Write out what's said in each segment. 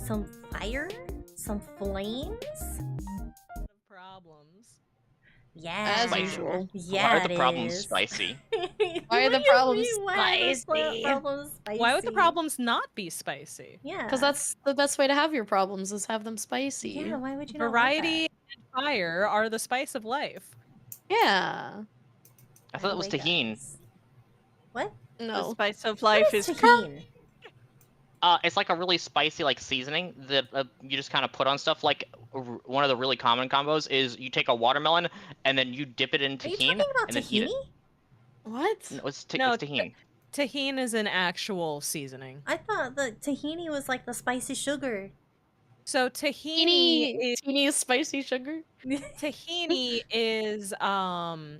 some fire, some flames. Problems. Yeah. As usual. Yeah, Why are the it problems is. spicy? Why are the What do you problems mean, why are the spicy? problems spicy? Why would the problems not be spicy? Yeah. Because that's the best way to have your problems, is have them spicy. Yeah, why would you not want Variety and fire are the spice of life. Yeah. I that? thought it was By the way, tahini. guys. What? The No. spice of What life is is tahini? It's like a really spicy like seasoning that you just kind of put on stuff. Like one of the really common combos is you take a watermelon and then you dip it in Are you tahini talking about and then eat tahini? it. What? No, it's No, it's tahini. Tahini is an actual seasoning. I thought that tahini was like the spicy sugar. So tahini Teeny spicy sugar? tahini is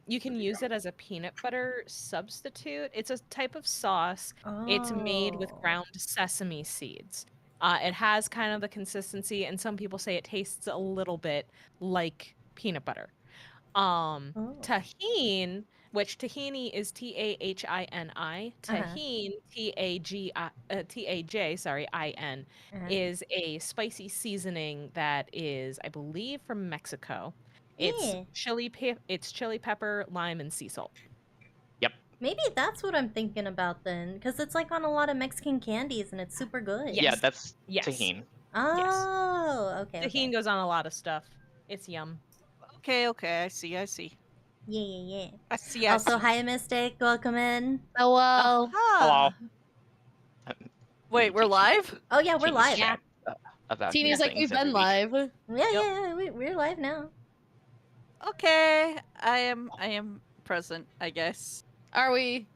you can use it as a peanut butter substitute. It's a type of sauce. It's made with Oh. ground sesame seeds. It has kind of the consistency, and some people say it tastes a little bit like peanut butter. Tahine, which tahini is Tahini, tahine, Taj, sorry, In, is a spicy seasoning that is, I believe, from Mexico. It's Yeah. it's chili pepper, lime, and sea salt. Yep. Maybe that's what I'm thinking about then, because it's like on a lot of Mexican candies and it's super good. Yes. Yeah, that's Yes. tahini. Oh, okay. Tahine goes on a lot of stuff. It's yum. okay. I see. Yeah, yeah, yeah. I see. Also, hi, Mystic. Welcome in. Oh, well. Hello. Wait, we're live? Oh, yeah, we're Teeny's live. chat about Teeny's like, things we've been every week. live. Yeah, we're live now. Okay, I am present, I guess. Are we?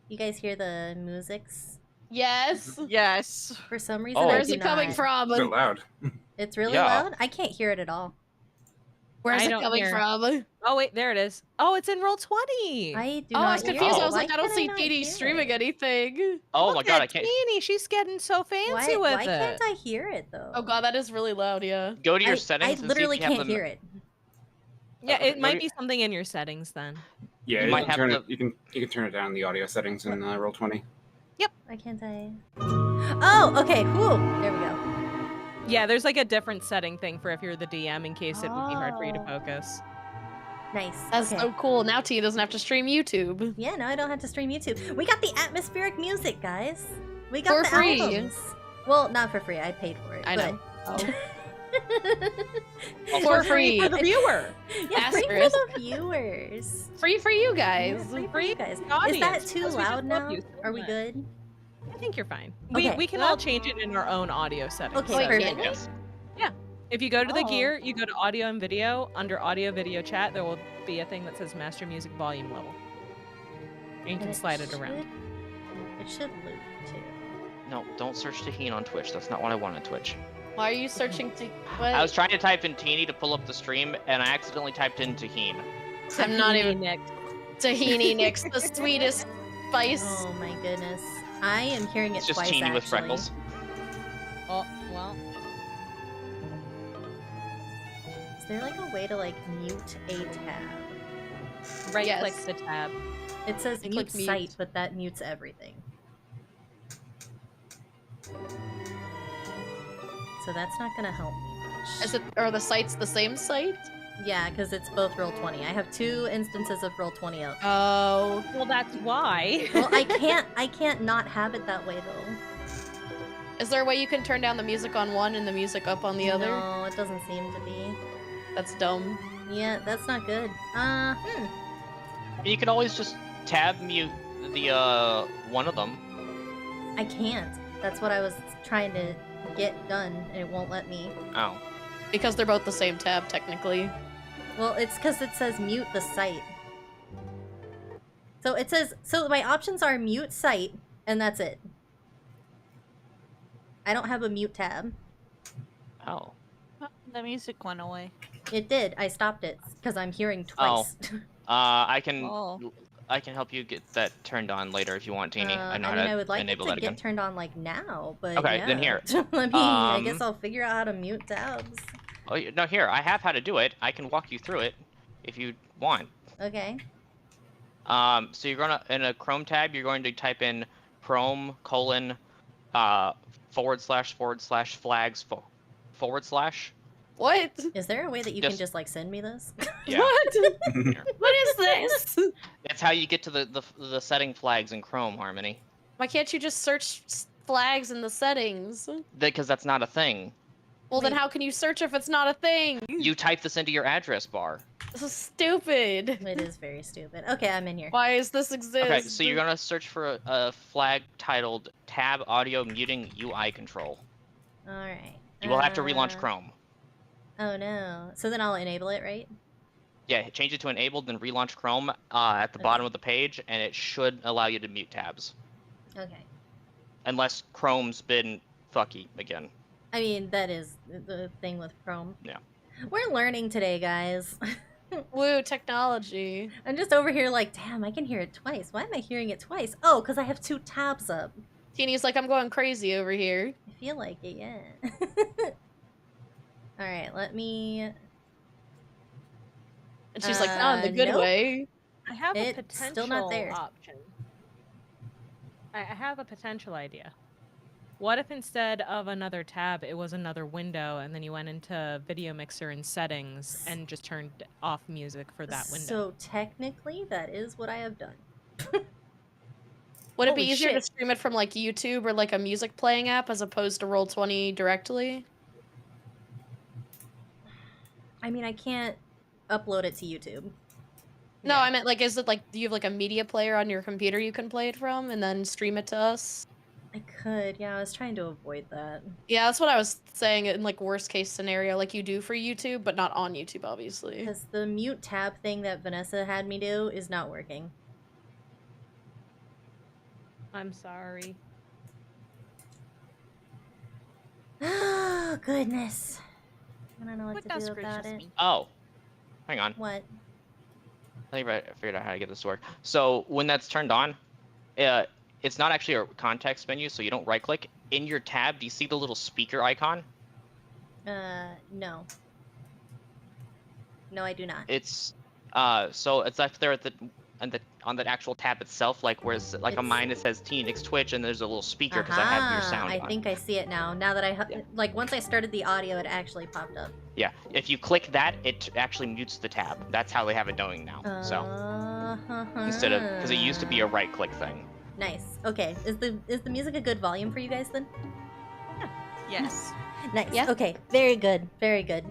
You guys hear the musics? Yes. Yes. For some reason, Oh. I Where's do it coming not. from? So loud. It's really Yeah. loud? I can't hear it at all. Where's I it don't coming hear. from? Oh wait, there it is. Oh, it's in roll 20. I do Oh, not I was hear confused. it. I was Why like, I don't can see not TD hear streaming it? anything. Oh my Look god, at I can't Teeny, she's getting so fancy with Why it. can't I hear it though? Oh god, that is really loud, yeah. go to your I settings and literally see if you can't have hear it. Yeah, it go might to- be something in your settings then. Yeah, You you, might can have turn to- it. You can turn it down in the audio settings in roll 20. Why can't I? Oh, okay. Whew. There we go. Yeah, there's like a different setting thing for if you're the DM in case it would be hard for you to Oh. focus. Nice. That's okay. so cool. Now T doesn't have to stream YouTube. Yeah, no, I don't have to stream YouTube. We got the atmospheric music, guys. We got For the free. albums. Well, not for free. I paid for it. I know. but- For free. For the viewer. yeah, free for Asterisk. the viewers. Free for you Yeah, guys. free for Free you guys. for the Is that audience, too because we just loud love now? you so Are we much. good? I think you're fine. Okay. We can all change it in our own audio settings. Okay, Wait, perfect. Yes. If you go to the Oh. gear, you go to audio and video. Under audio video chat, there will be a thing that says master music volume level. And you can And slide it around. It should loop too. No, don't search tahini on Twitch. That's not what I want on Twitch. Why are you searching to what? I was trying to type in teeny to pull up the stream, and I accidentally typed in tahini. I'm not even Nick. tahini Nix, the sweetest spice. Oh my goodness. I am hearing it It's just twice teeny actually. with freckles. Oh, well. Is there like a way to like mute a tab? Right Yes. click the tab. It says And mute click mute. site, but that mutes everything. So that's not gonna help me much. Is it, are the sites the same site? Yeah, because it's both roll 20. I have 2 instances of roll 20 up. Oh. Well, that's why. Well, I can't not have it that way though. Is there a way you can turn down the music on one and the music up on the other? No, it doesn't seem to be. That's dumb. Yeah, that's not good. You can always just tab mute the one of them. I can't. That's what I was trying to get done, and it won't let me. Oh. Because they're both the same tab, technically. Well, it's because it says mute the site. So it says, so my options are mute site, and that's it. I don't have a mute tab. Oh. The music went away. It did. I stopped it because I'm hearing twice. I can Oh. I can help you get that turned on later if you want, Teeny. I know I how mean, to I would like it enable to that get again. turned on like now, but Okay, yeah. then here. I mean, I guess Um, I'll figure out how to mute tabs. Oh, no, here. I have how to do it. I can walk you through it if you want. Okay. So you're gonna in a Chrome tab, you're going to type in Chrome : //flags // What? Is there a way that you can Just- just like send me this? Yeah. What? What is this? That's how you get to the setting flags in Chrome, Harmony. Why can't you just search flags in the settings? Because that's not a thing. Well, then Wait. how can you search if it's not a thing? You type this into your address bar. This is stupid. It is very stupid. Okay, I'm in here. Why does this exist? Okay, so you're gonna search for a flag titled Tab Audio Muting UI Control. All right. You will have to relaunch Chrome. Oh no. So then I'll enable it, right? Yeah, change it to enabled, then relaunch Chrome at the bottom of the page, and it should allow you to mute tabs. Okay. Unless Chrome's been fucky again. I mean, that is the thing with Chrome. Yeah. We're learning today, guys. Woo, technology. I'm just over here like, damn, I can hear it twice. Why am I hearing it twice? Oh, because I have 2 tabs up. Teeny's like, I'm going crazy over here. I feel like it, yeah. Alright, let me... And she's like, not in the good nope. way. I have a It's potential still not there. option. I have a potential idea. What if instead of another tab, it was another window, and then you went into Video Mixer and Settings and just turned off music for that window? So technically, that is what I have done. Would it be Holy easier to shit. stream it from like YouTube or like a music playing app as opposed to Roll20 directly? I mean, I can't upload it to YouTube. No, Yeah. I meant like, is it like, do you have like a media player on your computer you can play it from and then stream it to us? I could, yeah, I was trying to avoid that. Yeah, that's what I was saying in like worst case scenario, like you do for YouTube, but not on YouTube, obviously. Because the mute tab thing that Vanessa had me do is not working. I'm sorry. Oh, goodness. I don't know what Goodness to do about gracious it. me. Oh, hang on. What? I think I figured out how to get this to work. So when that's turned on, it's not actually a context menu, so you don't right-click. In your tab, do you see the little speaker icon? No. No, I do not. It's so it's up there at on that actual tab itself, like where it's like a It's- mine that says Teenix Twitch, and there's a little speaker because I have your sound I on. think I see it now. Now that Yeah. like, once I started the audio, it actually popped up. Yeah, if you click that, it actually mutes the tab. That's how they have it going now. So instead of, because it used to be a right-click thing. Nice. Okay. Is the music a good volume for you guys then? Yes. Nice. Yeah. Okay. Very good. Very good.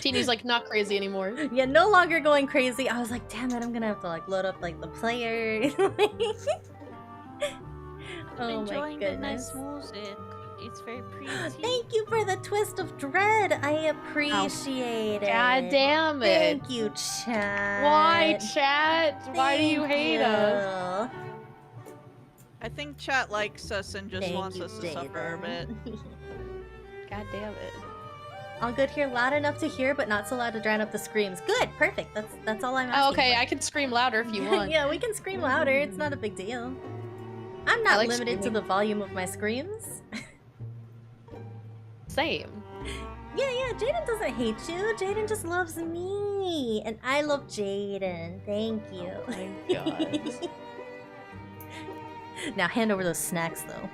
Teeny's like not crazy anymore. Yeah, no longer going crazy. I was like, damn it, I'm gonna have to like load up like the player. Oh Enjoying my the nice goodness. music. It's very pretty. Thank you for the twist of dread. I appreciate it. God damn it. Thank you, chat. Why, chat? Why do you Thank hate us? I think chat likes us and just Thank wants you, us to suffer a bit. Jaden. God damn it. All good here, loud enough to hear, but not so loud to drown out the screams. Good, perfect. That's all I'm asking. Oh, okay, for. I can scream louder if you want. Yeah, we can scream louder. It's not a big deal. I'm not like limited to screaming. the volume of my screams. Same. Yeah, Jaden doesn't hate you. Jaden just loves me. And I love Jaden. Thank you. Oh my god. Now hand over those snacks, though.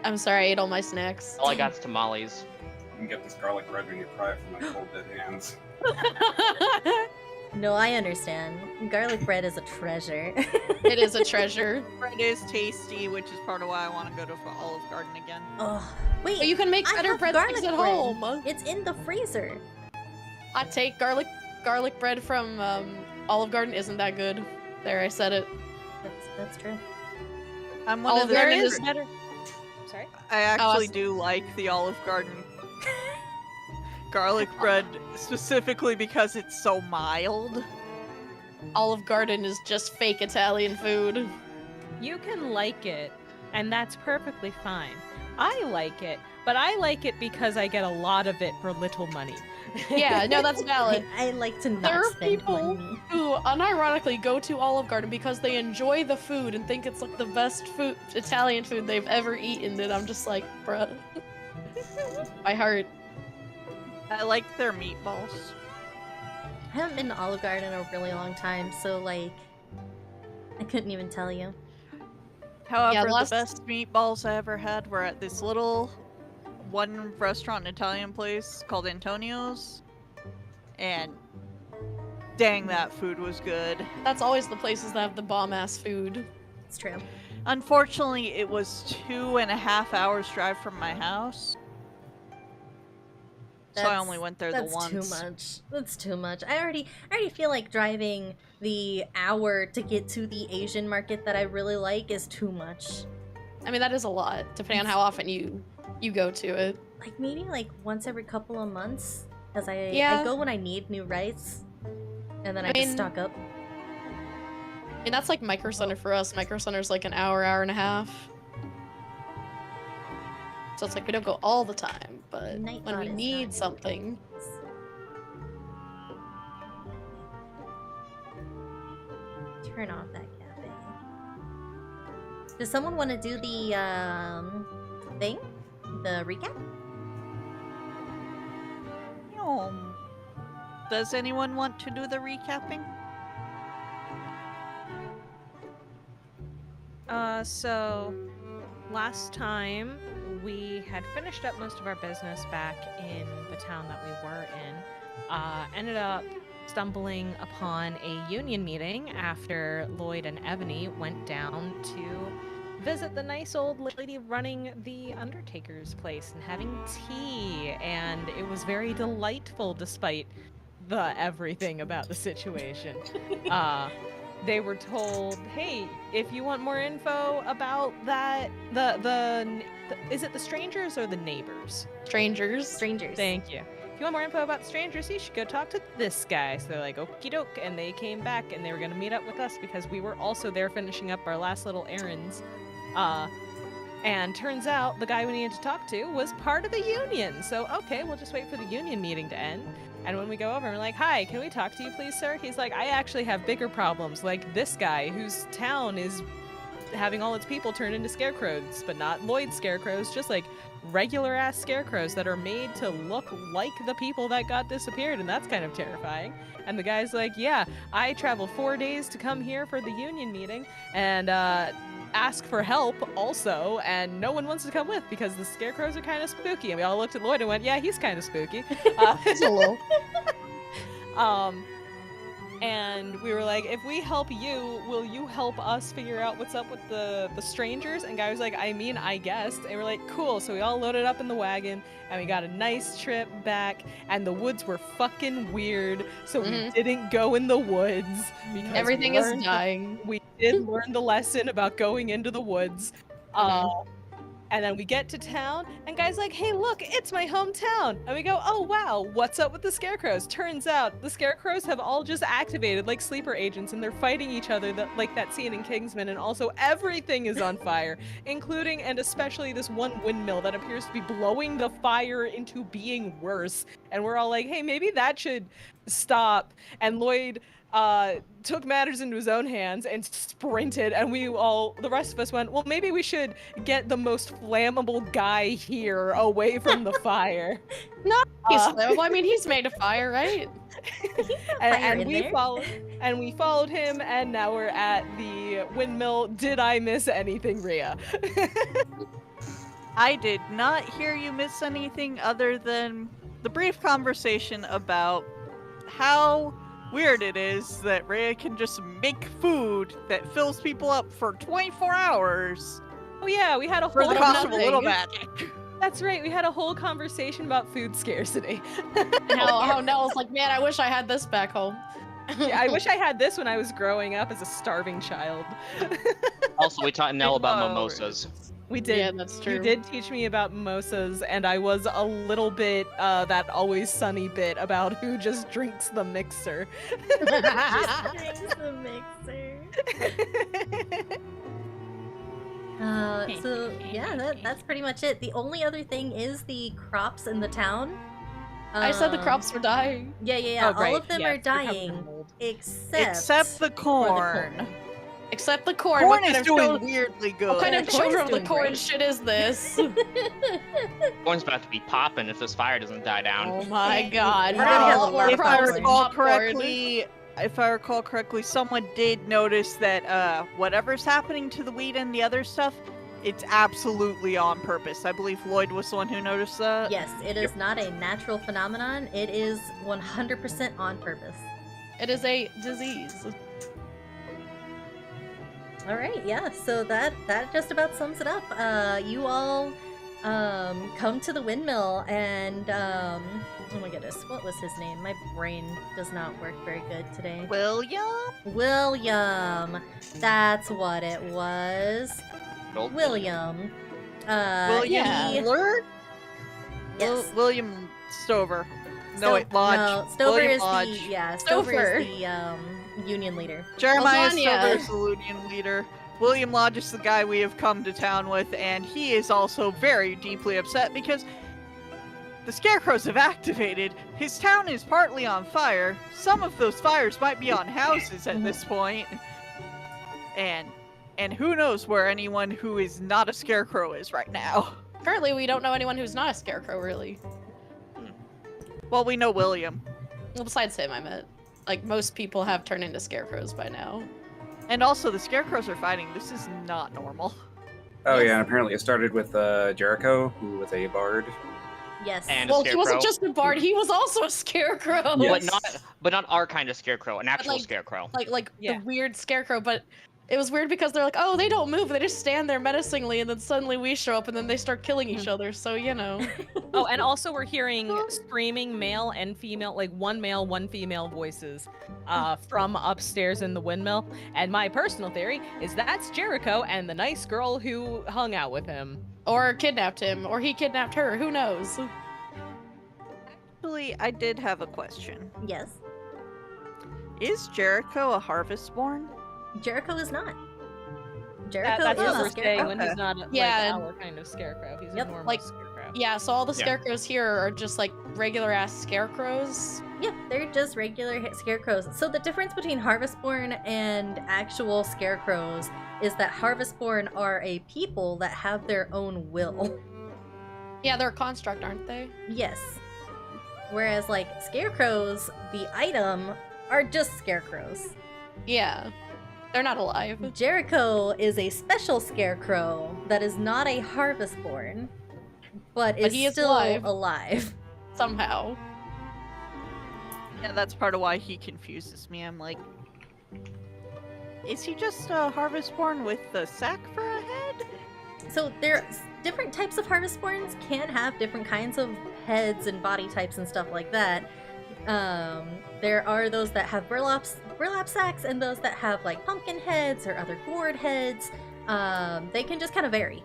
I'm sorry, I ate all my snacks. All I got is tamales. You can get this garlic bread when you fry it from my cold dead hands. No, I understand. Garlic bread is a treasure. It is a treasure. Bread is tasty, which is part of why I want to go to Olive Garden again. Oh, wait. But you can make I better have breadsticks garlic at bread. home. It's in the freezer. Hot take, garlic bread from Olive Garden isn't that good. There, I said it. That's true. I'm one Olive of the Garden few- is better. Sorry? I actually awesome. do like the Olive Garden garlic bread specifically because it's so mild. Olive Garden is just fake Italian food. You can like it, and that's perfectly fine. I like it, but I like it because I get a lot of it for little money. Yeah, no, that's valid. I like to not There are spend people money. who unironically go to Olive Garden because they enjoy the food and think it's like the best food, Italian food they've ever eaten, and I'm just like, bruh. My heart. I like their meatballs. I haven't been to Olive Garden in a really long time, so like, I couldn't even tell you. However, last- the best meatballs I ever had were at this little one restaurant Italian place called Antonio's. And dang, that food was good. That's always the places that have the bomb-ass food. It's true. Unfortunately, it was 2.5 hours drive from my house. So I only went there the once. That's too much. That's too much. I already feel like driving the hour to get to the Asian market that I really like is too much. I mean, that is a lot, depending on how often you go to it. Like maybe like once every couple of months, because I go when I need new rice, and then I just stock up. I mean, that's like Micro Center for us. Micro Center's like an hour and a half. So it's like we don't go all the time, but when we need something. Turn off that cafe. Does someone want to do the thing? The recap? Does anyone want to do the recapping? So last time we had finished up most of our business back in the town that we were in. Ended up stumbling upon a union meeting after Lloyd and Ebony went down to visit the nice old lady running the Undertaker's place and having tea, and it was very delightful despite the everything about the situation. They were told, hey, if you want more info about that, is it the strangers or the neighbors? Strangers. Strangers. Thank you. If you want more info about the strangers, you should go talk to this guy. So they're like, okie doke, and they came back and they were going to meet up with us because we were also there finishing up our last little errands. And turns out the guy we needed to talk to was part of the union. So, okay, we'll just wait for the union meeting to end. And when we go over, we're like, hi, can we talk to you, please, sir? He's like, I actually have bigger problems, like this guy whose town is having all its people turned into scarecrows, but not Lloyd's scarecrows, just like regular-ass scarecrows that are made to look like the people that got disappeared, and that's kind of terrifying. And the guy's like, yeah, I traveled 4 days to come here for the union meeting, and ask for help also, and no one wants to come with because the scarecrows are kind of spooky. And we all looked at Lloyd and went, yeah, he's kind of spooky. It's a little. And we were like, if we help you, will you help us figure out what's up with the strangers? And guy was like, I mean, I guess. And we're like, cool. So we all loaded up in the wagon and we got a nice trip back, and the woods were fucking weird, so we didn't go in the woods because Everything is dying. We did learn the lesson about going into the woods. And then we get to town, and guy's like, hey, look, it's my hometown. And we go, oh, wow, what's up with the scarecrows? Turns out the scarecrows have all just activated like sleeper agents, and they're fighting each other like that scene in Kingsman. And also everything is on fire, including and especially this one windmill that appears to be blowing the fire into being worse. And we're all like, hey, maybe that should stop. And Lloyd took matters into his own hands and sprinted, and the rest of us went, well, maybe we should get the most flammable guy here away from the fire. Not he's flammable. I mean, he's made of fire, right? and we followed him, and now we're at the windmill. Did I miss anything, Rhea? I did not hear you miss anything other than the brief conversation about how weird it is that Rhea can just make food that fills people up for 24 hours. Oh yeah, we had a for whole the cost of a little magic. That's right, we had a whole conversation about food scarcity. How Nell's like, man, I wish I had this back home. Yeah, I wish I had this when I was growing up as a starving child. Also, we taught Nell about mimosas. We did. Yeah, that's true. You did teach me about mimosas, and I was a little bit that Always Sunny bit about who just drinks the mixer. Just drinks the mixer. So yeah, that's pretty much it. The only other thing is the crops in the town. I said the crops were dying. Yeah. Oh, right. All of them are They're covered in dying, mold. except the corn. Except the corn. Corn What kind is of doing weirdly good. What kind of Corn's children of the doing corn great. shit is this? Corn's about to be popping if this fire doesn't die down. Oh my god. We're gonna get a More lot of If I problems corn. with recall popcorn. correctly, if I recall correctly, someone did notice that whatever's happening to the weed and the other stuff, it's absolutely on purpose. I believe Lloyd was the one who noticed that. Yes, it is not a natural phenomenon. It is 100% on purpose. It is a disease. All right, yeah. So that just about sums it up. You all come to the windmill, and oh my goodness, what was his name? My brain does not work very good today. William? William. That's what it was. Nope. William. William yeah. Lord? Yes. William Stover. No, Sto- wait, Lodge. No, Stover William is Lodge. the Stover Stover. is the union leader. Jeremiah Lasagna. Stover is the union leader. William Lodge is the guy we have come to town with, and he is also very deeply upset because the scarecrows have activated. His town is partly on fire. Some of those fires might be on houses at this point. And who knows where anyone who is not a scarecrow is right now. Currently, we don't know anyone who's not a scarecrow, really. Well, we know William. Well, besides him, I meant. Like, most people have turned into scarecrows by now. And also, the scarecrows are fighting. This is not normal. Oh yeah, and apparently it started with Jericho, who was a bard. Yes. And Well, a he wasn't scarecrow. just a bard, he was also a scarecrow! Yes. But not our kind of scarecrow, an actual like- scarecrow. Like Yeah. the weird scarecrow, but it was weird because they're like, oh, they don't move, they just stand there menacingly, and then suddenly we show up, and then they start killing each other, so, you know. Oh, and also we're hearing screaming male and female, like one male, one female voices from upstairs in the windmill. And my personal theory is that's Jericho and the nice girl who hung out with him. Or kidnapped him, or he kidnapped her, who knows? Actually, I did have a question. Yes. Is Jericho a Harvestborn? Jericho is not. Jericho That's is what a we're scarecrow. saying when he's not Yeah, like our kind of scarecrow. He's Yep, a normal like- scarecrow. Yeah, so all the Yeah. scarecrows here are just like regular ass scarecrows. Yeah, they're just regular scarecrows. So the difference between Harvestborn and actual scarecrows is that Harvestborn are a people that have their own will. Yeah, they're a construct, aren't they? Yes. Whereas, like, scarecrows, the item, are just scarecrows. Yeah. They're not alive. Jericho is a special scarecrow that is not a Harvestborn, but is he is still alive. alive. Somehow. Yeah, that's part of why he confuses me. I'm like, is he just a Harvestborn with a sack for a head? So there's different types of Harvestborns can have different kinds of heads and body types and stuff like that. There are those that have burlap sacks and those that have like pumpkin heads or other gourd heads. They can just kind of vary.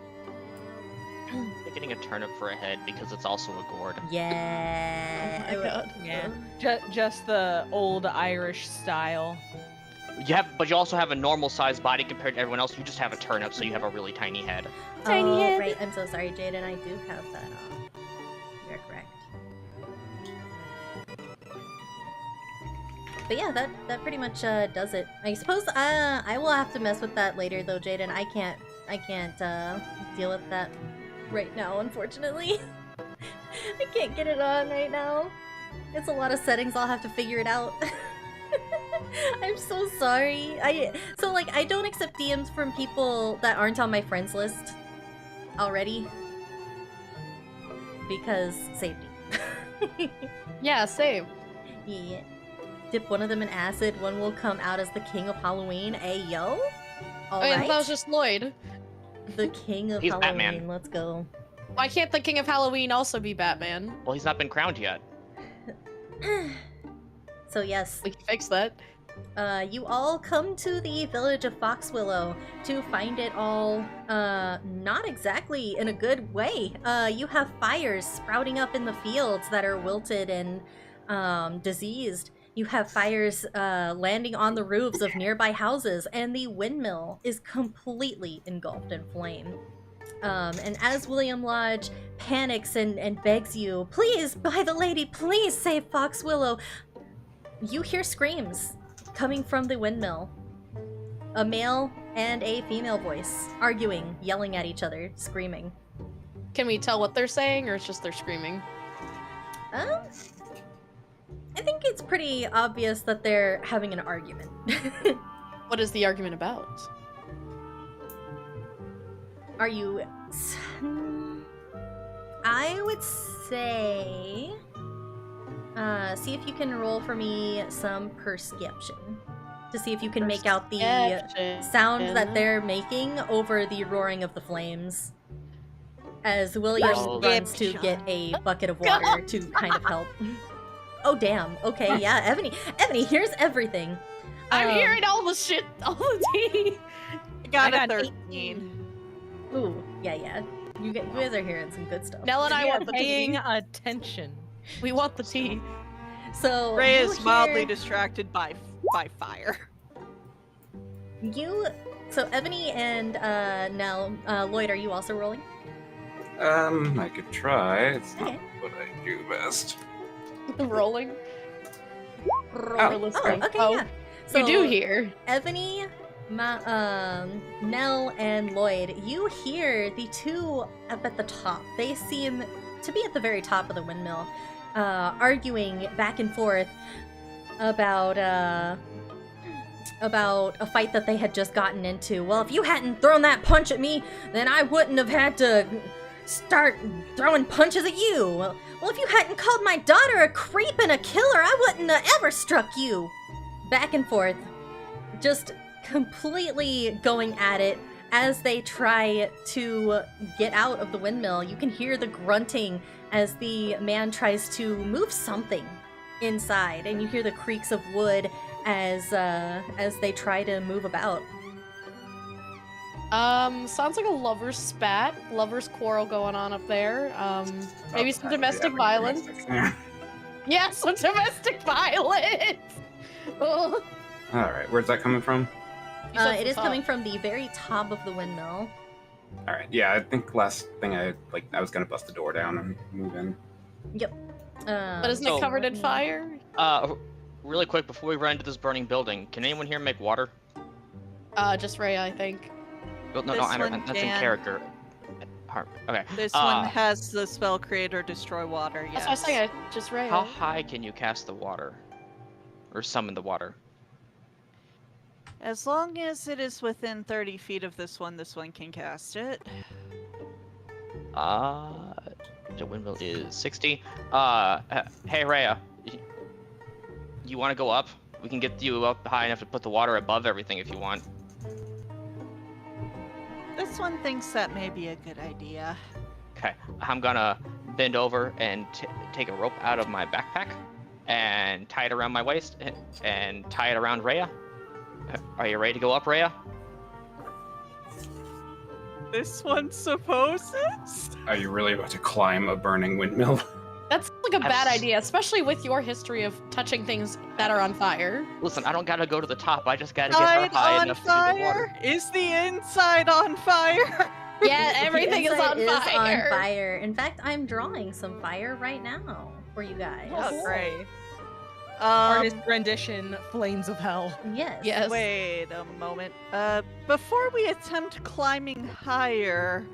They're getting a turnip for a head because it's also a gourd. Yeah. Oh my god. Yeah. Just the old Irish style. But you also have a normal sized body compared to everyone else. You just have a turnip, so you have a really tiny head. Tiny Oh, head. right. I'm so sorry, Jaden. I do have that You're correct. But yeah, that pretty much does it. I suppose I will have to mess with that later, though, Jaden. I can't deal with that right now, unfortunately. I can't get it on right now. It's a lot of settings. I'll have to figure it out. I'm so sorry. I don't accept DMs from people that aren't on my friends list already because safety. Yeah, same. Yeah. Dip one of them in acid, one will come out as the king of Halloween. Ayo. Oh yeah, Alright. that was just Lloyd. The king of He's Halloween. Batman. Let's go. Why can't the King of Halloween also be Batman? Well, he's not been crowned yet. So yes, We can fix that. you all come to the village of Foxwillow to find it all not exactly in a good way. You have fires sprouting up in the fields that are wilted and diseased. You have fires landing on the roofs of nearby houses, and the windmill is completely engulfed in flame. And as William Lodge panics and begs you, please, by the lady, please save Foxwillow, you hear screams coming from the windmill. A male and a female voice arguing, yelling at each other, screaming. Can we tell what they're saying, or it's just they're screaming? I think it's pretty obvious that they're having an argument. What is the argument about? Are you... I would say... see if you can roll for me some perception. To see if you can make out the sound that they're making over the roaring of the flames. As William runs to get a bucket of water to kind of help. Oh, damn. Okay, yeah, Ebony hears everything. I'm hearing all the shit, all the tea. I got a 13. 13. Ooh, yeah. You guys are hearing some good stuff. Nell and I want the Paying tea. attention. We want the tea. So Ray you is mildly hear- distracted by fire. So Ebony and Nell, Lloyd, are you also rolling? I could try. It's not Okay. what I do best. Rolling. Oh, okay, yeah. So You do hear. Ebony, Nell, and Lloyd, you hear the two up at the top. They seem to be at the very top of the windmill, arguing back and forth about a fight that they had just gotten into. Well, if you hadn't thrown that punch at me, then I wouldn't have had to start throwing punches at you. Well, if you hadn't called my daughter a creep and a killer, I wouldn't have ever struck you. Back and forth, just completely going at it as they try to get out of the windmill. You can hear the grunting as the man tries to move something inside, and you hear the creaks of wood as they try to move about. Sounds like a lover's spat, lover's quarrel going on up there. Maybe some domestic violence. Yeah. Yeah, some domestic violence. Oh. All right, where's that coming from? It is coming from the very top of the windmill. All right, yeah, I think last thing I was gonna bust the door down and move in. Yep. But isn't it So- covered in fire? Really quick before we run into this burning building, can anyone here make water? Just Ray, I think. Oh, no, This I don't. one That's in can. character. Okay. This one has the spell creator destroy water, yes. That's what I was saying. Just Ray. How high can you cast the water, or summon the water? As long as it is within 30 feet of this one can cast it. The windmill is 60. Hey Rhea, you want to go up? We can get you up high enough to put the water above everything if you want. This one thinks that may be a good idea. Okay, I'm gonna bend over and take a rope out of my backpack and tie it around my waist and tie it around Rhea. Are you ready to go up, Rhea? This one supposes? Are you really about to climb a burning windmill? That's like a bad That's- idea, especially with your history of touching things that are on fire. Listen, I don't gotta go to the top. I just gotta get her Inside high on enough to do the water. fire? Is the inside on fire? Yeah, everything The is inside on is fire. on fire. In fact, I'm drawing some fire right now for you guys. Oh, great. Artist rendition, Flames of Hell. Yes. Yes. Wait a moment. Before we attempt climbing higher,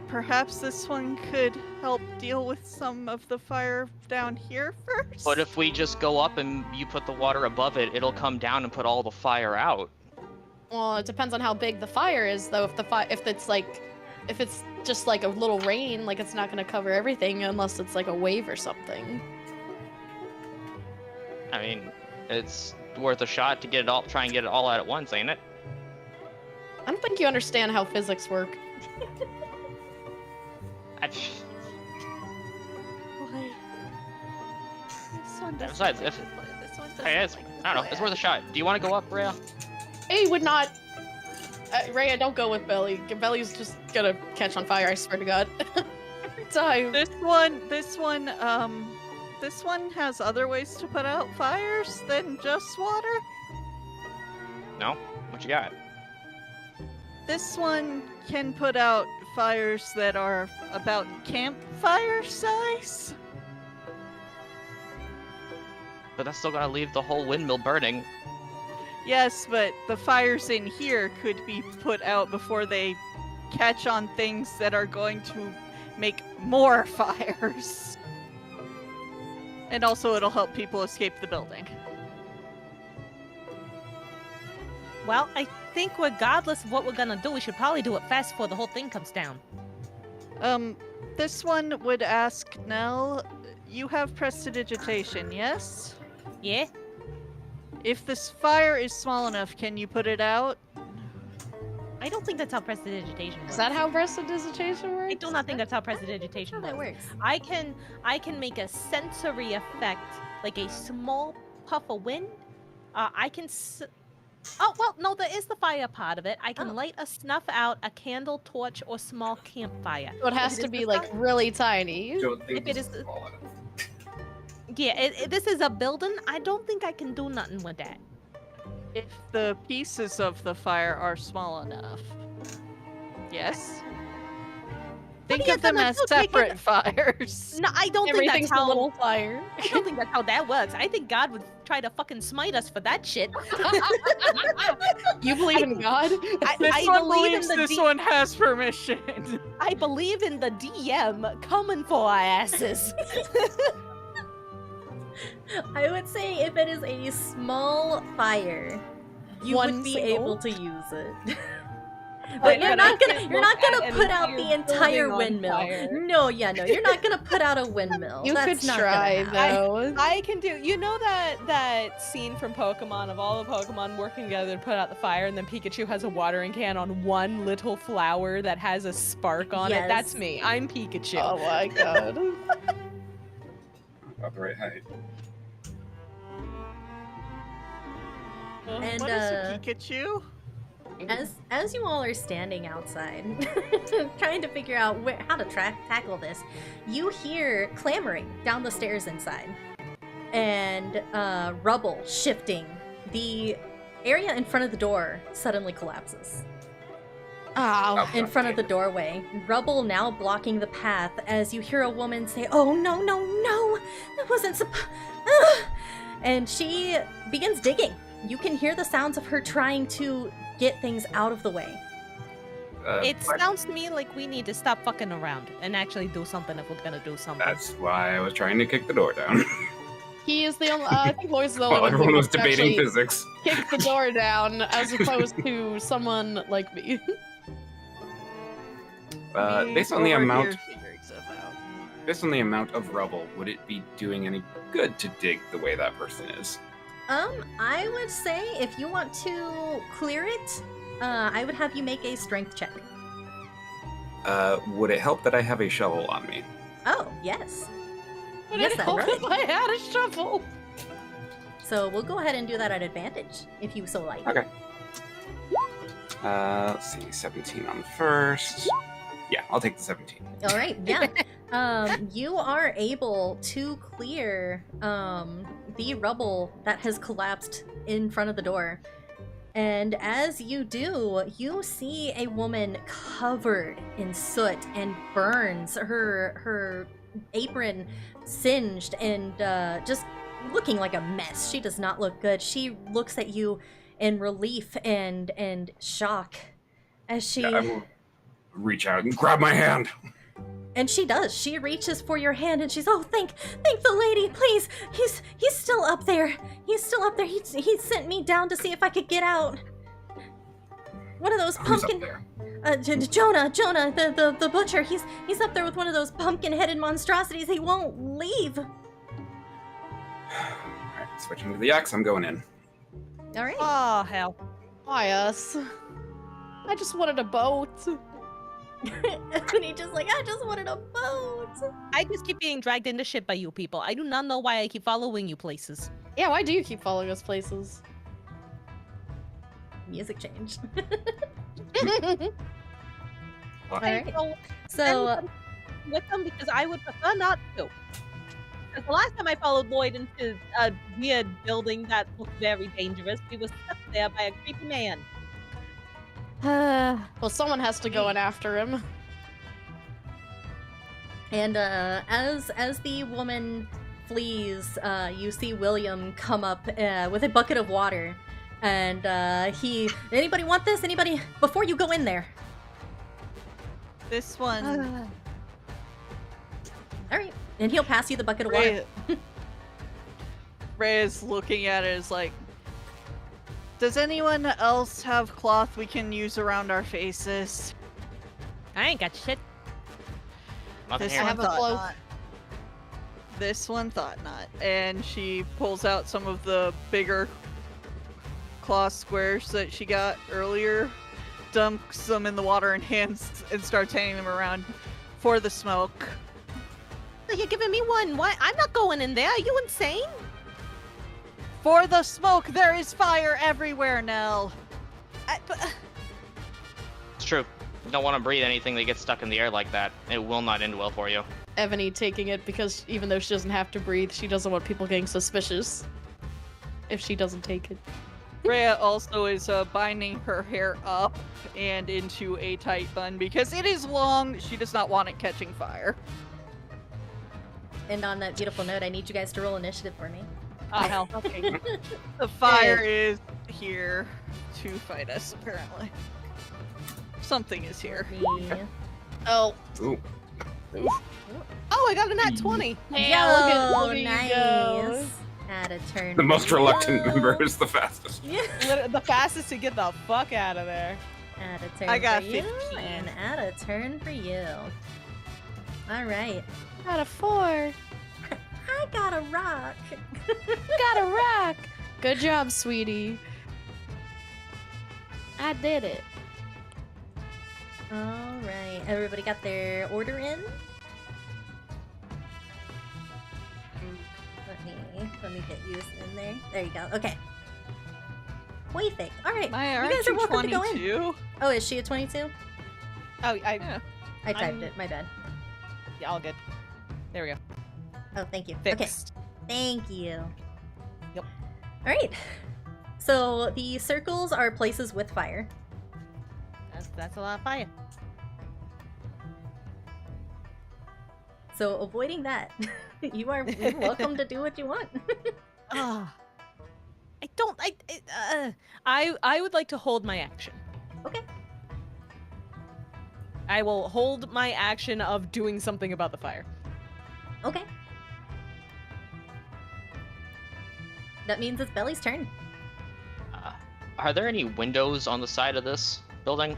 perhaps this one could help deal with some of the fire down here first? But if we just go up and you put the water above it, it'll come down and put all the fire out. Well, it depends on how big the fire is, though. If it's just like a little rain, like it's not gonna cover everything unless it's like a wave or something. I mean, it's worth a shot to get it all. Try and get it all out at once, ain't it? I don't think you understand how physics work. Why? This one doesn't Besides, like if- it. This one doesn't Hey, it's, like I don't know. It's worth a shot. Do you want to go up, Rhea? Hey, would not. Rhea, don't go with Belly. Belly's just gonna catch on fire. I swear to God. Every time. This one has other ways to put out fires than just water. No. What you got? This one can put out fires that are about campfire size. But that's still gonna leave the whole windmill burning. Yes, but the fires in here could be put out before they catch on things that are going to make more fires. And also it'll help people escape the building. Well, I think regardless of what we're gonna do, we should probably do it fast before the whole thing comes down. This one would ask Nell, you have prestidigitation, yes? Yeah? If this fire is small enough, can you put it out? I don't think that's how prestidigitation works. Is that how prestidigitation works? I do not think that's how prestidigitation How that works. works. I can make a sensory effect, like a small puff of wind. Oh, well, no, there is the fire part of it. I can Oh. light a snuff out, a candle, torch, or small campfire. So it has If it to is be the like fire- really tiny. Don't think If it this is- is small enough. Yeah, this is a building. I don't think I can do nothing with that. If the pieces of the fire are small enough. Yes? Think you of them gonna as do? Take separate fires. No, I don't think Everything's that's a how. little fire. I don't think that's how that works. I think God would try to fucking smite us for that shit. You believe in God? This I one believe in believes the this one has permission. I believe in the DM coming for our asses. I would say if it is a small fire, you One would be single? able to use it. But But you're I not can't gonna you're not look at gonna an put out the entire building on windmill. fire. No, you're not gonna put out a windmill. You That's could not try, gonna happen. though. I can do. You know that scene from Pokemon of all the Pokemon working together to put out the fire, and then Pikachu has a watering can on one little flower that has a spark on it. That's Yes. me. I'm Pikachu. Oh my god. About the right height. And, What is a Pikachu? As you all are standing outside, trying to figure out how to tackle this, you hear clamoring down the stairs inside, and rubble shifting. The area in front of the door suddenly collapses. Ow. In front of the doorway, rubble now blocking the path as you hear a woman say, "Oh no, no, no! That wasn't supposed." And she begins digging. You can hear the sounds of her trying to get things out of the way. It sounds to me like we need to stop fucking around and actually do something if we're gonna do something. That's why I was trying to kick the door down. He is the only. I think Lloyd's the only While one who everyone was can debating actually physics. kick the door down, as opposed to someone like me. Based on the Over amount, here figures about. based on the amount of rubble, would it be doing any good to dig the way that person is? I would say if you want to clear it, I would have you make a strength check. Would it help that I have a shovel on me? Oh, yes. But Yes, it that helped would. if I had a shovel. So we'll go ahead and do that at advantage, if you so like. Okay. Let's see, 17 on the first. Yeah, I'll take the 17. All right, yeah. You are able to clear the rubble that has collapsed in front of the door. And as you do, you see a woman covered in soot and burns, her apron singed and just looking like a mess. She does not look good. She looks at you in relief and shock as she... Yeah, I will reach out and grab my hand. And she does. She reaches for your hand and she's, "Oh, thank the lady, please. He's still up there. He's still up there. He sent me down to see if I could get out." One of those Who's up pumpkin... there? Jonah, the butcher. He's up there with one of those pumpkin-headed monstrosities. He won't leave. Alright, switching to the axe, I'm going in. All right. Oh hell. Why us? I just wanted a boat. And he just like, "I just wanted a boat." I just keep being dragged into shit by you people. I do not know why I keep following you places. Yeah, why do you keep following us places? Music change. What? All right. So So with them because I would prefer not to. Because the last time I followed Lloyd into a weird building that looked very dangerous, we were stuck there by a creepy man. Well, someone has to go in after him. And as the woman flees, you see William come up with a bucket of water, and anybody want this? Anybody? Before you go in there. This one. All right, and he'll pass you the bucket of water. Rhea's looking at it as like, does anyone else have cloth we can use around our faces? I ain't got shit. Nothing This here. I one have a thought cloak. not. This one thought not. And she pulls out some of the bigger cloth squares that she got earlier, dumps them in the water and starts handing them around for the smoke. You're giving me one. What? I'm not going in there. Are you insane? For the smoke, there is fire everywhere, Nell. It's true. You don't want to breathe anything that gets stuck in the air like that. It will not end well for you. Ebony taking it because even though she doesn't have to breathe, she doesn't want people getting suspicious if she doesn't take it. Rhea also is binding her hair up and into a tight bun because it is long. She does not want it catching fire. And on that beautiful note, I need you guys to roll initiative for me. Oh, hell. Okay. The fire is here to fight us, apparently. Something is here. Me. Oh. Ooh. Oh, I got a nat 20. Yeah, look at you nice. go. Add a turn. The most for reluctant you. member is the fastest. Yeah. The fastest to get the fuck out of there. Add a turn I got for you, 15. and add a turn for you. All right. Got a 4. I got a rock. Got a rock. Good job, sweetie. I did it. All right. Everybody got their order in? Let me get you in there. There you go. Okay. Perfect. All right. My you guys are welcome 22? to go in. Oh, is she a 22? Oh, I Yeah. I typed I'm- it. My bad. yeah, all good. There we go. Oh, thank you. Fixed. Okay. Thank you. Yep. All right. So the circles are places with fire. That's a lot of fire. So avoiding that, you're welcome to do what you want. Ah. I don't. I would like to hold my action. Okay. I will hold my action of doing something about the fire. Okay. That means it's Belly's turn. Are there any windows on the side of this building?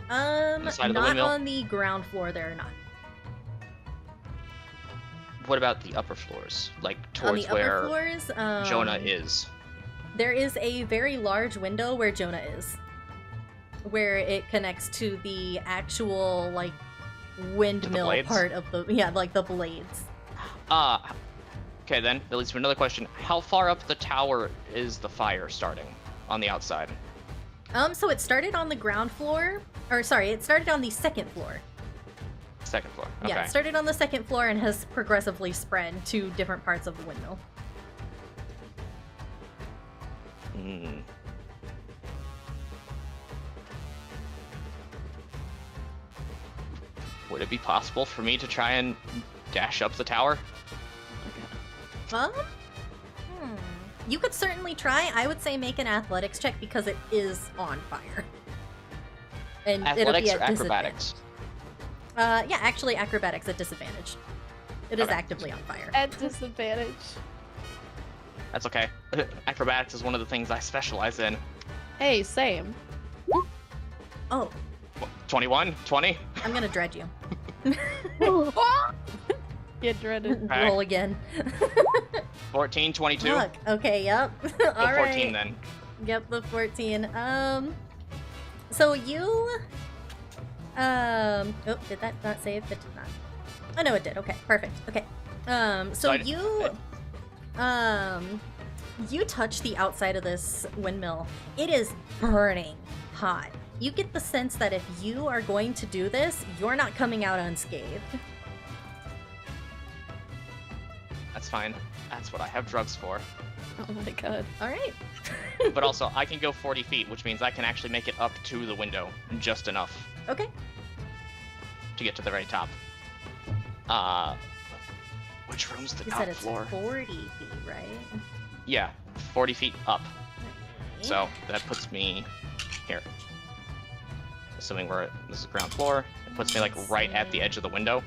the side of the Not windmill? on the ground floor. There are not. What about the upper floors? Like On towards the where upper floors, Jonah is. There is a very large window where Jonah is, where it connects to the actual like windmill blades? part of the like the blades. Okay then, that leads to another question. How far up the tower is the fire starting on the outside? So it started on the ground floor, or sorry, it started on the second floor. Second floor. Okay. Yeah, it started on the second floor and has progressively spread to different parts of the windmill. Hmm. Would it be possible for me to try and dash up the tower? You could certainly try. I would say make an athletics check because it is on fire. And it'll Athletics be or at acrobatics? Yeah, actually acrobatics at disadvantage. It is Okay. actively on fire. At disadvantage. That's okay. Acrobatics is one of the things I specialize in. Hey, same. Oh, 21? 20? I'm gonna dread you. Get dreaded. Okay. Roll again. 14, 22? Fuck. Okay, yep. Oh, All 14 right. then. Yep, the 14. So you, oh, did that not save? It did not. Oh, no, it did. Okay, perfect. Okay. So I- you touch the outside of this windmill. It is burning hot. You get the sense that if you are going to do this, you're not coming out unscathed. That's fine. That's what I have drugs for. Oh my god. All right. But also, I can go 40 feet, which means I can actually make it up to the window just enough Okay. to get to the very top. Which room's the You top said it's floor? 40 feet, right? Yeah, 40 feet up. Okay. So that puts me here. Assuming this is ground floor, it puts me like right at the edge of the window.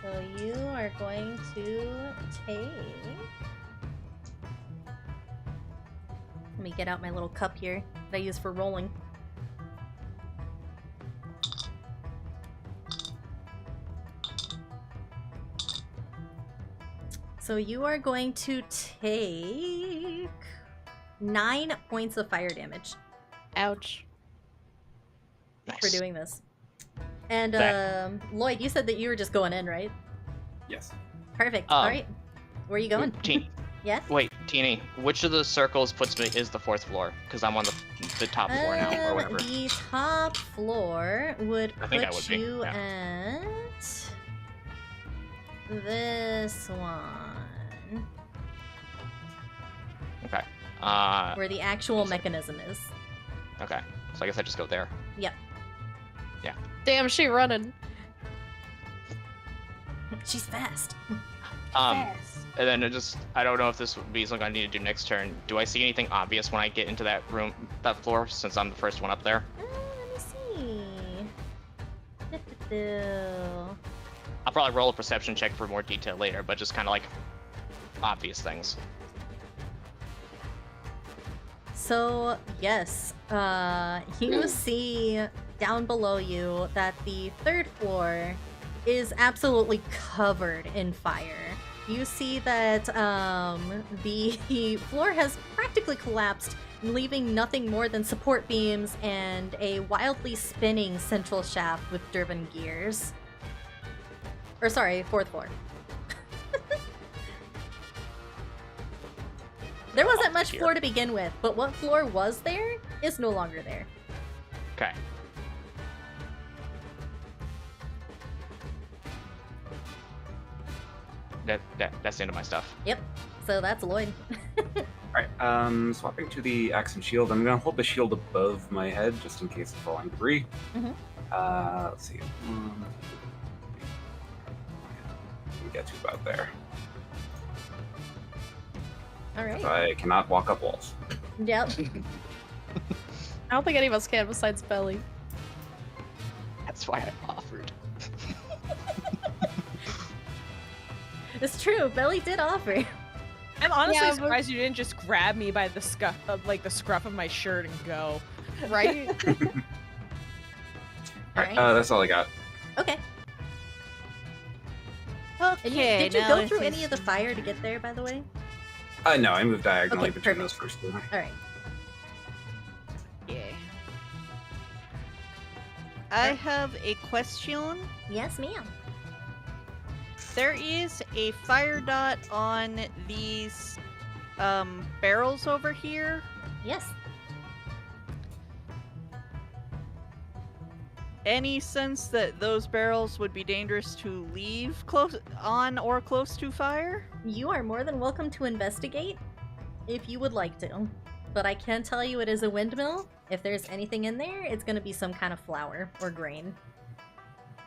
So So you are going to take... Let me get out my little cup here that I use for rolling. So you are going to take 9 points of fire damage Ouch. for doing this. And Lloyd, you said that you were just going in, right? Yes. Perfect. All right. Where are you going? Yeah? Wait, Teeny, which of the circles puts me is the 4th floor? Because I'm on the top floor now, or whatever. The top floor would I think I put would be, you yeah. at this one, Okay. where the actual mechanism is. Okay. So I guess I just go there. Yep. Damn, she running. She's fast. And then I don't know if this would be something I need to do next turn. Do I see anything obvious when I get into that room, that floor, since I'm the first one up there? Let me see. I'll probably roll a perception check for more detail later, but just kind of like obvious things. So, yes, you see down below you that the 3rd floor is absolutely covered in fire. You see that the floor has practically collapsed, leaving nothing more than support beams and a wildly spinning central shaft with driven gears. Or sorry, 4th floor. There wasn't much floor to begin with, but what floor was there is no longer there. Okay. That's the end of my stuff. Yep, so that's Lloyd. Alright, swapping to the axe and shield. I'm gonna hold the shield above my head just in case of falling debris. Mhm. Let's see. We get to about there. Alright. I cannot walk up walls. Yep. I don't think any of us can besides Belly. That's why I offered. It's true, Belly did offer. I'm honestly Yeah, but- surprised you didn't just grab me by the scruff of my shirt and go. Right? Alright, that's all I got. Okay. Okay. And did you now go this through is- any of the fire to get there, by the way? No, I moved diagonally Okay, between perfect. those first two. Alright. Yeah. I have a question. Yes, ma'am. There is a fire dot on these barrels over here. Yes. Any sense that those barrels would be dangerous to leave close on or close to fire? You are more than welcome to investigate if you would like to. But I can tell you it is a windmill. If there's anything in there, it's going to be some kind of flour or grain.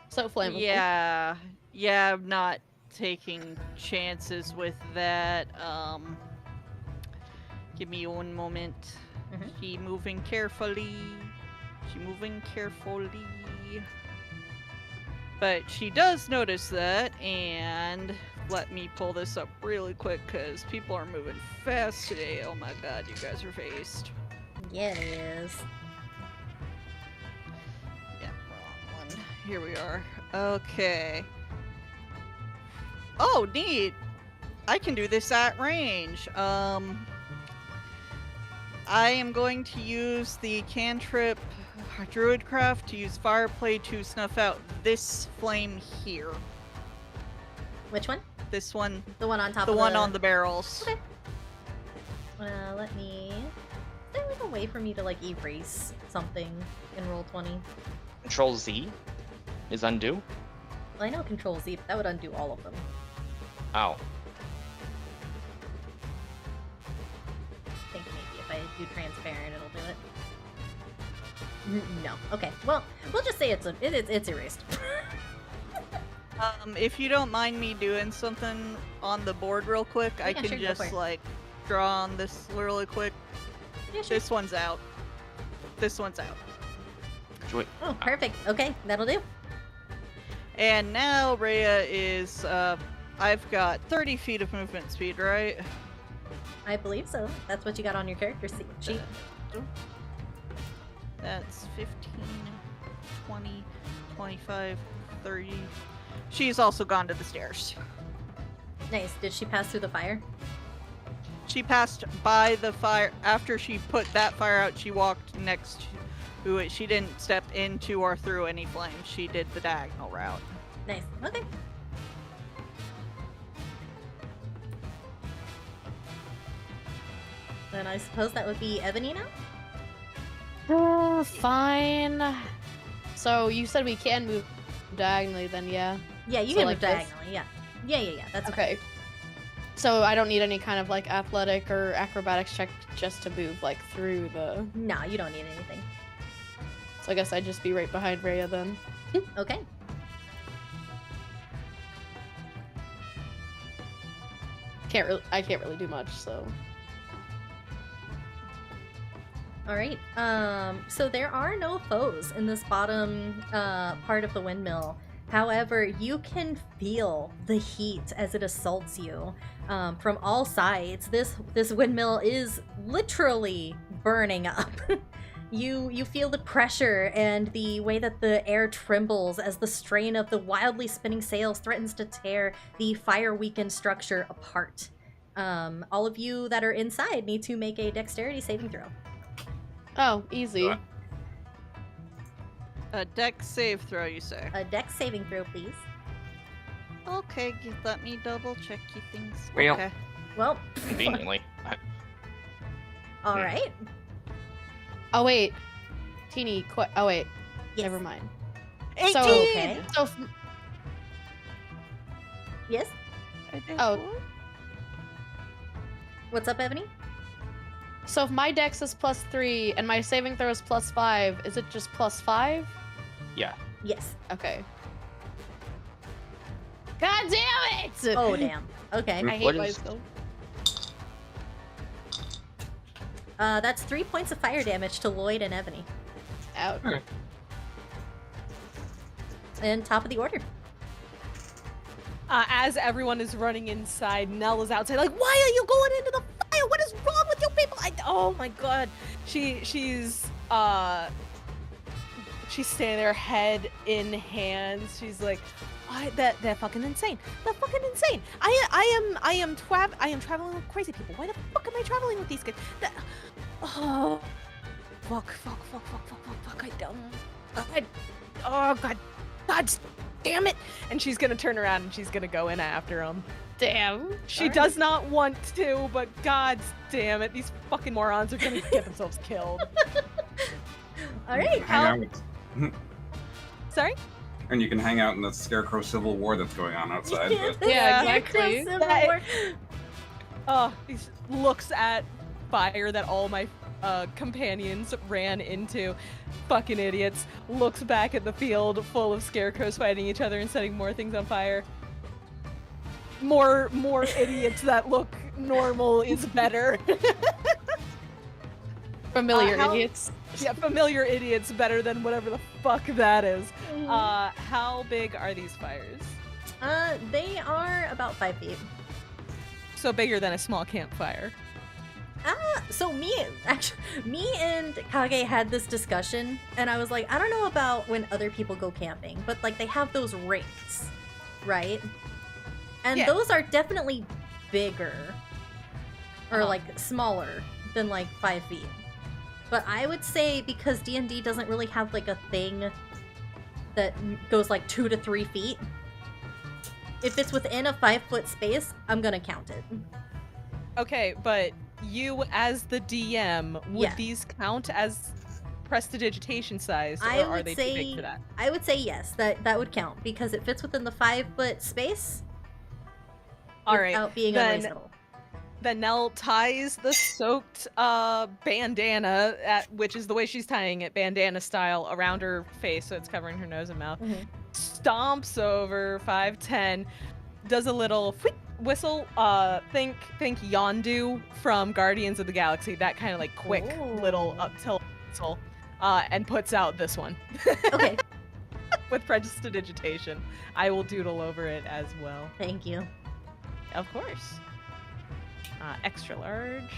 So flammable. Yeah, I'm not taking chances with that. Give me one moment. Mhm. She moving carefully. But she does notice that, and let me pull this up really quick because people are moving fast today. Oh my god, you guys are faced. Yeah, it is. Yeah, wrong one. Here we are. Okay. Oh, neat! I can do this at range. I am going to use the cantrip Druidcraft to use Fireplay to snuff out this flame here. Which one? This one. The one on top The of one on the barrels. Okay. Let me... Is there like a way for me to like erase something in Roll20? Control Z is undo. Well, I know Control Z, but that would undo all of them. Oh. I think maybe if I do transparent, it'll do it. No. Okay. Well, we'll just say it's erased. If you don't mind me doing something on the board real quick, I Yeah, can sure, go just for it. like draw on this really quick. Yeah, sure. This one's out. This one's out. Wait. Oh, perfect. Okay, that'll do. And now Rhea is, I've got 30 feet of movement speed, right? I believe so. That's what you got on your character sheet. That's 15, 20, 25, 30. She's also gone to the stairs. Nice. Did she pass through the fire? She passed by the fire. After she put that fire out, she walked next to it. She didn't step into or through any flames. She did the diagonal route. Nice. Okay. Then I suppose that would be Ebony now? Fine. So you said we can move diagonally then, yeah? Yeah, you So can like move this? diagonally. Yeah. Yeah. That's Okay. So I don't need any kind of like athletic or acrobatics check just to move like through the... fine. No, you don't need anything. So I guess I'd just be right behind Rhea then. Okay. I can't really do much, so... All right. So there are no foes in this bottom part of the windmill. However, you can feel the heat as it assaults you from all sides. This windmill is literally burning up. You feel the pressure and the way that the air trembles as the strain of the wildly spinning sails threatens to tear the fire-weakened structure apart. All of you that are inside need to make a dexterity saving throw. Oh, easy. A dex save throw, you say? A dex saving throw, please. Okay, let me double check you things. Well. Okay. Well, Conveniently. all right. Oh, wait. Teeny, oh, wait. Yes. Never mind. 18! So, Okay. So, Yes. I did Oh. what? What's up, Ebony? so if my dex is +3 and my saving throw is +5, is it just +5? Yeah. Yes. Okay. God damn it! Oh, damn. Okay. I hate What is- myself. That's 3 points of fire damage to Lloyd and Ebony. Out. And top of the order. As everyone is running inside, Nell is outside, like, why are you going into the fire? What is wrong with you people? Oh my god. She's standing there, head in hands. She's like, they're fucking insane. They're fucking insane. I am traveling with crazy people. Why the fuck am I traveling with these kids? Oh, fuck. I don't. Oh god. God damn it. And she's gonna turn around and she's gonna go in after him. Damn. She does not want to, but god damn it, these fucking morons are gonna get themselves killed. All right. Hang out Sorry? and you can hang out in the scarecrow civil war that's going on outside. But... Yeah, Scarecrow exactly. Civil War. Oh, he looks at fire that all my companions ran into. Fucking idiots. Looks back at the field full of scarecrows fighting each other and setting more things on fire. More idiots that look normal is better. Familiar how- idiots. Yeah, familiar idiots better than whatever the fuck that is. How big are these fires? They are about 5 feet. So bigger than a small campfire. So me and Kage had this discussion, and I was like, I don't know about when other people go camping, but like they have those rings, right? And Yeah. those are definitely bigger, or Uh-huh. like smaller than like 5 feet. But I would say because D&D doesn't really have like a thing that goes like 2 to 3 feet. If it's within a 5-foot space, I'm gonna count it. Okay, but you as the DM, would Yeah. these count as prestidigitation size, or I are would they say too big for that? I would say yes, that would count because it fits within the 5-foot space. All right, Without being then- unreasonable. Then Nell ties the soaked bandana, which is the way she's tying it, bandana style, around her face so it's covering her nose and mouth. Mhm. Stomps over 5'10", does a little whistle. Think Yondu from Guardians of the Galaxy. That kind of like quick little Ooh. up tilt whistle, and puts out this one. Okay. with prestidigitation. I will doodle over it as well. Thank you. Of course. Extra large.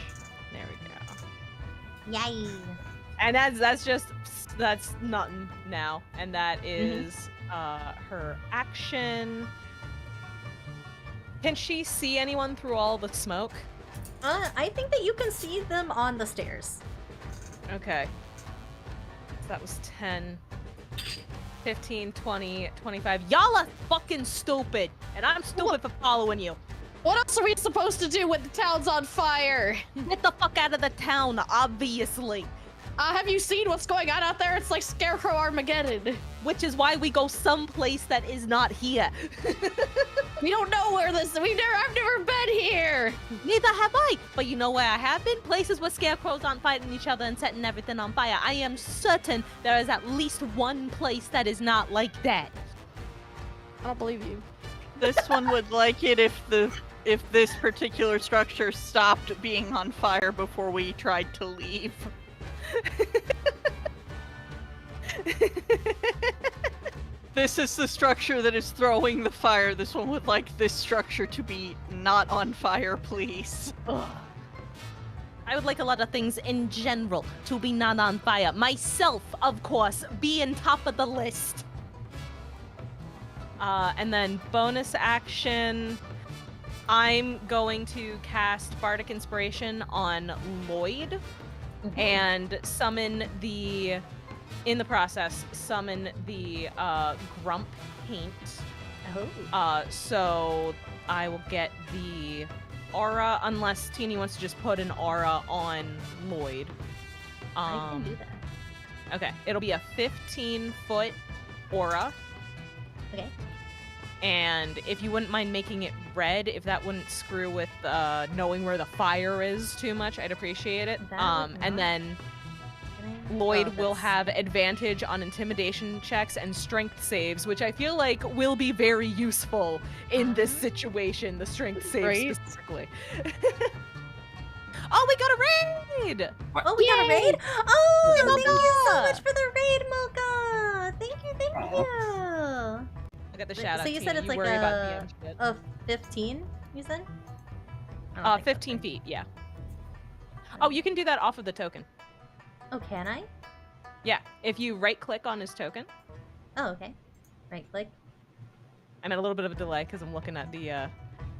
There we go. Yay. And that's nothing now. And that is her action. Can she see anyone through all the smoke? I think that you can see them on the stairs. Okay. So that was 10, 15, 20, 25. Y'all are fucking stupid. And I'm stupid for following you. What else are we supposed to do when the town's on fire? Get the fuck out of the town, obviously. Have you seen what's going on out there? It's like Scarecrow Armageddon. Which is why we go someplace that is not here. We don't know where I've never been here. Neither have I. But you know where I have been? Places where scarecrows aren't fighting each other and setting everything on fire. I am certain there is at least one place that is not like that. I don't believe you. This one would like it if this particular structure stopped being on fire before we tried to leave. This is the structure that is throwing the fire. This one would like this structure to be not on fire, please. Ugh. I would like a lot of things in general to be not on fire. Myself, of course, being top of the list. And then bonus action, I'm going to cast Bardic Inspiration on Lloyd and summon in the process, summon the Grump Paint. Oh. So I will get the aura, unless Teeny wants to just put an aura on Lloyd. I can do that. Okay, it'll be a 15-foot aura. Okay. And if you wouldn't mind making it red, if that wouldn't screw with knowing where the fire is too much, I'd appreciate it. And then Lloyd will have advantage on intimidation checks and strength saves, which I feel like will be very useful in this situation, the strength saves specifically. Oh, we got a raid! Oh, we got a raid? Oh, thank you so much for the raid, Mocha! Thank you. I got the shout out. So you said it's like a 15, you said? 15 feet, yeah. Oh, you can do that off of the token. Oh, can I? Yeah, if you right-click on his token. Oh, okay. Right-click. I'm at a little bit of a delay because I'm looking at the,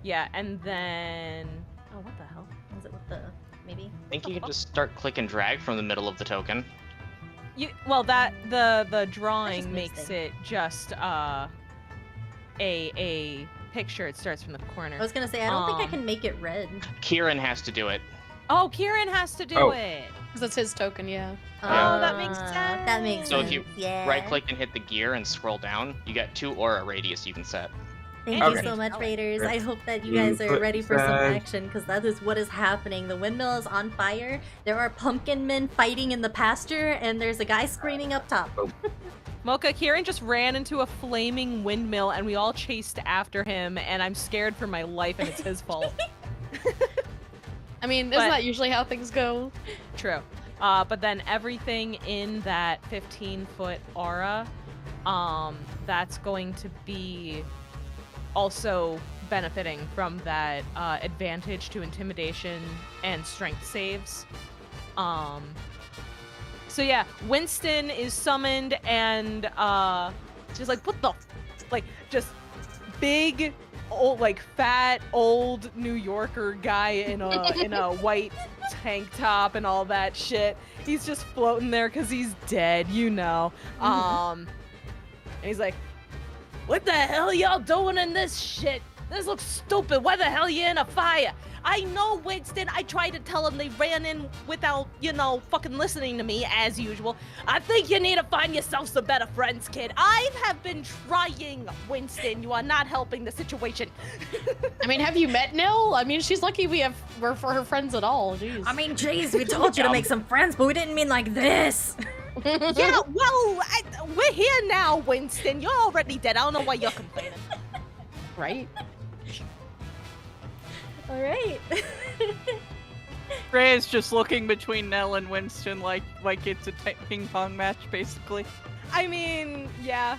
yeah, and then... Oh, what the hell? Is it with the... maybe? I think you can just start click and drag from the middle of the token. Well, the drawing makes it just, a picture. It starts from the corner. I was gonna say, I don't think I can make it red. Kieran has to do it. Oh, Kieran has to do it. Because that's his token, yeah. Oh, that makes sense. That makes So sense. if you right-click and hit the gear and scroll down, you get 2 aura radius you can set. Thank you so much, Raiders. I hope that you guys are ready for some action, because that is what is happening. The windmill is on fire, there are pumpkin men fighting in the pasture, and there's a guy screaming up top. Mocha, Kieran just ran into a flaming windmill, and we all chased after him, and I'm scared for my life, and it's his fault. I mean, isn't that usually how things go? True. But then everything in that 15-foot aura, that's going to be also benefiting from that advantage to intimidation and strength saves. So yeah, Winston is summoned, and she's like, what the like, just big old, like, fat old New Yorker guy in a white tank top and all that shit. He's just floating there because he's dead, you know. And he's like, what the hell y'all doing in this shit? This looks stupid. Why the hell you in a fire? I know, Winston. I tried to tell them. They ran in without, you know, fucking listening to me, as usual. I think you need to find yourself some better friends, kid. I have been trying, Winston. You are not helping the situation. I mean, have you met Nil? I mean, she's lucky we're for her friends at all. Jeez. I mean, jeez, we told you to make some friends, but we didn't mean like this. Yeah, well, we're here now, Winston. You're already dead. I don't know why you're complaining. Right? All right. Rhea is just looking between Nell and Winston like it's a ping pong match, basically. I mean, yeah.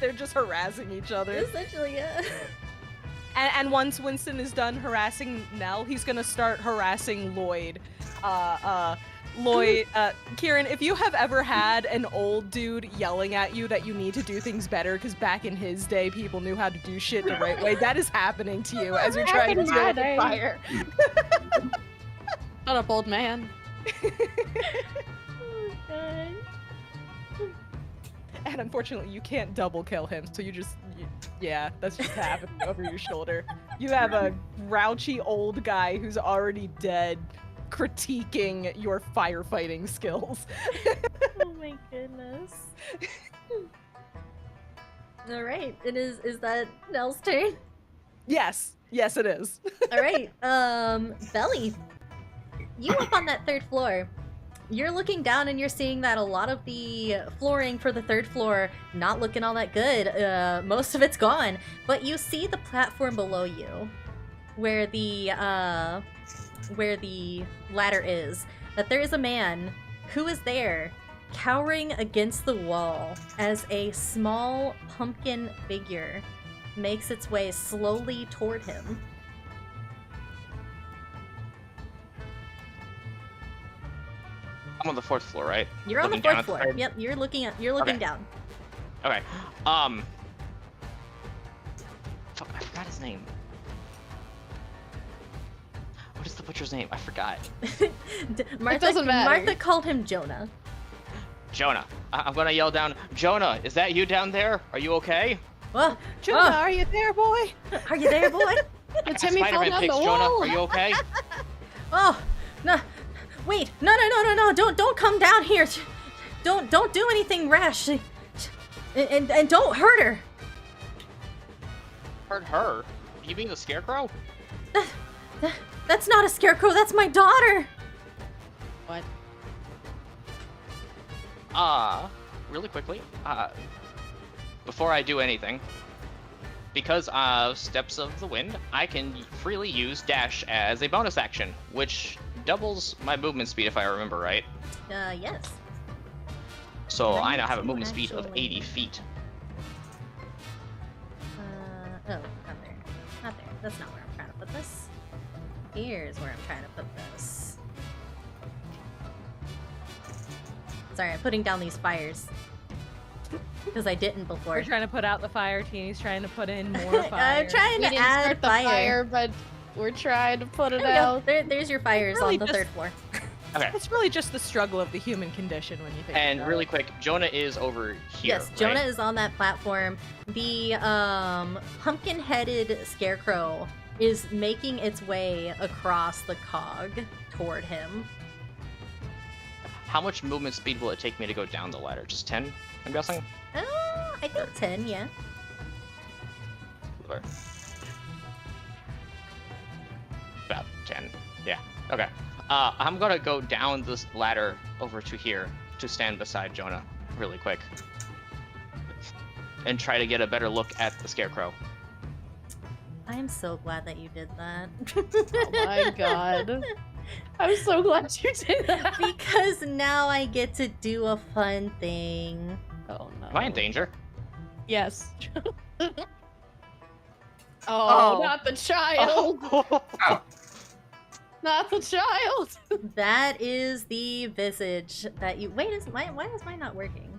They're just harassing each other. Essentially, yeah. And once Winston is done harassing Nell, he's gonna start harassing Lloyd. Kieran, if you have ever had an old dude yelling at you that you need to do things better because back in his day people knew how to do shit the right way, that is happening to you as you're trying to deal with the fire. Shut up, old man. Oh, God. And unfortunately, you can't double kill him, so yeah, that's just happening over your shoulder. You have a grouchy old guy who's already dead critiquing your firefighting skills. Oh my goodness. All right, is that Nell's turn? Yes, it is. All right, Belly, you up on that third floor. You're looking down and you're seeing that a lot of the flooring for the third floor not looking all that good. Most of it's gone, but you see the platform below you, where the ladder is. That there is a man who is there, cowering against the wall as a small pumpkin figure makes its way slowly toward him. I'm on the 4th floor, right? You're on the Looking down 4th at the floor. third? Yep, you're looking Okay. down. Okay. Fuck, I forgot his name. What is the butcher's name? I forgot. doesn't matter. Martha called him Jonah. Jonah. I'm gonna yell down, Jonah, is that you down there? Are you okay? Oh, Jonah, are you there, boy? are you there, boy? Did Timmy fall Spider-Man down picks the Jonah, wall? are you okay? Oh, no. Wait, no, don't come down here. Don't do anything rash. And don't hurt her. Hurt her? You mean the scarecrow? That's not a scarecrow, that's my daughter. What? Really quickly, before I do anything, because of Steps of the Wind, I can freely use Dash as a bonus action, which doubles my movement speed if I remember right. Yes. So And I now you have a do movement speed of actually- 80 feet. Oh, not there. Not there. That's not where I'm trying to put this. Here's where I'm trying to put this. Sorry, I'm putting down these fires. Because I didn't before. We're trying to put out the fire, Teeny's trying to put in more fire. I'm trying We to didn't add start the fire, but we're trying to put it There we go. out. There's your fires Really on the just- third floor. Okay. It's really just the struggle of the human condition when you think And about really it. quick, Jonah is over here. Yes, Jonah right? is on that platform. The pumpkin-headed scarecrow is making its way across the cog toward him. How much movement speed will it take me to go down the ladder? Just 10, I'm guessing? I think 10, yeah. Or... About 10. Yeah. Okay. I'm gonna go down this ladder over to here to stand beside Jonah really quick. And try to get a better look at the scarecrow. I am so glad that you did that. Oh my god. I'm so glad you did that. Because now I get to do a fun thing. Oh no. Am I in danger? Yes. Oh. Not the child! Oh, Not the child! That is the visage that you. Wait, why is mine not working?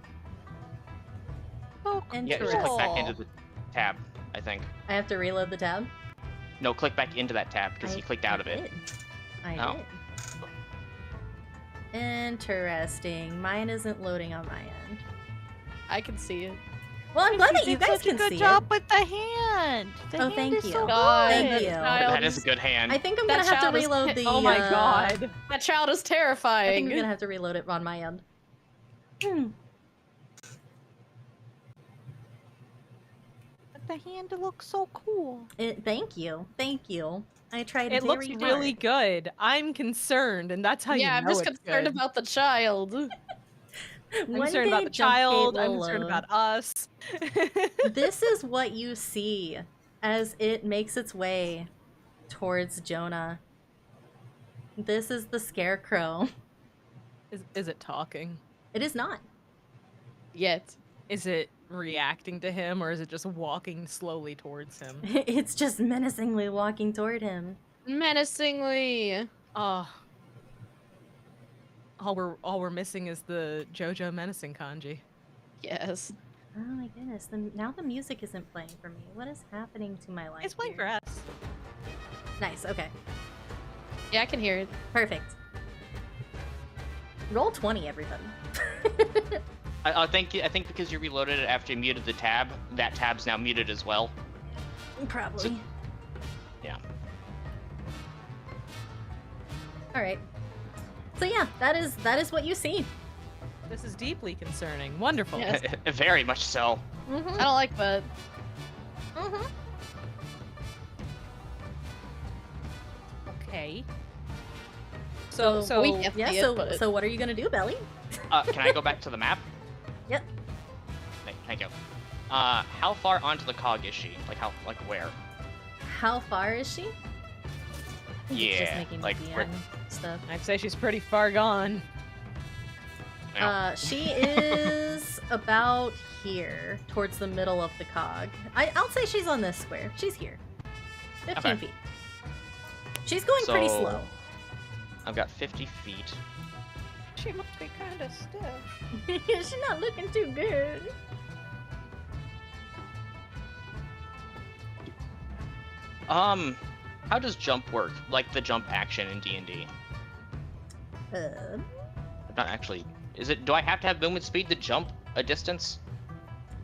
Oh, Yeah, just click back into the tab, I think. I have to reload the tab. No, click back into that tab because I- he clicked out of it. did. I Oh. did. Interesting. Mine isn't loading on my end. I can see it. Well, I'm glad that you did guys such a can good see job it. with the hand. The Oh, hand thank is you. So God, Thank good. you. That is a good hand. I think I'm That gonna have to child is reload hit- the. Oh my god. That child is I think terrifying. I'm gonna have to reload it on my end. Hmm. But the hand looks so cool. Thank you. Thank you. I tried It looks very really hard. good. I'm concerned, and that's how Yeah, you I'm know just it's concerned good. about the child. I'm One concerned about day the Jump child. Gate I'm will concerned load. about us. This is what you see as it makes its way towards Jonah. This is the scarecrow. Is it talking? It is not. Yet. Is it reacting to him, or is it just walking slowly towards him? It's just menacingly walking toward him. Menacingly. Oh. All we're missing is the JoJo menacing kanji. Yes. Oh my goodness, now the music isn't playing for me. What is happening to my life It's playing here? for us. Nice, okay. Yeah, I can hear it. Perfect. Roll 20, everybody. I think because you reloaded it after you muted the tab, that tab's now muted as well. Probably. So- yeah. Alright. So yeah, that is what you see. This is deeply concerning. Wonderful. Yes. Very much so. Mm-hmm. I don't like that. Mm-hmm. Okay. So- So we can't Yeah, see it, but... so what are you gonna do, Belly? Can I go back to the map? Yep. Thank you. How far onto the cog is she? Like where? How far is she? I think it's just Yeah, making like, me where- DM stuff. I'd say she's pretty far gone. She is about here, towards the middle of the cog. I'll say she's on this square. She's here. 15 Okay. feet. She's going pretty So- slow. I've got 50 feet. She must be kind of stiff. She's not looking too good. How does jump work? Like the jump action in D&D? Not actually. Do I have to have movement speed to jump a distance?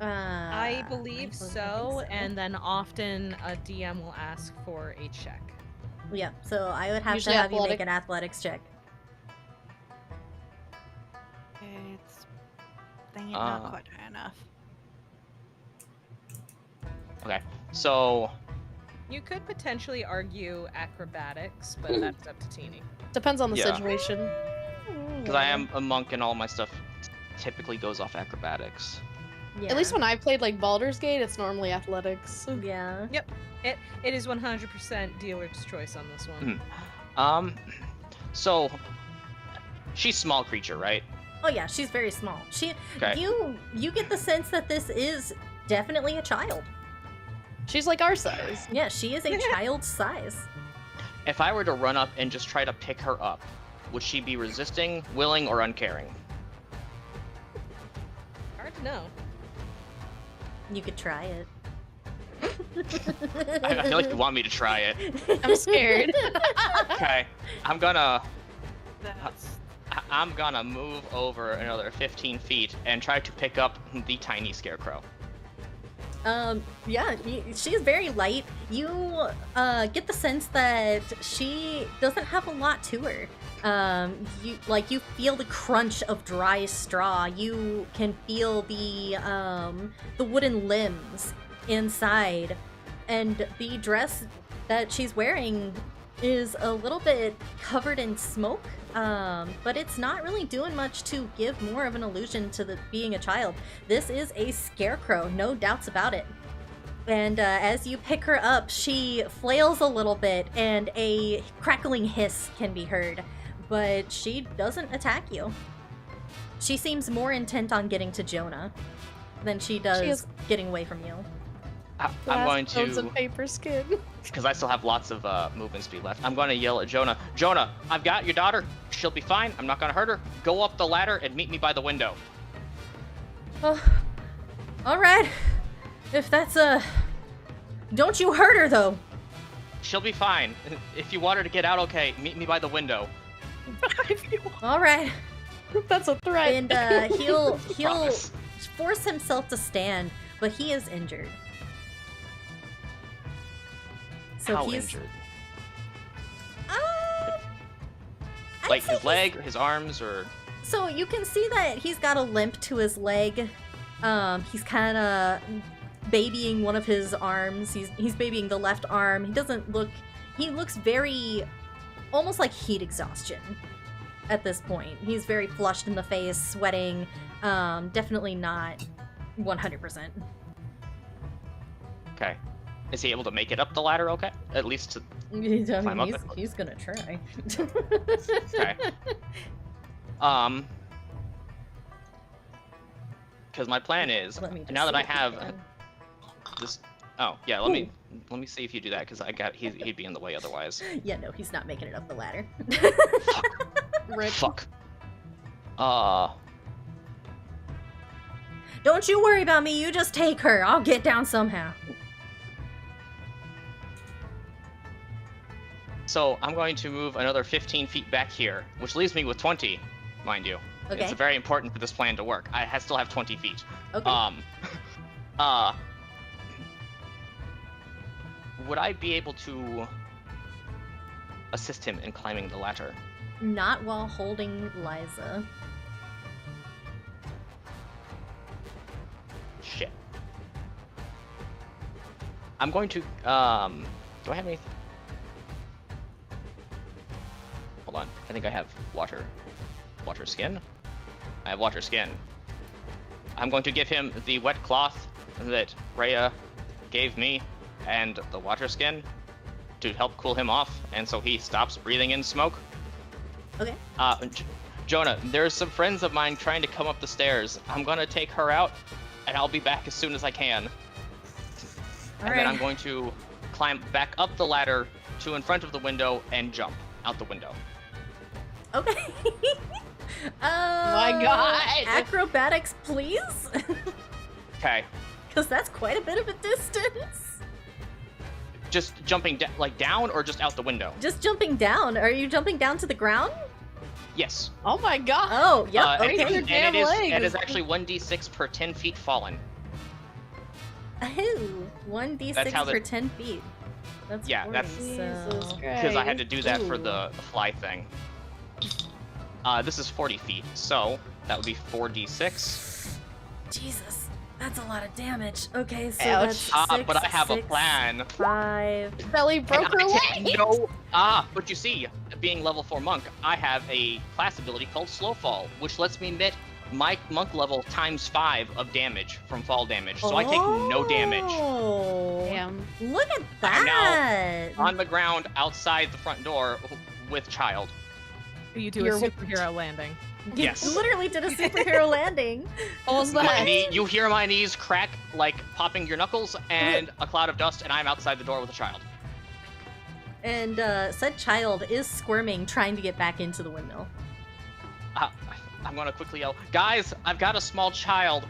I believe think so, and then often a DM will ask for a check. Yeah, so I would have Usually to have you athletic. make an athletics check. It's dang it, not Ah. quite high enough. Okay, so You could potentially argue acrobatics, but that's up to Teeny. Depends on the Yeah. situation. because I am a monk and all my stuff typically goes off acrobatics. Yeah. At least when I've played like Baldur's Gate, it's normally athletics. Yeah. It is 100% dealer's choice on this one. So she's small creature, right? Oh yeah, she's very small. Okay. You get the sense that this is definitely a child. She's like our size. Yeah, she is a child's size. If I were to run up and just try to pick her up, would she be resisting, willing, or uncaring? Hard to know. You could try it. I feel like you want me to try it. I'm scared. Okay, I'm gonna That's move over another 15 feet and try to pick up the tiny scarecrow. Yeah, she's very light. You get the sense that she doesn't have a lot to her. You feel the crunch of dry straw. You can feel the wooden limbs inside, and the dress that she's wearing is a little bit covered in smoke. But it's not really doing much to give more of an illusion to being a child. This is a scarecrow, no doubts about it. And as you pick her up, she flails a little bit, and a crackling hiss can be heard. But she doesn't attack you. She seems more intent on getting to Jonah than she does is- getting away from you. I'm Glass going bones to, and paper skin. because I still have lots of movement speed left. I'm going to yell at Jonah. Jonah, I've got your daughter. She'll be fine. I'm not going to hurt her. Go up the ladder and meet me by the window. Oh, all right. If that's don't you hurt her though. She'll be fine. If you want her to get out, okay, meet me by the window. All right. That's a threat. And he'll Promise. force himself to stand, but he is injured. So How he's injured? I'd Like say his leg, or his arms, or So you can see that he's got a limp to his leg. He's kind of babying one of his arms. He's babying the left arm. He looks very almost like heat exhaustion at this point. He's very flushed in the face, sweating. Definitely not 100%. okay. Is he able to make it up the ladder? Okay, at least to Climb up it. He's gonna try. okay. Because my plan is, Let me just now that see I if you have can. this. Oh yeah, let me see if you do that because he'd be in the way otherwise. Yeah, no, he's not making it up the ladder. Rip. Fuck. Don't you worry about me, you just take her. I'll get down somehow. So I'm going to move another 15 feet back here, which leaves me with 20, mind you. Okay. It's very important for this plan to work. I still have 20 feet. Okay. Would I be able to assist him in climbing the ladder? Not while holding Liza. Shit. I'm going to, do I have any? Hold on, I think I have water skin. I have water skin. I'm going to give him the wet cloth that Rhea gave me and the water skin to help cool him off, and so he stops breathing in smoke. Okay. Jonah, there's some friends of mine trying to come up the stairs. I'm gonna take her out, and I'll be back as soon as I can. And then I'm going to climb back up the ladder to in front of the window and jump out the window. Okay. My God. Acrobatics, please. Okay. Because that's quite a bit of a distance. Just jumping down or just out the window? Just jumping down. Are you jumping down to the ground? Yes. Oh my God. Oh, yep. And Okay. it is actually 1d6 per 10 feet fallen. Ooh, 1d6 per 10 feet. That's Yeah, 40, that's- Jesus so... Because I had to do that for Ooh. the fly thing. This is 40 feet, so that would be 4d6. Jesus, that's a lot of damage. Okay, so Ouch. that's 6, But I have a 6, plan. 5. Belly broke her leg. But you see, being level 4 monk, I have a class ability called Slow Fall, which lets me emit my monk level times 5 of damage from fall damage, so I take no damage. Oh, Damn. look at I'm that! On the ground outside the front door with child. You do You're a with- superhero landing. You Yes. literally did a superhero landing. What was My that? you hear my knees crack like popping your knuckles, and a cloud of dust, and I'm outside the door with a child. And said child is squirming, trying to get back into the windmill. I'm gonna quickly yell, guys! I've got a small child.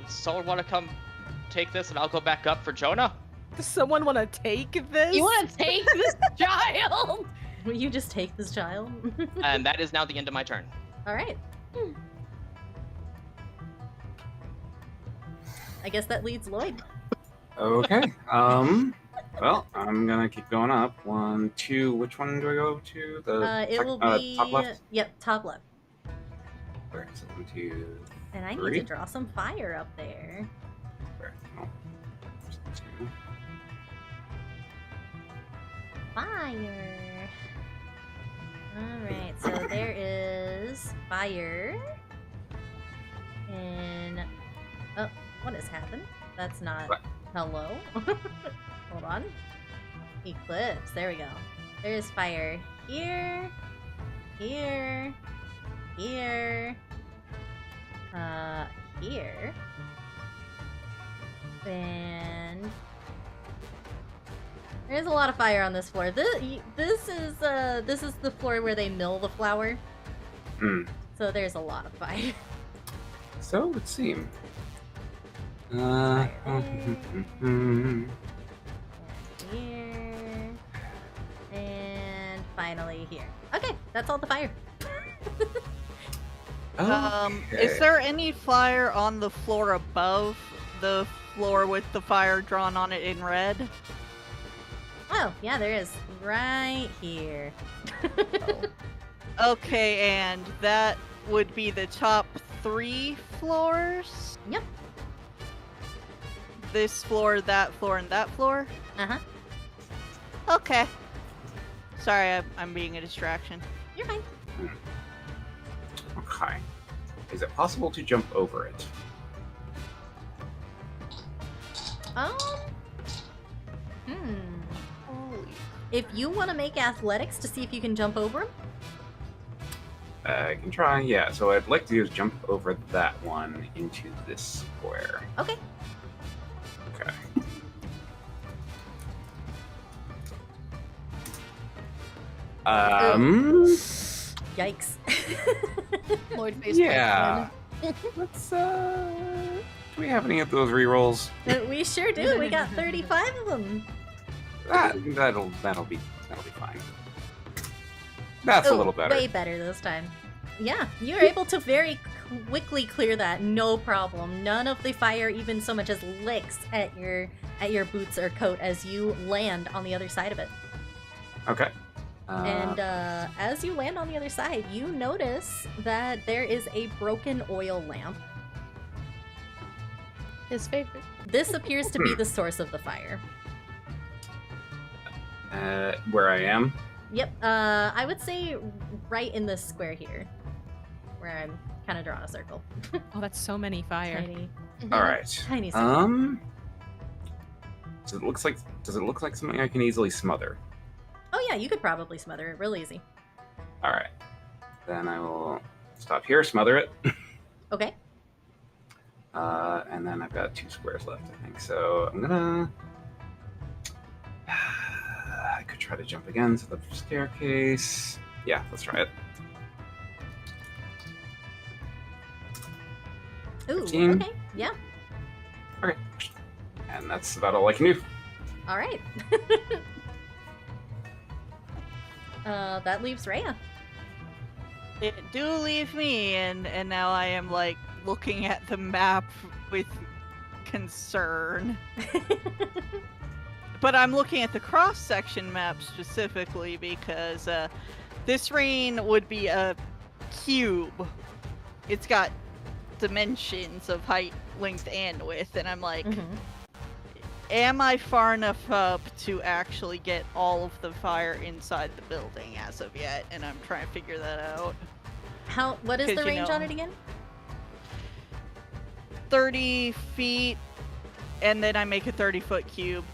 Someone want to come take this, and I'll go back up for Jonah? Does someone want to take this? You want to take this child? Will you just take this child? And that is now the end of my turn. All right. I guess that leads Lloyd. Okay. Well, I'm gonna keep going up. 1, 2. Which one do I go to? The It will be top left. Yep, top left. Where is it? 1, 2. And I need 3? to draw some fire up there. Where? Oh. 2. Fire. Alright, so there is fire. And oh, what has happened? That's not What? hello. Hold on. Eclipse. There we go. There's fire here, here, here, here, and there's a lot of fire on this floor. This is the floor where they mill the flour. So there's a lot of fire. So it would seem. Fire there. Here. And finally here. Okay, that's all the fire. Is there any fire on the floor above the floor with the fire drawn on it in red? Oh, yeah, there is. Right here. Okay, and that would be the top 3 floors? Yep. This floor, and that floor? Uh-huh. Okay. Sorry, I'm being a distraction. You're fine. Okay. Is it possible to jump over it? Holy. If you want to make athletics to see if you can jump over him, I can try, yeah. So what I'd like to do is jump over that one into this square. Okay. Okay. Yikes. Lloyd face Yeah. Let's, do we have any of those rerolls? We sure do. We got 35 of them. That'll be fine. That's a little better. Way better this time. Yeah, you're able to very quickly clear that, no problem. None of the fire even so much as licks at your boots or coat as you land on the other side of it. Okay. And as you land on the other side, you notice that there is a broken oil lamp. His favorite. This appears to be the source of the fire. Where I am? Yep, I would say right in this square here, where I'm kind of drawing a circle. Oh, that's so many fire. Tiny. All right. Tiny circle. Does it look like something I can easily smother? Oh yeah, you could probably smother it real easy. All right. Then I will stop here, smother it. Okay. And then I've got 2 squares left, I think. So I'm gonna. I could try to jump again to the staircase. Yeah, let's try it. Ooh, 15. okay, yeah. Okay. And that's about all I can do. All right. That leaves Rhea. It do leave me, and now I am like looking at the map with concern. But I'm looking at the cross-section map specifically because this rain would be a cube. It's got dimensions of height, length, and width, and I'm like, am I far enough up to actually get all of the fire inside the building as of yet? And I'm trying to figure that out. What is the 'Cause, you range know, on it again? 30 feet, and then I make a 30-foot cube.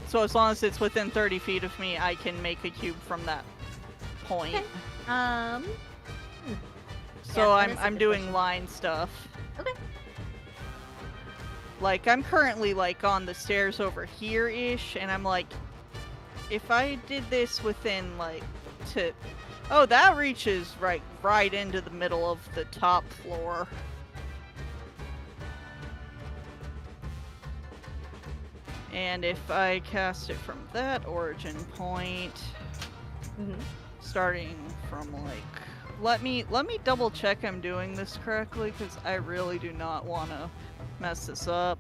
So as long as it's within 30 feet of me, I can make a cube from that point. Okay. So Yeah, that is a I'm good doing question. line stuff. Okay. Like, I'm currently, like, on the stairs over here-ish, and I'm like, if I did this within, like, oh, that reaches, right into the middle of the top floor. And if I cast it from that origin point, starting from, like, let me double check I'm doing this correctly, because I really do not want to mess this up.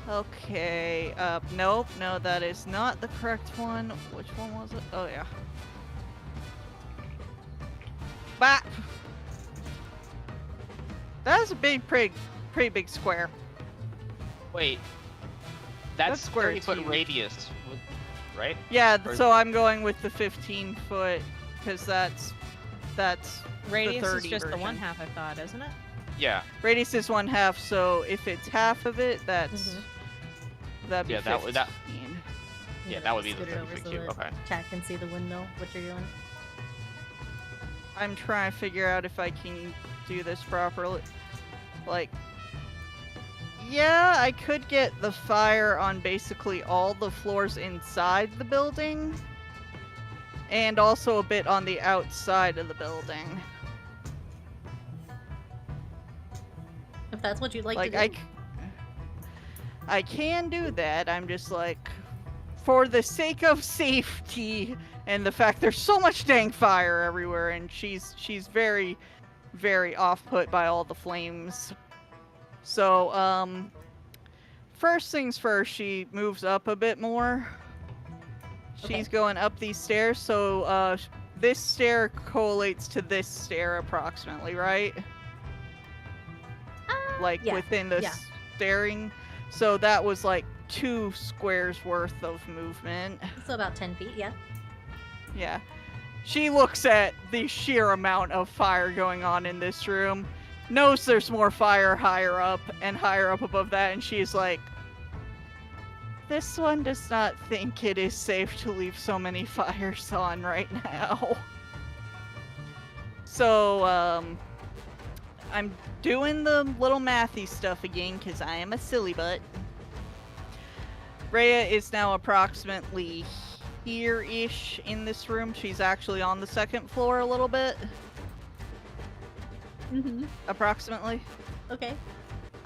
Okay, nope, no, that is not the correct one. Which one was it? Oh, yeah. Bap! That is a pretty big square. Wait, that's square 30-foot huge. radius, right? Yeah, Or- so I'm going with the 15-foot, because that's Radius the is 30 just the version. one half, I thought, isn't it? Yeah. Radius is 1/2, so if it's half of it, that'd be Yeah, 15. that would- that- You Yeah, know, that would be the scoot it over 30-foot so cube. that Okay. Chat can see the windmill, what you're doing. I'm trying to figure out if I can do this properly. Like, yeah, I could get the fire on basically all the floors inside the building, and also a bit on the outside of the building. If that's what you'd like Like, to do. I can do that. I'm just like, for the sake of safety and the fact there's so much dang fire everywhere, and she's very, very off-put by all the flames. So, first things first, she moves up a bit more. Okay. She's going up these stairs, so, this stair collates to this stair approximately, right? Like, yeah, within the yeah. staring. So that was like 2 squares worth of movement. So about 10 feet, yeah. Yeah. She looks at the sheer amount of fire going on in this room, knows there's more fire higher up and higher up above that, and she's like, this one does not think it is safe to leave so many fires on right now. So, I'm doing the little mathy stuff again because I am a silly butt. Rhea is now approximately here-ish in this room. She's actually on the second floor a little bit. Mm-hmm. Approximately. Okay.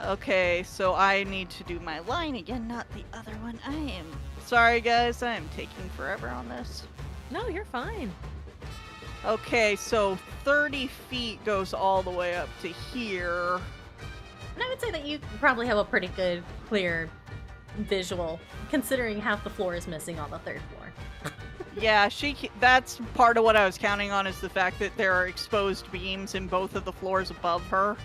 Okay, so I need to do my line again, not the other one. I am sorry, guys. I am taking forever on this. No, you're fine. Okay, so 30 feet goes all the way up to here. And I would say that you probably have a pretty good, clear visual, considering half the floor is missing on the third floor. Yeah, that's part of what I was counting on, is the fact that there are exposed beams in both of the floors above her.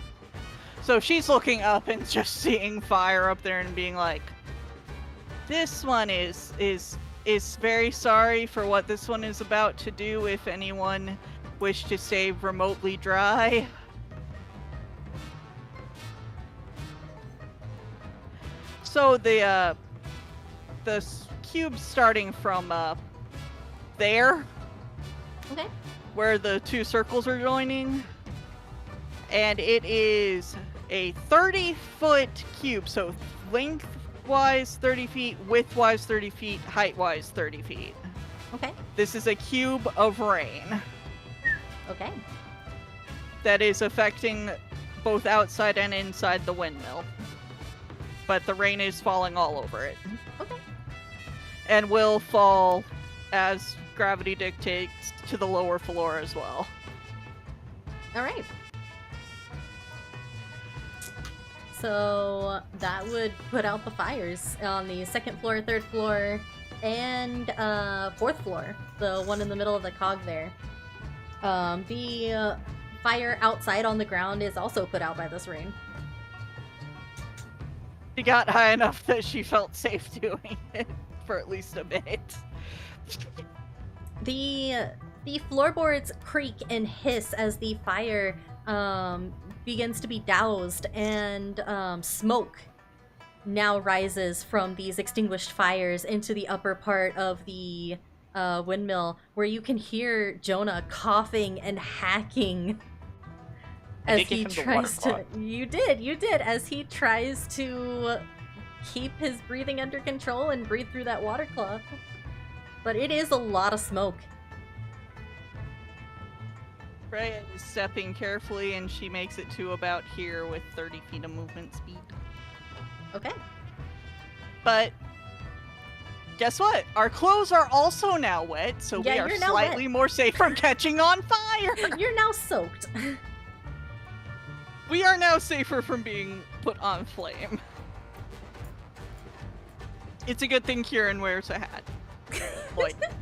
So she's looking up and just seeing fire up there and being like, this one is very sorry for what this one is about to do if anyone wish to save remotely dry. So the cube starting from there, Okay. where the two circles are joining, and it is a 30-foot cube, so lengthwise 30 feet, widthwise 30 feet, heightwise 30 feet. Okay. This is a cube of rain Okay. that is affecting both outside and inside the windmill. But the rain is falling all over it. Okay. And will fall, as gravity dictates, to the lower floor as well. All right. So that would put out the fires on the second floor, third floor, and fourth floor, the one in the middle of the cog there. The fire outside on the ground is also put out by this rain. She got high enough that she felt safe doing it for at least a bit. The floorboards creak and hiss as the fire begins to be doused, and smoke now rises from these extinguished fires into the upper part of the windmill, where you can hear Jonah coughing and hacking as he tries to. You did, as he tries to keep his breathing under control and breathe through that water cloth. But it is a lot of smoke. Freya is stepping carefully, and she makes it to about here with 30 feet of movement speed. Okay. But guess what? Our clothes are also now wet, so Yeah, we are you're now slightly more safe from catching on fire. You're now soaked. We are now safer from being put on flame. It's a good thing Kieran wears a hat.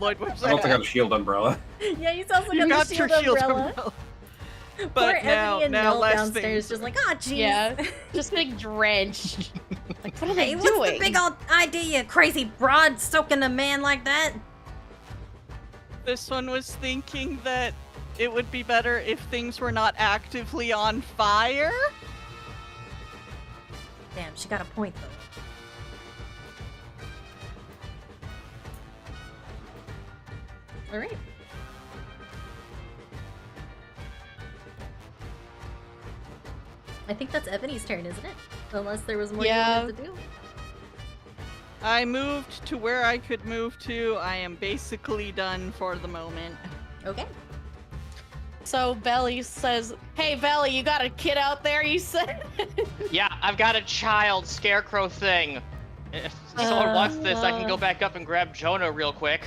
Lloyd wears a I also hat. got a shield umbrella. Yeah, he's also You got got the your shield shield umbrella. umbrella. Poor But Ebony and now Mel last downstairs, things. just like, ah, jeez. Yeah, just getting drenched. Like, what are Hey, they what's doing? the big old idea, you crazy broad, soaking a man like that? This one was thinking that it would be better if things were not actively on fire. Damn, she got a point though. All right. I think that's Ebony's turn, isn't it? Unless there was more you wanted to do. I moved to where I could move to. I am basically done for the moment. Okay. So Belly says, "Hey Belly, you got a kid out there?" You said. Yeah, I've got a child scarecrow thing. If someone wants this, I can go back up and grab Jonah real quick.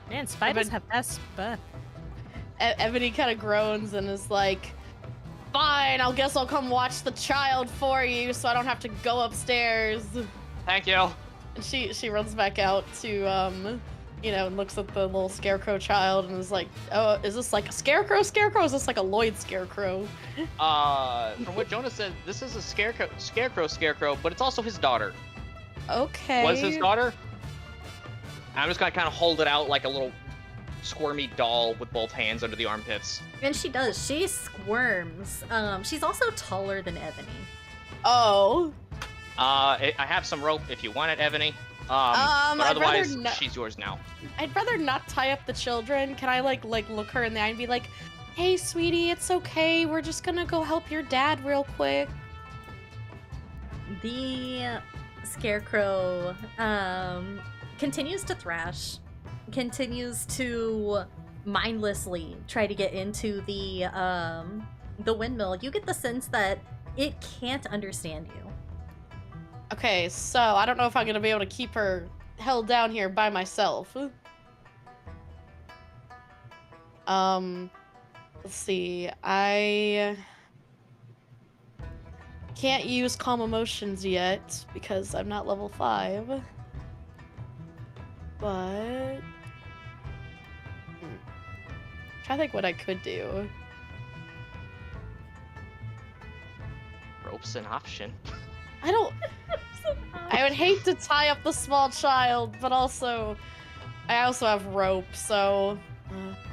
Man, spiders have best breath. Ebony kind of groans and is like, "Fine, I guess I'll come watch the child for you, so I don't have to go upstairs." Thank you. And she runs back out to and looks at the little scarecrow child and is like, "Oh, is this like a scarecrow? Scarecrow? Is this like a Lloyd scarecrow?" From what Jonah said, this is a scarecrow, but it's also his daughter. Okay. Was his daughter? I'm just gonna kind of hold it out like a little squirmy doll with both hands under the armpits. And she does. She squirms. She's also taller than Ebony. Oh. I have some rope if you want it, Ebony. But I'd otherwise, rather she's yours now. I'd rather not tie up the children. Can I like look her in the eye and be like, Hey, sweetie, it's okay. We're just gonna go help your dad real quick. The scarecrow continues to thrash, continues to mindlessly try to get into the windmill. You get the sense that it can't understand you. Okay, so I don't know if I'm gonna be able to keep her held down here by myself. Let's see. I can't use calm emotions yet because I'm not level 5. But try to think what I could do. Rope's an option. I would hate to tie up the small child, but also I also have rope, so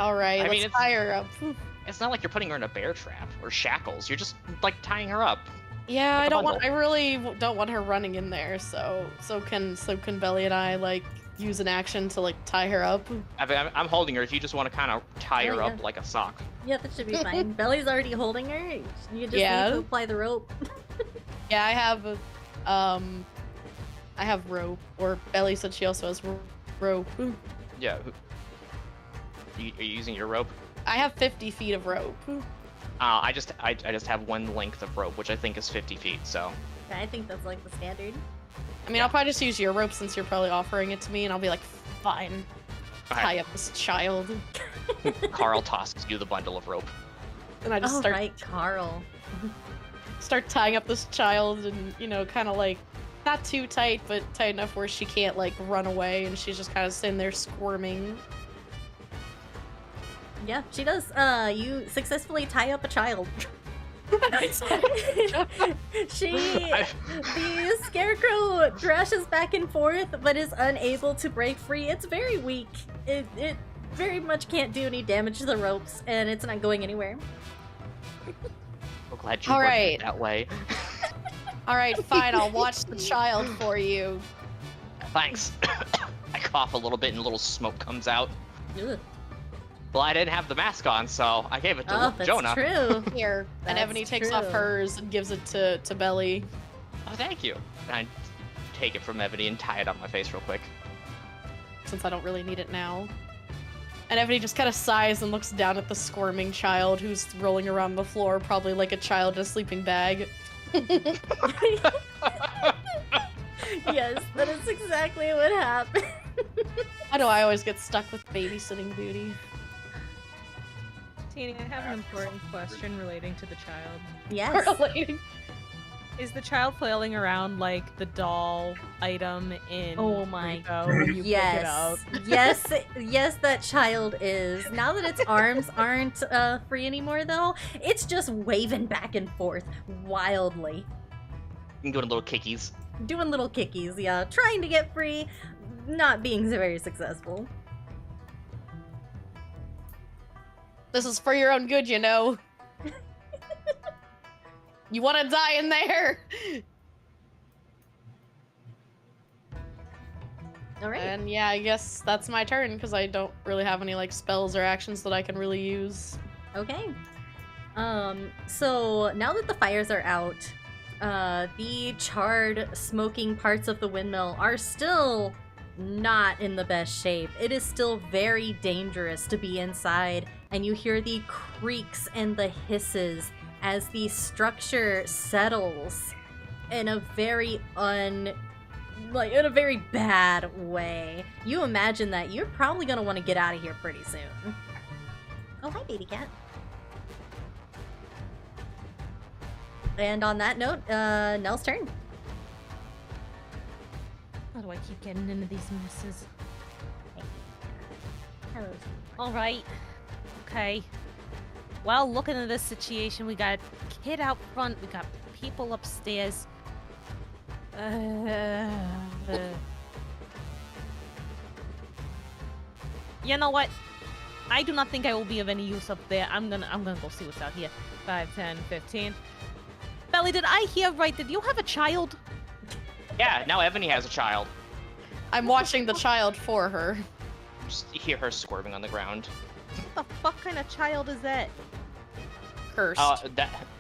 all right, I mean, let's tie her up. It's not like you're putting her in a bear trap or shackles. You're just like tying her up. Yeah, Like a bundle. I really don't want her running in there. So can Belly and I like use an action to like tie her up. I'm holding her. If you just want to kind of tie her Oh, up yeah. like a sock. Yeah, that should be fine. Belly's already holding her. You just Yeah. need to apply the rope. Yeah, I have rope. Or Belly said she also has rope. Yeah. Are you using your rope? I have 50 feet of rope. I just have one length of rope, which I think is 50 feet. So. I think that's like the standard. I mean, I'll probably just use your rope since you're probably offering it to me, and I'll be like, fine. Tie up this child. Carl tosses you the bundle of rope. And I just Oh, start right, Carl. start tying up this child, and kind of like not too tight, but tight enough where she can't like run away, and she's just kind of sitting there squirming. Yeah, she does. You successfully tie up a child. The scarecrow thrashes back and forth, but is unable to break free. It's very weak. It very much can't do any damage to the ropes, and it's not going anywhere. I'm glad you All worked right. it that way. All right, fine. I'll watch the child for you. Thanks. I cough a little bit and a little smoke comes out. Ugh. Well, I didn't have the mask on, so I gave it to Oh, that's Jonah. true. Here, and That's Ebony takes off true. hers and gives it to Belly. Oh, thank you. And I take it from Ebony and tie it on my face real quick. Since I don't really need it now. And Ebony just kind of sighs and looks down at the squirming child who's rolling around the floor, probably like a child in a sleeping bag. Yes, that is exactly what happened. Why do I always get stuck with babysitting duty? Teeny, I have an important question relating to the child. Yes. Relating. Is the child flailing around like the doll item in Oh my Rico when you pick it up? Yes. Yes, that child is. Now that its arms aren't free anymore, though, it's just waving back and forth wildly. You can go to little kickies. Doing little kickies, yeah. Trying to get free, not being very successful. This is for your own good, you know. You want to die in there? Alright. And yeah, I guess that's my turn because I don't really have any like spells or actions that I can really use. Okay. So now that the fires are out, the charred, smoking parts of the windmill are still not in the best shape. It is still very dangerous to be inside, and you hear the creaks and the hisses as the structure settles in a very bad way. You imagine that you're probably gonna want to get out of here pretty soon. Oh, hi, baby cat. And on that note, Nell's turn. How do I keep getting into these messes? Hello. Alright. Okay. Well, looking at this situation, we got kid out front, we got people upstairs. You know what? I do not think I will be of any use up there. I'm gonna go see what's out here. 5, 10, 15. Belly, did I hear right? Did you have a child? Yeah, now Ebony has a child. I'm watching the child for her. Just hear her squirming on the ground. What the fuck kind of child is that? Cursed.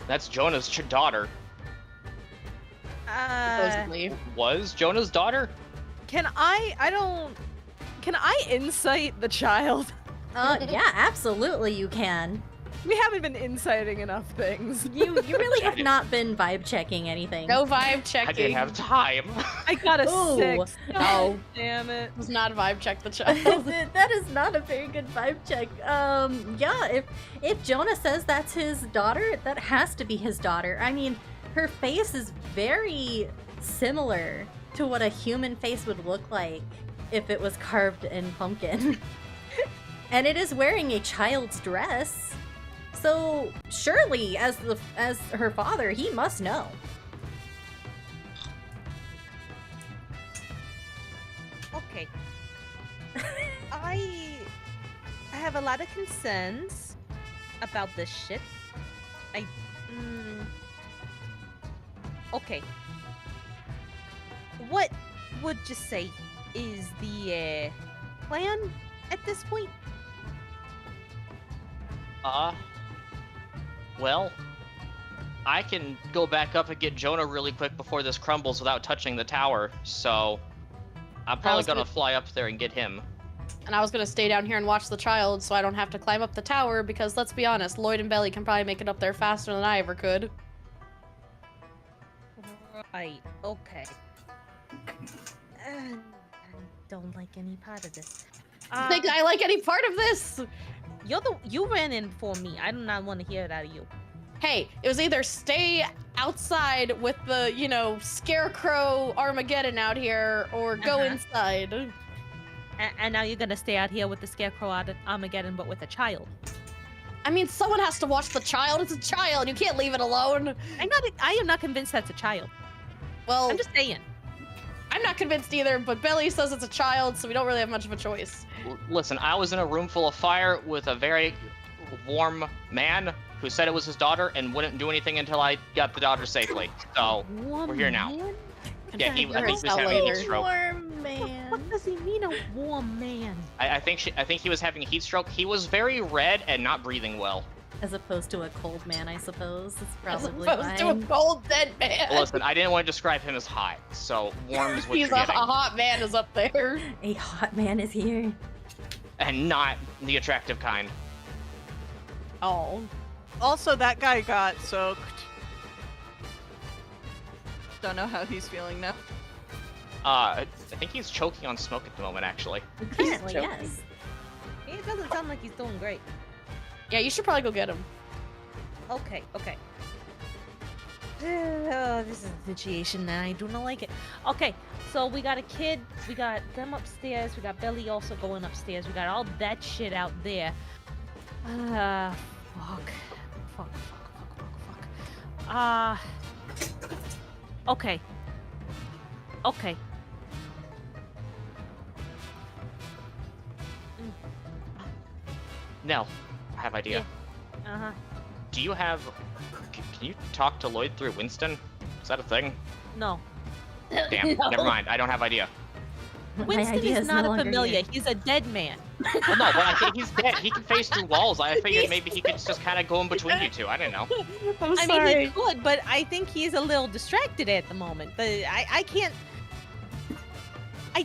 That's Jonah's daughter. Supposedly. Was Jonah's daughter? Can I insight the child? Yeah, absolutely you can. We haven't been inciting enough things. You really have not been vibe checking anything. No vibe checking. I didn't have time. I got a Ooh. 6. No. Damn it. Does not vibe check the child. That is not a very good vibe check. Yeah, if Jonah says that's his daughter, that has to be his daughter. I mean, her face is very similar to what a human face would look like if it was carved in pumpkin. And it is wearing a child's dress. So surely, as her father, he must know. Okay. I have a lot of concerns about this shit. Okay. What would you say is the plan at this point? Well, I can go back up and get Jonah really quick before this crumbles without touching the tower, so I'm probably gonna fly up there and get him. And I was gonna stay down here and watch the child so I don't have to climb up the tower because let's be honest, Lloyd and Belly can probably make it up there faster than I ever could. Right, okay. I don't like any part of this. I think I like any part of this. You ran in for me. I do not want to hear it out of you. Hey, it was either stay outside with the, scarecrow Armageddon out here or go inside. And now you're gonna stay out here with the scarecrow Armageddon, but with a child. I mean, someone has to watch the child. It's a child. You can't leave it alone. I am not convinced that's a child. Well, I'm just saying. I'm not convinced either, but Belly says it's a child, so we don't really have much of a choice. Listen, I was in a room full of fire with a very warm man who said it was his daughter and wouldn't do anything until I got the daughter safely. So we're here now. Man? Yeah, I think he was having a later. heat stroke. Warm man. What does he mean, a warm man? I think he was having a heat stroke. He was very red and not breathing well. As opposed to a cold man, I suppose. It's As probably opposed to a fine. cold dead man. Well, listen, I didn't want to describe him as hot, so warm is what He's you're a getting. hot man is up there. A hot man is here. And not the attractive kind. Oh. Also, that guy got soaked. Don't know how he's feeling now. I think he's choking on smoke at the moment, actually. Apparently, joking. yes. It doesn't sound like he's doing great. Yeah, you should probably go get him. Okay. Oh, this is a situation and I do not like it. Okay, so we got a kid, we got them upstairs, we got Belly also going upstairs, we got all that shit out there. Fuck. Okay. Nell, I have an idea. Uh-huh. Do you have... Can you talk to Lloyd through Winston? Is that a thing? No. Damn, No. never mind. I don't have idea. My Winston idea is not no a longer familiar. here. He's a dead man. Well, no, but I think he's dead. He can face through walls. I figured maybe he could just kind of go in between you two. I don't know. I'm I sorry. mean, he could, but I think he's a little distracted at the moment. But I can't. I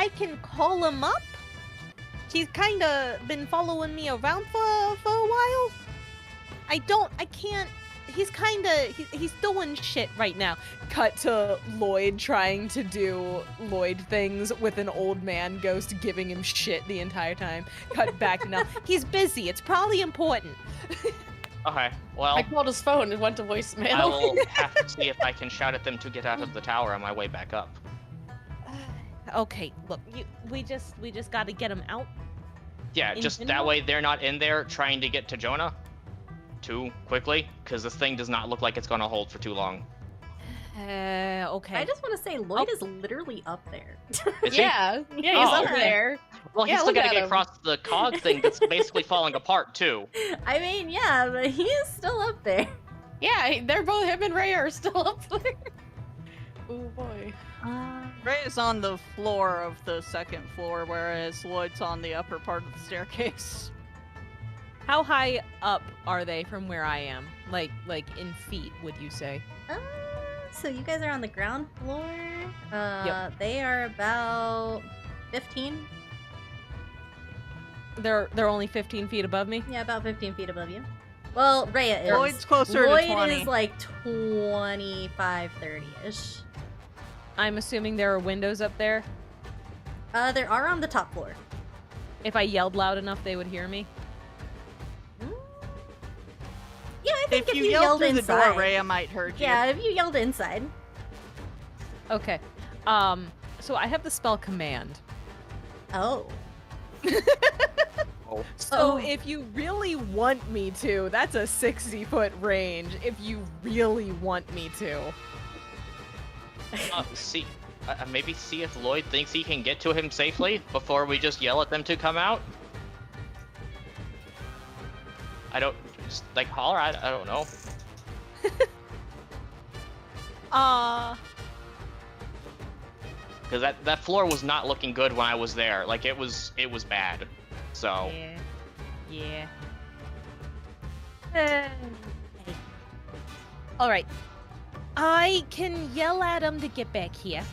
can call him up. He's kind of been following me around for a while. I can't. He's kind of. He's doing shit right now. Cut to Lloyd trying to do Lloyd things with an old man ghost giving him shit the entire time. Cut back now. He's busy. It's probably important. Okay, well, I called his phone and went to voicemail. I will have to see if I can shout at them to get out of the tower on my way back up. Okay, look, we just got to get him out. Yeah, In just that general? way they're not in there trying to get to Jonah too quickly, because this thing does not look like it's going to hold for too long. Okay. I just want to say, Lloyd is literally up there. Is he? yeah, he's Oh. up there. Well, he's Yeah, still look got to at get him. across the cog thing that's basically falling apart, too. I mean, yeah, but he is still up there. Yeah, they're both, him and Ray are still up there. Oh boy. Ray is on the floor of the second floor, whereas Lloyd's on the upper part of the staircase. How high up are they from where I am? Like in feet, would you say? So you guys are on the ground floor. They are about 15. They're only 15 feet above me. Yeah, about 15 feet above you. Well, Rhea is. Lloyd's closer Lloyd to 20. is like 25, 30-ish. I'm assuming there are windows up there. There are on the top floor. If I yelled loud enough, they would hear me. Yeah, I think If you yelled through inside. the door, Rhea might heard you. Yeah, if you yelled inside. Okay. So I have the spell command. Oh. So if you really want me to, that's a 60-foot range. If you really want me to. Maybe see if Lloyd thinks he can get to him safely before we just yell at them to come out. I don't just like holler. I don't know. Because that floor was not looking good when I was there. Like it was bad. So. Yeah. All right. I can yell at them to get back here,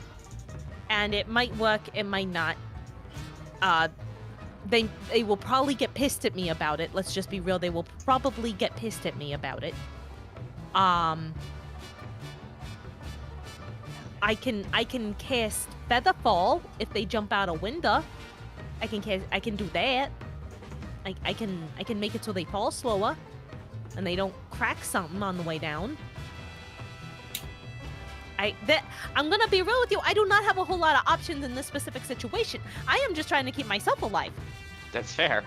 and it might work. It might not. They will probably get pissed at me about it. Let's just be real. They will probably get pissed at me about it. I can cast Feather Fall if they jump out a window. I can do that. I can make it so they fall slower, and they don't crack something on the way down. I'm gonna be real with you. I do not have a whole lot of options in this specific situation. I am just trying to keep myself alive. That's fair.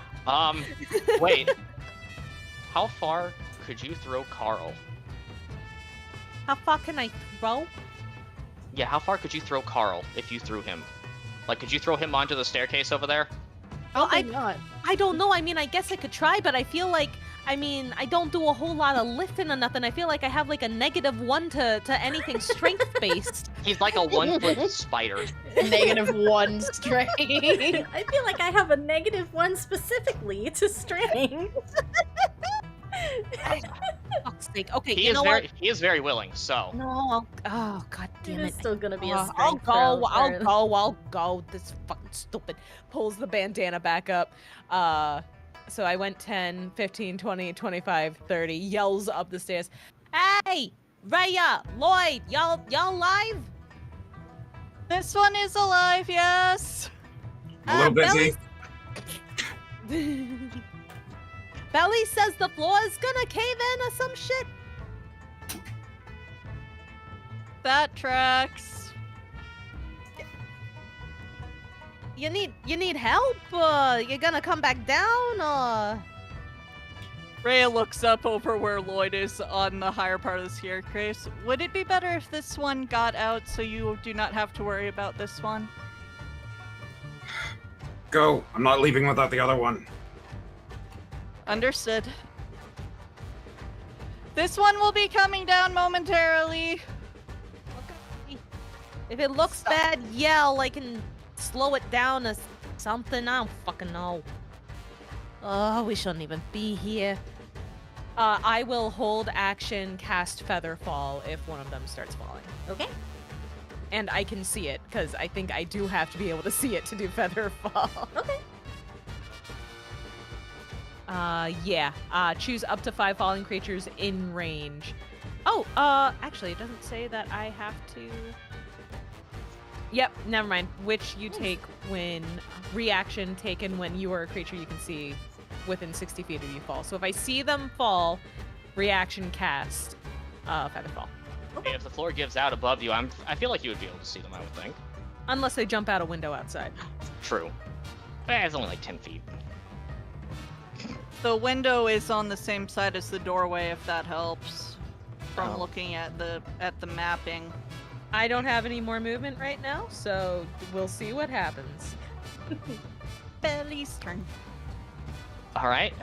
Wait. How far could you throw Carl? How far can I throw? Yeah, how far could you throw Carl if you threw him? Like, could you throw him onto the staircase over there? Oh, not. I don't know. I mean, I guess I could try, but I feel like, I don't do a whole lot of lifting or nothing. I feel like I have like a -1 to anything strength-based. He's like a 1-foot spider. -1 strength. I feel like I have a -1 specifically to strength. Fuck's sake. Okay, He you know what? He is very willing, so. No, oh god damn It it. is still gonna be a I'll strength go, throw I'll go. This is fucking stupid. Pulls the bandana back up. So I went 10, 15, 20, 25, 30. Yells up the stairs. Hey, Rhea, Lloyd, y'all live? This one is alive, yes. A little busy. Belly says the floor is gonna cave in or some shit. That tracks. You need help? You're gonna come back down, or? Rhea looks up over where Lloyd is on the higher part of the staircase. Would it be better if this one got out so you do not have to worry about this one? Go. I'm not leaving without the other one. Understood. This one will be coming down momentarily. Okay. If it looks bad, yell. I can slow it down or something. I don't fucking know. Oh, we shouldn't even be here. I will hold action, cast Feather Fall if one of them starts falling. Okay. And I can see it, because I think I do have to be able to see it to do Feather Fall. Okay. Choose up to 5 falling creatures in range. Oh, actually, it doesn't say that I have to... Yep, never mind. Which you take when... Reaction taken when you are a creature you can see within 60 feet of you fall. So if I see them fall, reaction cast, Feather Fall. Okay, if the floor gives out above you, I feel like you would be able to see them, I would think. Unless they jump out a window outside. True. It's only like 10 feet. The window is on the same side as the doorway, if that helps. From looking at the mapping. I don't have any more movement right now, so we'll see what happens. Belly's turn. All right.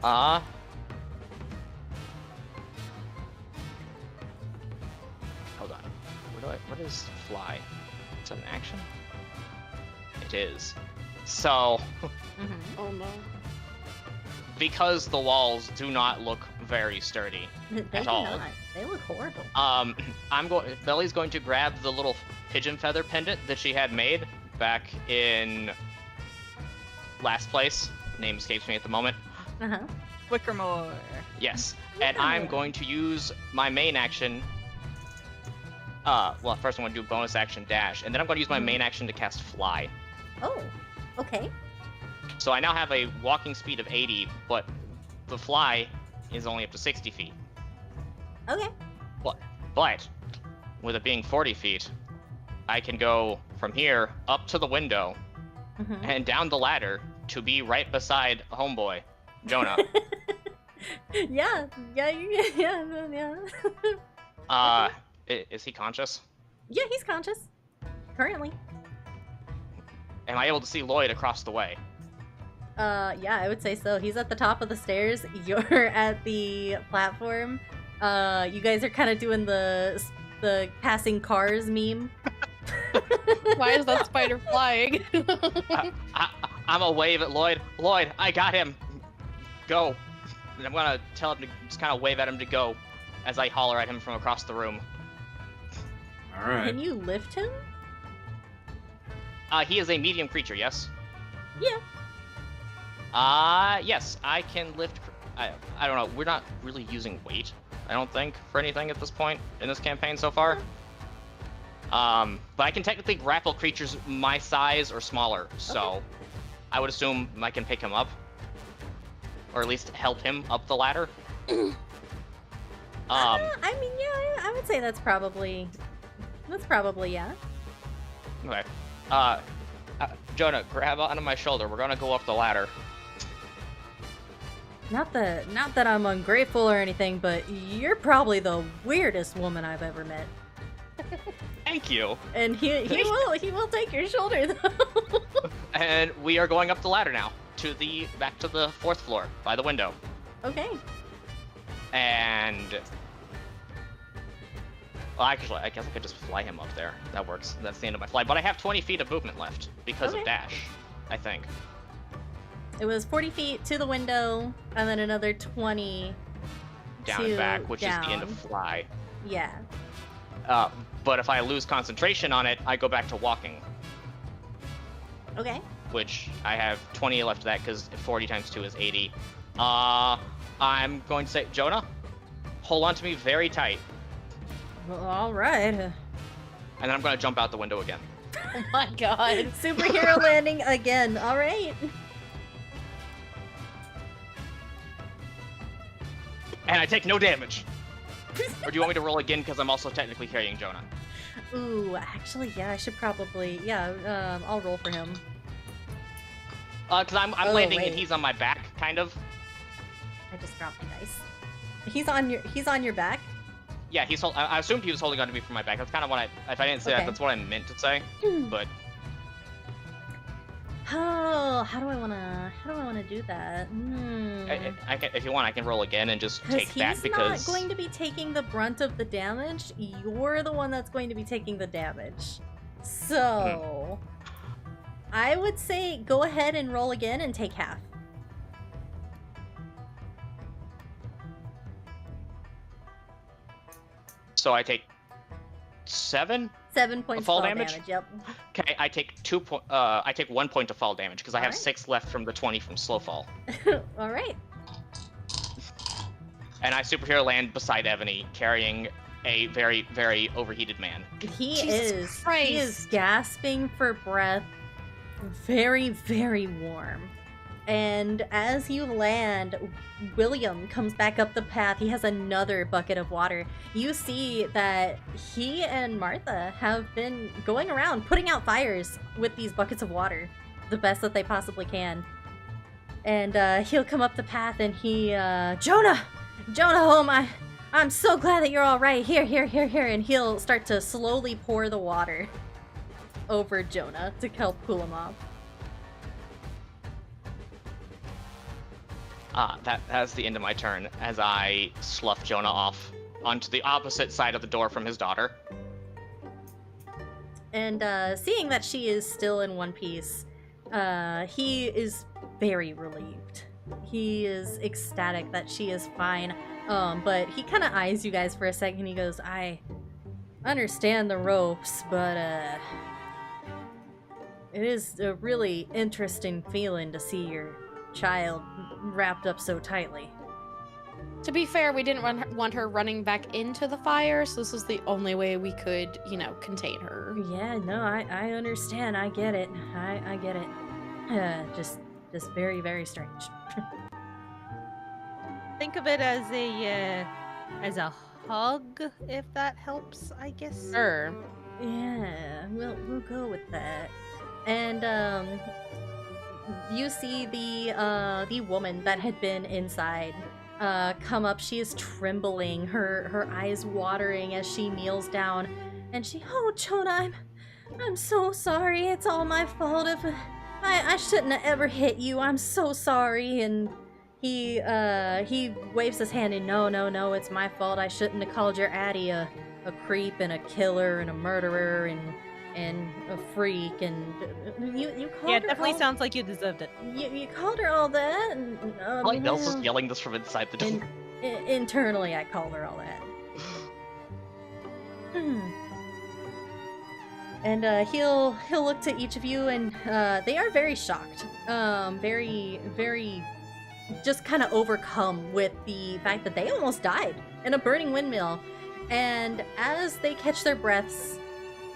Hold on. What is fly? Is that an action? It is. So, Oh no. because the walls do not look very sturdy They at do all. not. They look horrible. Belly's going to grab the little pigeon feather pendant that she had made back in last place. Name escapes me at the moment. Uh-huh. Wickermore. Yes, and I'm going to use my main action. Well, first I'm going to do bonus action dash, and then I'm going to use my main action to cast fly. Oh, okay. So I now have a walking speed of 80, but the fly is only up to 60 feet. Okay. But with it being 40 feet, I can go from here up to the window Mhm. and down the ladder to be right beside homeboy, Jonah. yeah. Is he conscious? Yeah, he's conscious. Currently. Am I able to see Lloyd across the way? Yeah, I would say so. He's at the top of the stairs. You're at the platform. You guys are kind of doing the passing cars meme. Why is that spider flying? I'm gonna wave at Lloyd. Lloyd, I got him. Go. And I'm gonna tell him to just kind of wave at him to go as I holler at him from across the room. All right. Can you lift him? He is a medium creature, yes? Yeah. Yes, I can lift. I don't know. We're not really using weight, I don't think, for anything at this point in this campaign so far. But I can technically grapple creatures my size or smaller, so I would assume I can pick him up, or at least help him up the ladder. I mean, yeah, I would say that's probably yeah. Okay. Jonah, grab onto my shoulder. We're gonna go up the ladder. Not that I'm ungrateful or anything, but you're probably the weirdest woman I've ever met. Thank you. And he will take your shoulder though. And we are going up the ladder now back to the 4th floor by the window. Okay. And well, actually, I guess I could just fly him up there. That works. That's the end of my fly. But I have 20 feet of movement left because of Okay. dash, I think. It was 40 feet to the window, and then another 20 Down to and back, which is the end of down. fly. Yeah. But if I lose concentration on it, I go back to walking, Okay. which I have 20 left of that because 40 times 2 is 80. I'm going to say, Jonah, hold on to me very tight. Well, all right. And then I'm going to jump out the window again. Oh my god. Superhero landing again. All right. And I take no damage. Or do you want me to roll again because I'm also technically carrying Jonah? Ooh, actually, yeah, I should probably, yeah, I'll roll for him. Because I'm Oh, landing wait. and he's on my back, kind of. I just dropped the dice. He's on your back. Yeah, I assumed he was holding on to me from my back. That's kind of what if I didn't say Okay. that, that's what I meant to say. But Oh, how do I wanna do that? I can, if you want, I can roll again and just Because take that he's because not going to be taking the brunt of the damage. You're the one that's going to be taking the damage. So, I would say go ahead and roll again and take half. so I take 7. 7 points fall fall damage? Yep. Okay, I take 1 point of fall damage because I have Alright. 6 left from the 20 from slow fall. All right. And I superhero land beside Ebony, carrying a very, very overheated man. He Jesus is Christ. gasping for breath, very, very warm. And as you land, William comes back up the path. He has another bucket of water. You see that he and Martha have been going around putting out fires with these buckets of water the best that they possibly can. And he'll come up the path and he, Jonah, oh I'm so glad that you're all right. Here. And he'll start to slowly pour the water over Jonah to help cool him off. That's the end of my turn as I slough Jonah off onto the opposite side of the door from his daughter. And seeing that she is still in one piece, he is very relieved he is ecstatic that she is fine. But he kind of eyes you guys for a second. He goes, I understand the ropes, but it is a really interesting feeling to see your child wrapped up so tightly. To be fair, we didn't want her running back into the fire, so this was the only way we could, contain her. Yeah, no, I understand. I get it. I get it. Just very, very strange. Think of it as a hug, if that helps, I guess. Sure. Yeah, we'll go with that. And you see the woman that had been inside come up. She is trembling, her eyes watering as she kneels down, and oh, Jonah, I'm so sorry. It's all my fault. If I shouldn't have ever hit you. I'm so sorry. And he waves his hand and no, it's my fault. I shouldn't have called your Addie a creep and a killer and a murderer and a freak, and you called Yeah, her it definitely all, sounds like you deserved it. you called her all that, and Like Nelson's yelling this from inside the door. internally I called her all that. And he'll look to each of you, and they are very shocked, very, very just kind of overcome with the fact that they almost died in a burning windmill. And as they catch their breaths,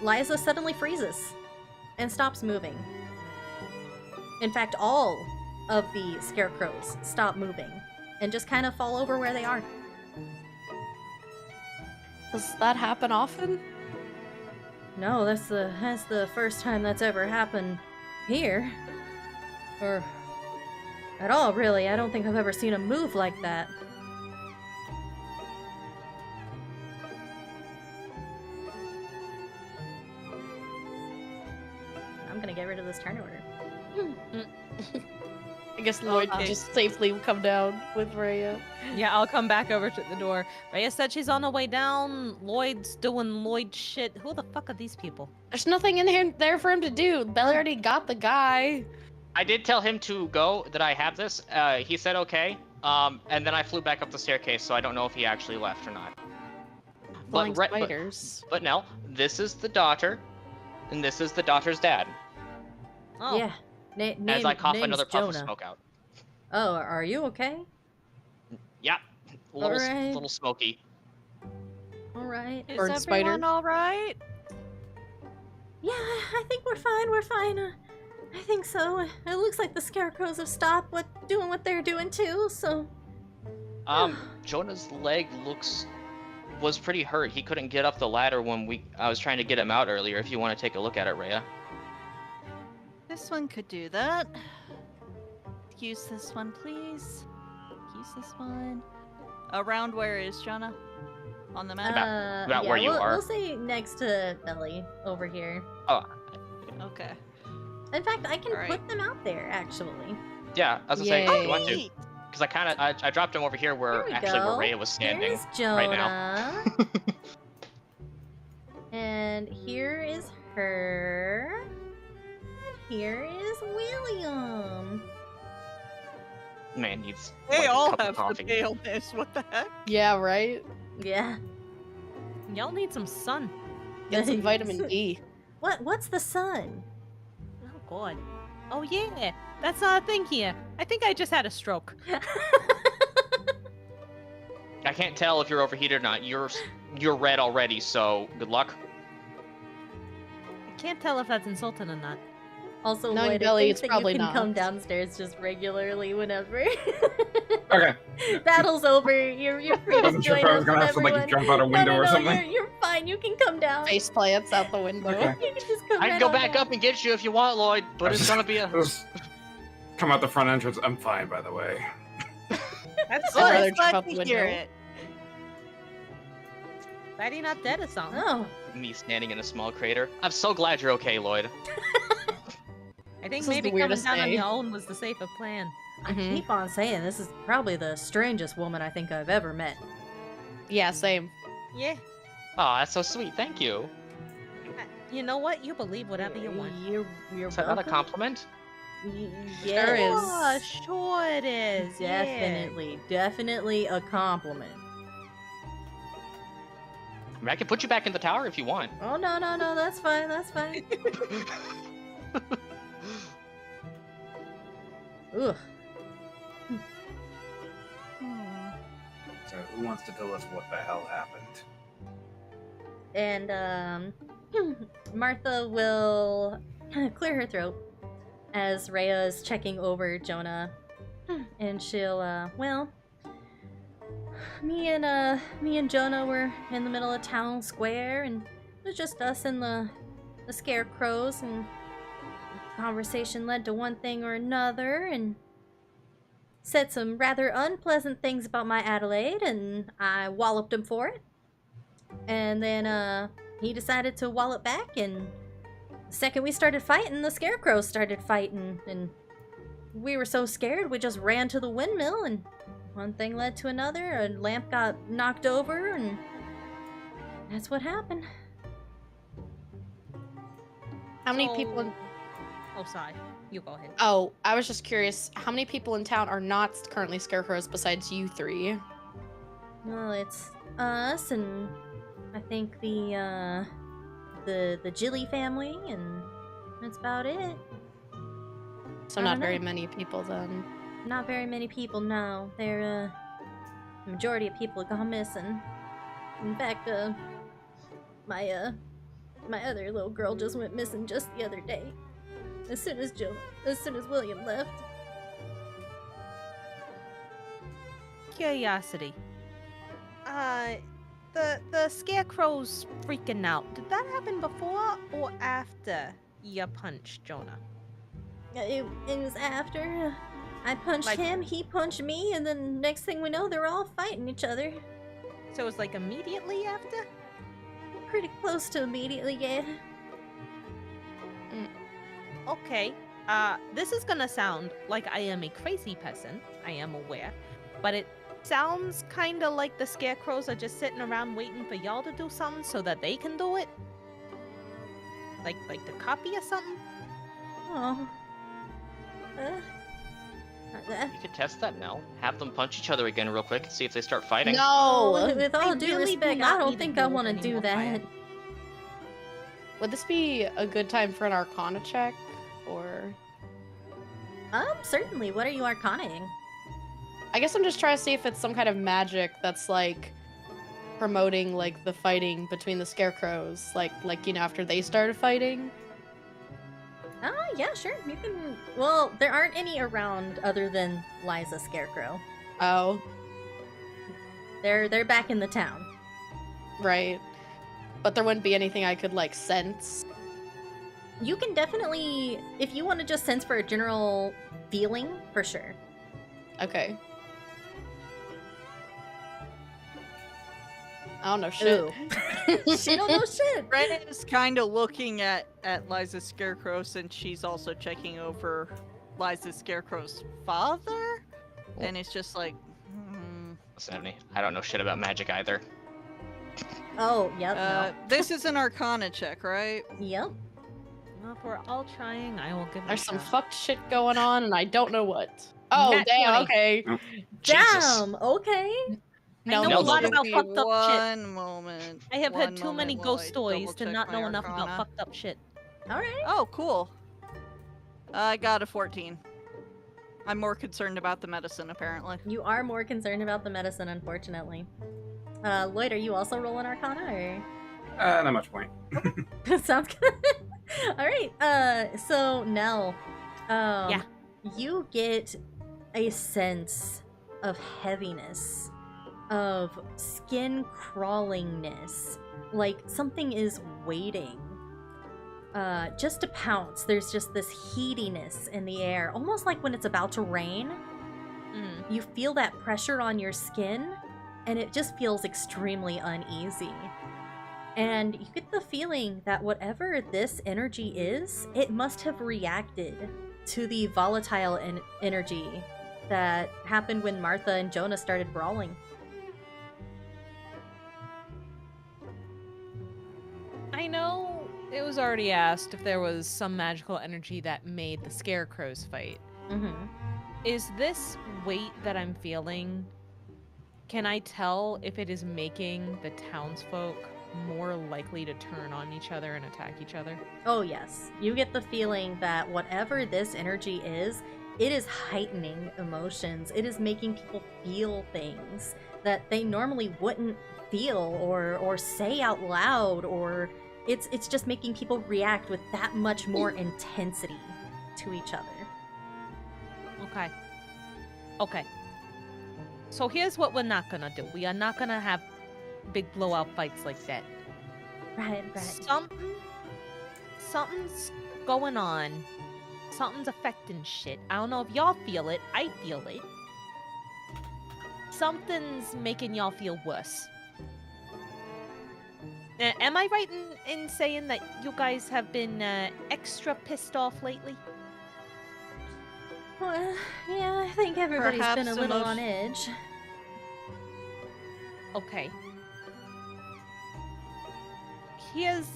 Liza suddenly freezes and stops moving. In fact, all of the scarecrows stop moving and just kind of fall over where they are. Does that happen often? No, that's the first time that's ever happened here. Or at all, really. I don't think I've ever seen a move like that. I'm gonna get rid of this turn order. I guess Lloyd can just safely come down with Rhea. Yeah, I'll come back over to the door. Rhea said she's on her way down. Lloyd's doing Lloyd shit. Who the fuck are these people? There's nothing in there for him to do. Belly already got the guy. I did tell him to go, that I have this. He said okay. And then I flew back up the staircase, so I don't know if he actually left or not. Flying But spiders. But Nell, this is the daughter, and this is the daughter's dad. Oh, Yeah. As I cough name's another puff of Jonah. smoke out. Oh, are you okay? Yeah, a little, Alright. little smoky. Alright. Is Bird everyone spiders. all right? Yeah, I think we're fine. I think so. It looks like the scarecrows have stopped doing what they're doing too, so... Jonah's leg was pretty hurt. He couldn't get up the ladder when I was trying to get him out earlier. If you want to take a look at it, Rhea. This one could do that. Use this one, please. Use this one. Around where is Jonah? On the map? About where you are. We'll say next to Belly, over here. Oh, Okay. In fact, I can Alright. put them out there, actually. yeah. I was gonna say, if you want to, Neat. because I dropped him over here where There we actually go. where Rhea was standing Here's Jonah. right now. And here is her. And here is William. Man needs They like, a all cup of have the coffee. paleness. What the heck? Yeah, right? Yeah. y'all need some sun. Get some vitamin D. What's the sun? Oh god. Oh yeah, that's not a thing here. I think I just had a stroke. I can't tell if you're overheated or not. You're red already, so good luck. I can't tell if that's insulting or not. Also, Knowing Lloyd, I Belly, think it's that probably you can not. come downstairs just regularly whenever. Okay. Battle's over. You're free I to wasn't sure join if I was us gonna have to whenever like you want. jump out a window no, or something. You're fine. You can come down. Face plants out the window. Okay. You can just come I can right go on back down. up and get you if you want, Lloyd, but it's gonna be a. Just come out the front entrance. I'm fine, by the way. That's I'd rather Good. jump Glad out to the hear window. it. glad you're not dead or something. Oh, Me standing in a small crater. I'm so glad you're okay, Lloyd. I think This is maybe the coming weirdest down on day. your own was the safer plan. I keep on saying this is probably the strangest woman I think I've ever met. Yeah, same. Yeah. Oh, that's so sweet. Thank you. You know what? You believe whatever you want. You're Is that not a welcome. compliment? Yes. Oh, sure it is. yeah. Definitely a compliment. I mean, I can put you back in the tower if you want. Oh, no, that's fine, Ugh. So who wants to tell us what the hell happened? And, Martha will clear her throat as Rhea is checking over Jonah. And she'll, well, me and Jonah were in the middle of town square, and it was just us and the scarecrows, and conversation led to one thing or another, and said some rather unpleasant things about my Adelaide, and I walloped him for it. And then, he decided to wallop back, and the second we started fighting, the scarecrows started fighting, and we were so scared we just ran to the windmill, and one thing led to another, a lamp got knocked over, and that's what happened. How many people in... Oh, sorry. You go ahead. Oh, I was just curious. How many people in town are not currently scarecrows besides you three? Well, it's us, and I think the Jilly family, and that's about it. So I not don't very know. many people then. Not very many people, no. The majority of people have gone missing. In fact, my other little girl just went missing just the other day. As soon as William left. Curiosity. The scarecrow's freaking out. Did that happen before or after you punched Jonah? It was after. I punched Like- him, he punched me, and then next thing we know, they're all fighting each other. So it was like immediately after? Pretty close to immediately, yeah. Okay. This is gonna sound like I am a crazy person. I am aware. But it sounds kinda like the scarecrows are just sitting around waiting for y'all to do something so that they can do it. Like the copy or something? Oh. You could test that, Nell. Have them punch each other again real quick and see if they start fighting. No! With all I due really do respect, not I don't need to think deal I with want to any do more that. fire. Would this be a good time for an Arcana check? Or... Certainly. What are you arcanaing? I guess I'm just trying to see if it's some kind of magic that's, like, promoting, like, the fighting between the scarecrows. Like, you know, after they started fighting. Yeah, sure. You can. Well, there aren't any around other than Liza Scarecrow. Oh, They're back in the town. right. But there wouldn't be anything I could, like, sense. You can definitely, if you want to just sense for a general feeling, for sure. Okay. I don't know shit. She don't know shit. Ren is kind of looking at Liza Scarecrow since she's also checking over Liza Scarecrow's father, and it's just like, Stephanie, I don't know shit about magic either. Oh, yep. This is an Arcana check, right? No. Yep. Well, if we're all trying, I will give it There's a some shot. fucked shit going on, and I don't know what. Oh, Nat damn, 20. okay. Jesus. Damn. Okay. No, I know no, a lot no. about fucked up shit. One moment. I have One heard too many moment while ghost I stories to double-check not my know enough about Arcana. fucked up shit. All right. Oh, cool. I got a 14. I'm more concerned about the medicine, apparently. You are more concerned about the medicine, unfortunately. Lloyd, are you also rolling Arcana, or? Not much point. Sounds good. All right. So Nell, Yeah. you get a sense of heaviness, of skin crawlingness, like something is waiting. Just to pounce. There's just this heatiness in the air, almost like when it's about to rain. Mm. You feel that pressure on your skin, and it just feels extremely uneasy. And you get the feeling that whatever this energy is, it must have reacted to the volatile energy that happened when Martha and Jonah started brawling. I know it was already asked if there was some magical energy that made the scarecrows fight. Mm-hmm. Is this weight that I'm feeling, can I tell if it is making the townsfolk more likely to turn on each other and attack each other? Oh, yes. You get the feeling that whatever this energy is, it is heightening emotions. It is making people feel things that they normally wouldn't feel or say out loud, or it's just making people react with that much more intensity to each other. Okay. Okay. So here's what we're not gonna do. We are not gonna have big blowout fights like that. Right. Something's going on. Something's affecting shit. I don't know if y'all feel it. I feel it. Something's making y'all feel worse. Am I right in saying that you guys have been extra pissed off lately? Well, yeah, I think everybody's Perhaps been a little on edge. Okay. Here's...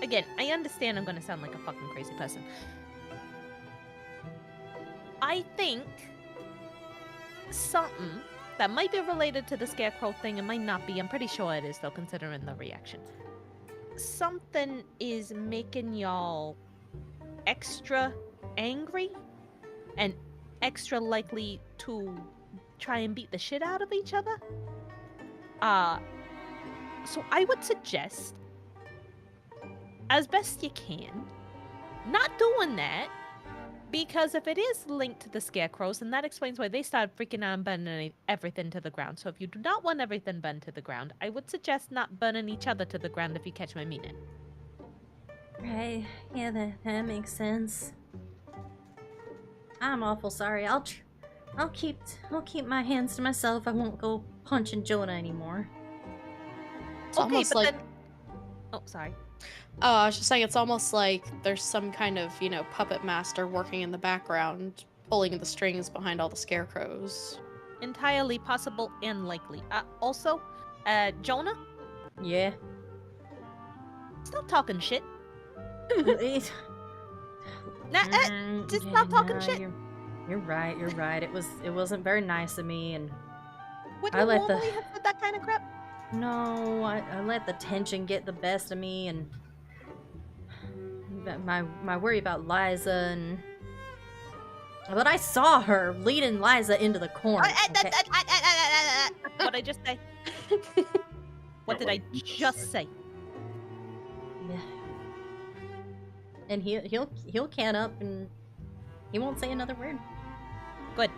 Again, I understand I'm gonna sound like a fucking crazy person. I think something that might be related to the scarecrow thing, it might not be. I'm pretty sure it is, though, considering the reaction. Something is making y'all extra angry and extra likely to try and beat the shit out of each other. So I would suggest, as best you can, not doing that, because if it is linked to the scarecrows, then that explains why they started freaking out and burning everything to the ground. So if you do not want everything burned to the ground, I would suggest not burning each other to the ground, if you catch my meaning. Right. Yeah, that makes sense. I'm awful sorry. I'll keep my hands to myself. I won't go punching Jonah anymore. It's Okay, almost but like... then... Oh, sorry. Oh, I was just saying, it's almost like there's some kind of, puppet master working in the background, pulling the strings behind all the scarecrows. Entirely possible and likely. Also, Jonah, Yeah. stop talking shit. It- Just stop talking no, shit. You're right. It wasn't very nice of me, and Would I you let the- normally have said that kind of crap? no, I let the tension get the best of me, and my worry about Liza, but I saw her leading Liza into the corner. Okay? What'd I just say? What did I just say? Yeah. And he'll can up, and he won't say another word. Good.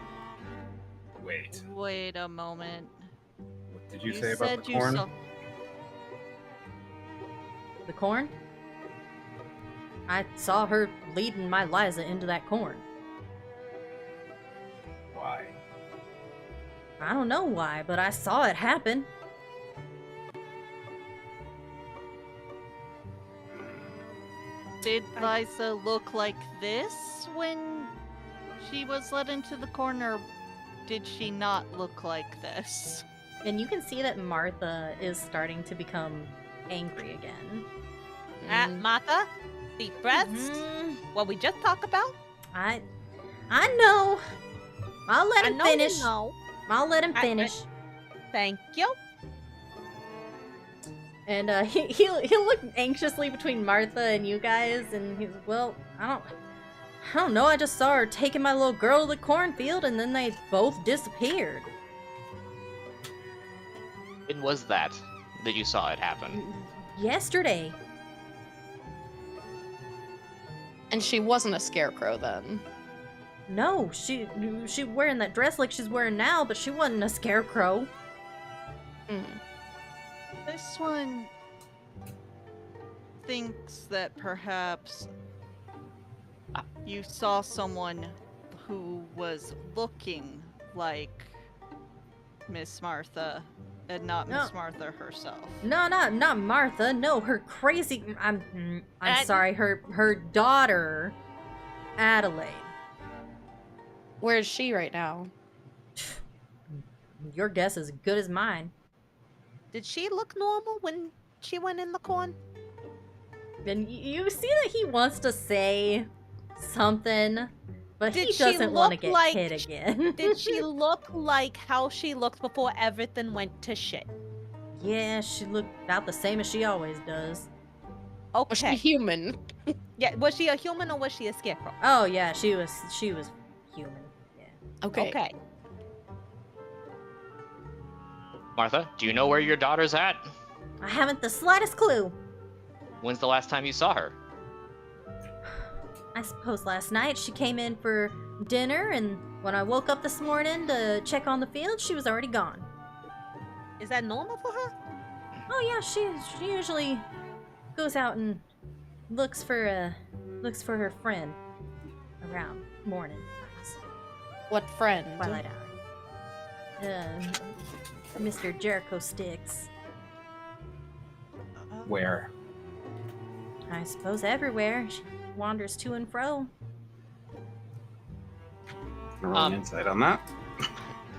Wait, Wait a moment. what did you say about the corn? The corn? I saw her leading my Liza into that corn. Why? I don't know why, but I saw it happen. Did Liza look like this when she was led into the corner? Did she not look like this? And you can see that Martha is starting to become angry again. Martha, deep breaths. Mhm. What we just talked about. I know. I'll let him finish. You know. I'll let him I- finish. Thank you. And he'll look anxiously between Martha and you guys, and he's, well, I don't know. I just saw her taking my little girl to the cornfield, and then they both disappeared. When was that you saw it happen? Yesterday. And she wasn't a scarecrow then. No, she wearing that dress like she's wearing now, but she wasn't a scarecrow. Mm. This one thinks that perhaps you saw someone who was looking like Miss Martha and not Miss Martha herself. No, not Martha. No, her crazy. I'm Ad- sorry. Her daughter, Adelaide. Where is she right now? Your guess is as good as mine. Did she look normal when she went in the corn? And you see that he wants to say something, but Did he she doesn't want to look get like hit again. Did she look like how she looked before everything went to shit? Yeah, she looked about the same as she always does. Was she Okay. human? Yeah, was she a human or was she a scarecrow? Oh yeah, she was human. Yeah. Okay. Okay. Martha, do you know where your daughter's at? I haven't the slightest clue. When's the last time you saw her? I suppose last night she came in for dinner, and when I woke up this morning to check on the field, she was already gone. Is that normal for her? Oh yeah, she usually goes out and looks for her friend around morning times. What friend? Twilight hour. Mr. Jericho Sticks. Where? I suppose everywhere. She wanders to and fro. Roll an insight on that.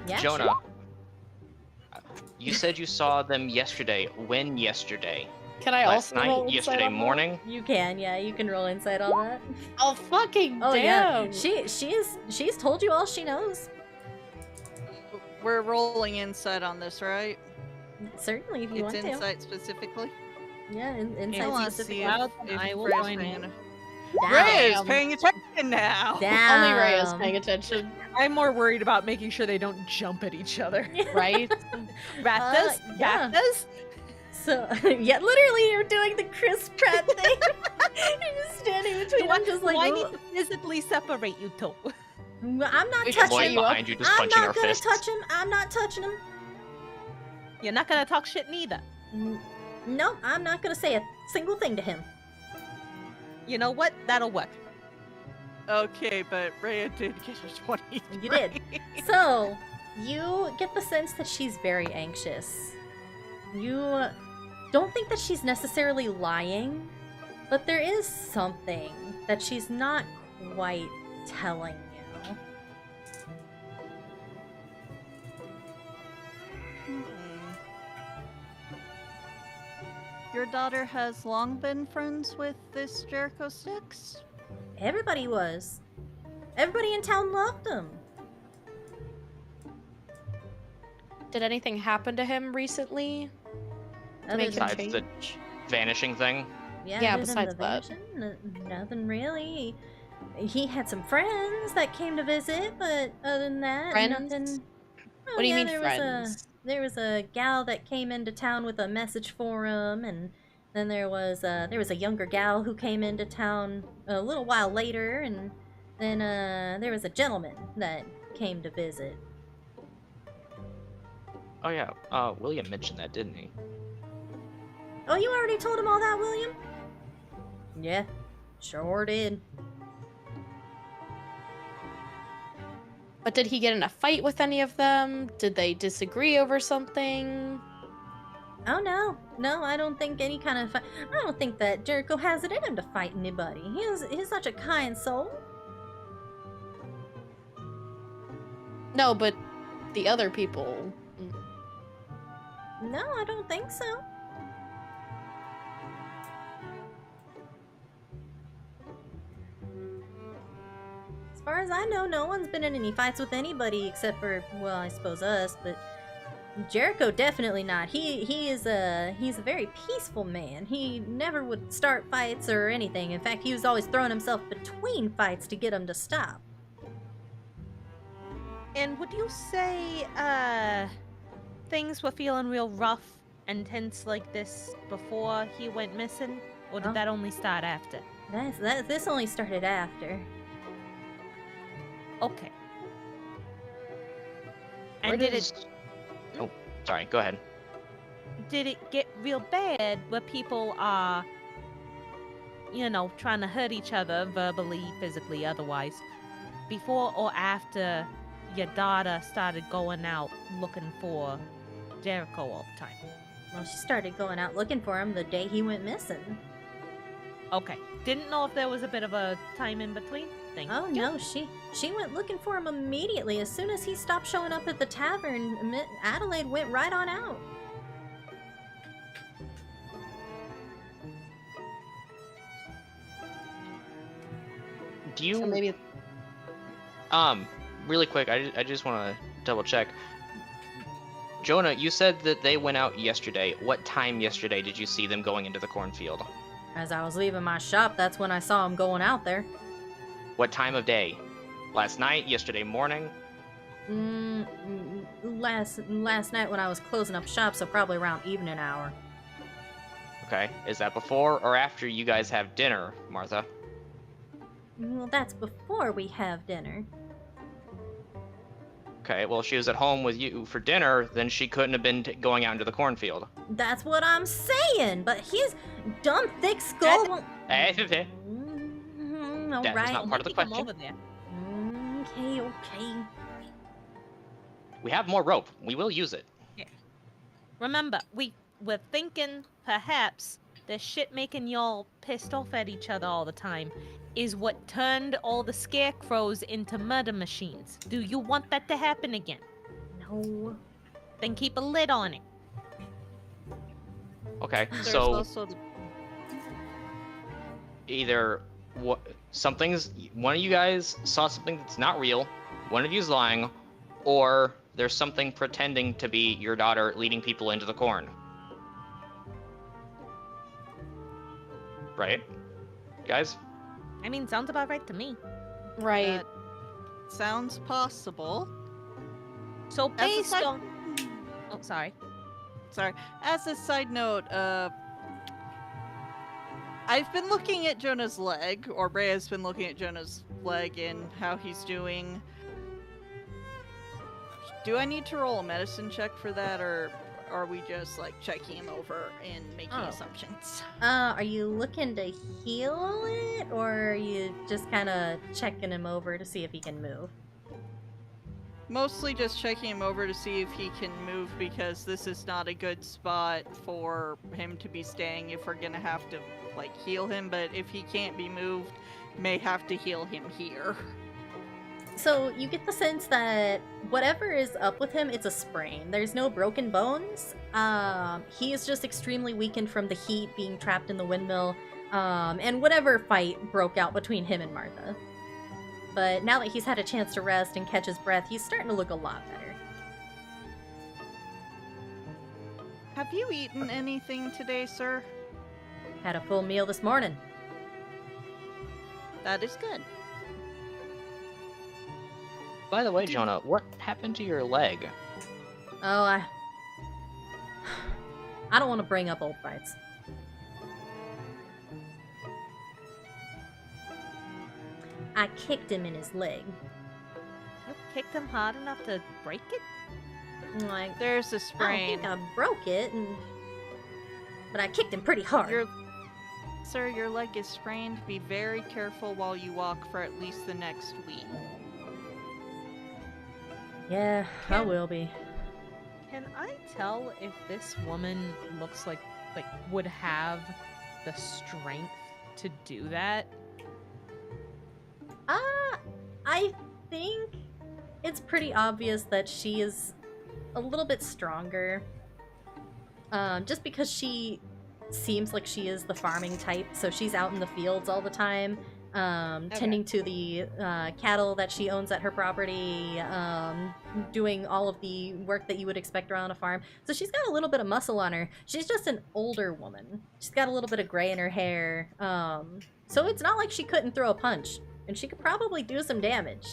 Yeah, Jonah, sure. you said you saw them yesterday. When yesterday? Can I Last also roll night? insight Yesterday on that? morning? You can, yeah, you can roll insight on that. Oh fucking Oh damn! yeah, she's told you all she knows. We're rolling insight on this, right? Certainly, if you It's want to. insight specifically. Yeah, I insight want to specific. see Well, if I will Ray's join paying- you. Ray is Damn. paying attention now. Only Ray is Damn. paying attention, I'm more worried about making sure they don't jump at each other. right? Raptors? yeah. Raptors? So, yeah, literally, you're doing the Chris Pratt thing. You're just standing between them, just like. Do I "Ugh." need to physically separate you two? I'm not We touching should Point him. you up. behind you, just I'm punching not our gonna fists. touch him. I'm not touching him. You're not gonna talk shit neither. No, I'm not gonna say a single thing to him. You know what? That'll work. Okay, but Rhea did get a 20. You did. So, you get the sense that she's very anxious. You don't think that she's necessarily lying, but there is something that she's not quite telling you. Your daughter has long been friends with this Jericho Sticks? Everybody was. Everybody in town loved him. Did anything happen to him recently? To make him Besides the change? vanishing thing? Yeah, other than besides the that. vanishing, nothing really. He had some friends that came to visit, but other than that, Friends? nothing. Oh, What do you yeah, mean friends? There was a gal that came into town with a message for him, and then there was a younger gal who came into town a little while later, and then there was a gentleman that came to visit. Oh yeah, William mentioned that, didn't he? Oh, you already told him all that, William? Yeah, sure did. But did he get in a fight with any of them? Did they disagree over something? Oh no, I don't think any kind of. I don't think that Jericho has it in him to fight anybody. He's such a kind soul. No, but the other people. No, I don't think so. As far as I know, no one's been in any fights with anybody except for, well, I suppose us, but Jericho definitely not. He's a very peaceful man. He never would start fights or anything. In fact, he was always throwing himself between fights to get them to stop. And would you say, things were feeling real rough and tense like this before he went missing? Or did Oh. that only start after? This only started after. Okay. Where And did does- Oh, sorry, go ahead. it get real bad where people are, trying to hurt each other verbally, physically, otherwise, before or after your daughter started going out looking for Jericho all the time? Well, she started going out looking for him the day he went missing. Okay. Didn't know if there was a bit of a time in between. Thank Oh you. no, she went looking for him immediately. As soon as he stopped showing up at the tavern, Adelaide went right on out. Do you So maybe really quick? I just want to double check. Jonah, you said that they went out yesterday. What time yesterday did you see them going into the cornfield? As I was leaving my shop, that's when I saw him going out there. What time of day? Last night? Yesterday morning? Last night when I was closing up shop, so probably around evening hour. Okay. Is that before or after you guys have dinner, Martha? Well, that's before we have dinner. Okay, well, if she was at home with you for dinner, then she couldn't have been going out into the cornfield. That's what I'm saying, but his dumb thick skull won't... That Alright. was not part of the Come question. over there. Okay. We have more rope. We will use it. Remember, we're thinking perhaps the shit making y'all pissed off at each other all the time is what turned all the scarecrows into murder machines. Do you want that to happen again? No. Then keep a lid on it. Okay, There's so also the either one of you guys saw something that's not real, one of you's lying, or there's something pretending to be your daughter leading people into the corn. Right? Guys? I mean, sounds about right to me. right. that sounds possible. So As a based side- on... Oh, sorry. Sorry. As a side note, I've been looking at Jonah's leg, or Rhea's been looking at Jonah's leg and how he's doing. Do I need to roll a medicine check for that, or are we just like checking him over and making Oh. assumptions? Are you looking to heal it, or are you just kind of checking him over to see if he can move? Mostly just checking him over to see if he can move, because this is not a good spot for him to be staying if we're gonna have to like heal him, but if he can't be moved, may have to heal him here. So you get the sense that whatever is up with him, it's a sprain. There's no broken bones. He is just extremely weakened from the heat, being trapped in the windmill, and whatever fight broke out between him and Martha. But now that he's had a chance to rest and catch his breath, he's starting to look a lot better. Have you eaten anything today, sir? Had a full meal this morning. That is good. By the way, Jonah, what happened to your leg? Oh, I don't want to bring up old fights. I kicked him in his leg. You kicked him hard enough to break it? I'm like, There's a I don't sprain. think I broke it, but I kicked him pretty hard. Sir, your leg is sprained. Be very careful while you walk for at least the next week. Yeah, I will be. Can I tell if this woman looks like would have the strength to do that? I think it's pretty obvious that she is a little bit stronger. Just because she seems like she is the farming type, so she's out in the fields all the time, tending to the cattle that she owns at her property, doing all of the work that you would expect around a farm. So she's got a little bit of muscle on her. She's just an older woman. She's got a little bit of gray in her hair. So it's not like she couldn't throw a punch, and she could probably do some damage.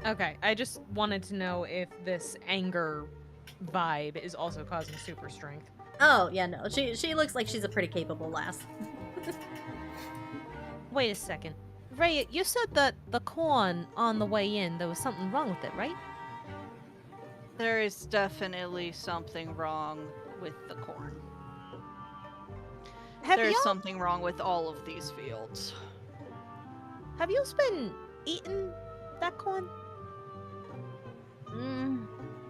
Okay, I just wanted to know if this anger vibe is also causing super strength. Oh, yeah, no. She looks like she's a pretty capable lass. Wait a second. Ray, you said that the corn on the way in, there was something wrong with it, right? There is definitely something wrong with the corn. Have There's you something wrong with all of these fields. have you been eating that corn?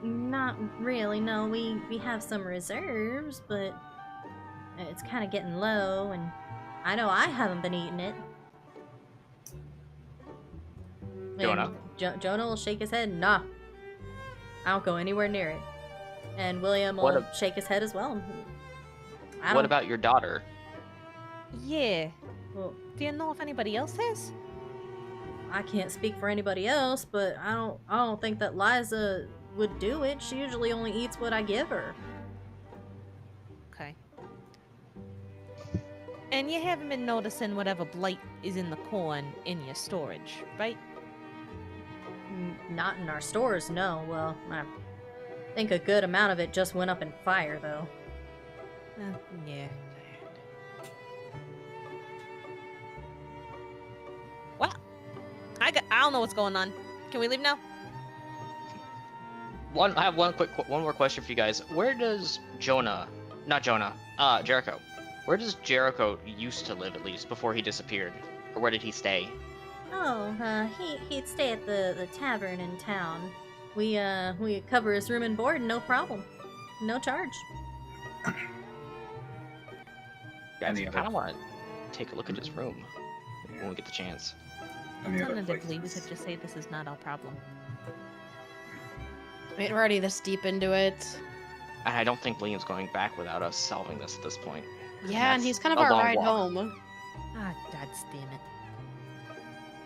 Not really, no. We have some reserves, but it's kind of getting low, and I know I haven't been eating it. Jonah? And Jonah will shake his head. Nah, I don't go anywhere near it. And William will What shake his head as well. I What don't- about your daughter? Yeah. Well, Do you know if anybody else has? I can't speak for anybody else, but I don't think that Liza would do it. She usually only eats what I give her. Okay. And you haven't been noticing whatever blight is in the corn in your storage, right? Not in our stores, no. Well, I think a good amount of it just went up in fire, though. Yeah. Well, I don't know what's going on. Can we leave now? I have one more question for you guys. Where does Jericho? Where does Jericho used to live, at least before he disappeared, or where did he stay? Oh, he'd stay at the tavern in town. We cover his room and board, no problem, no charge. Guys, I kind of want to take a look at his room when we get the chance. Alternatively, we could just say this is not our problem. I mean, we're already this deep into it. And I don't think Liam's going back without us solving this at this point. Yeah, and he's kind of a our long ride walk. home. Ah, God damn it.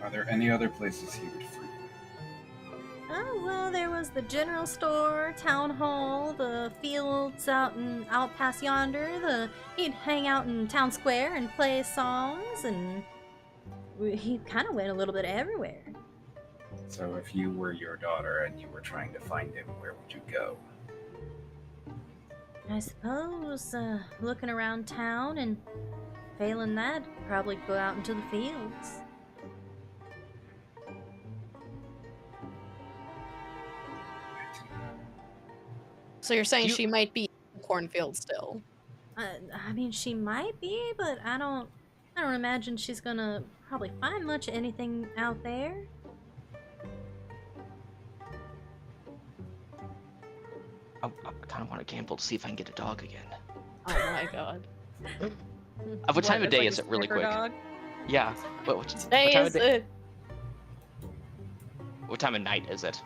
Are there any other places he would frequent? Oh, well, there was the general store, town hall, the fields out past yonder. He'd hang out in town square and play songs, and he kind of went a little bit everywhere. So if you were your daughter and you were trying to find him, where would you go? I suppose, looking around town, and failing that, probably go out into the fields. So you're saying she might be in the cornfield still? I mean, she might be, but I don't imagine she's gonna probably find much of anything out there. I kind of want to gamble to see if I can get a dog again. Oh my god. What time of day like is a it, really sniffer quick? dog? Yeah. What Today time is of day? it. What time of night is it?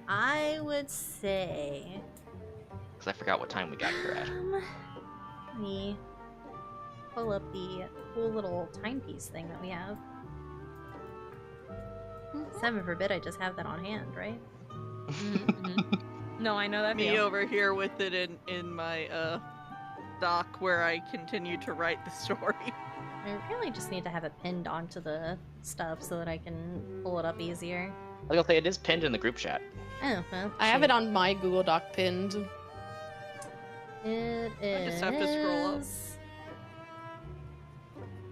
I would say. Because I forgot what time we got here at. Let me pull up the cool little timepiece thing that we have. Heaven forbid I just have that on hand, right? No, I know that Me deal. over here with it in my doc where I continue to write the story. I really just need to have it pinned onto the stuff so that I can pull it up easier. I was gonna say it is pinned in the group chat. Oh, well. I have it on my Google Doc pinned. It is. I just have to scroll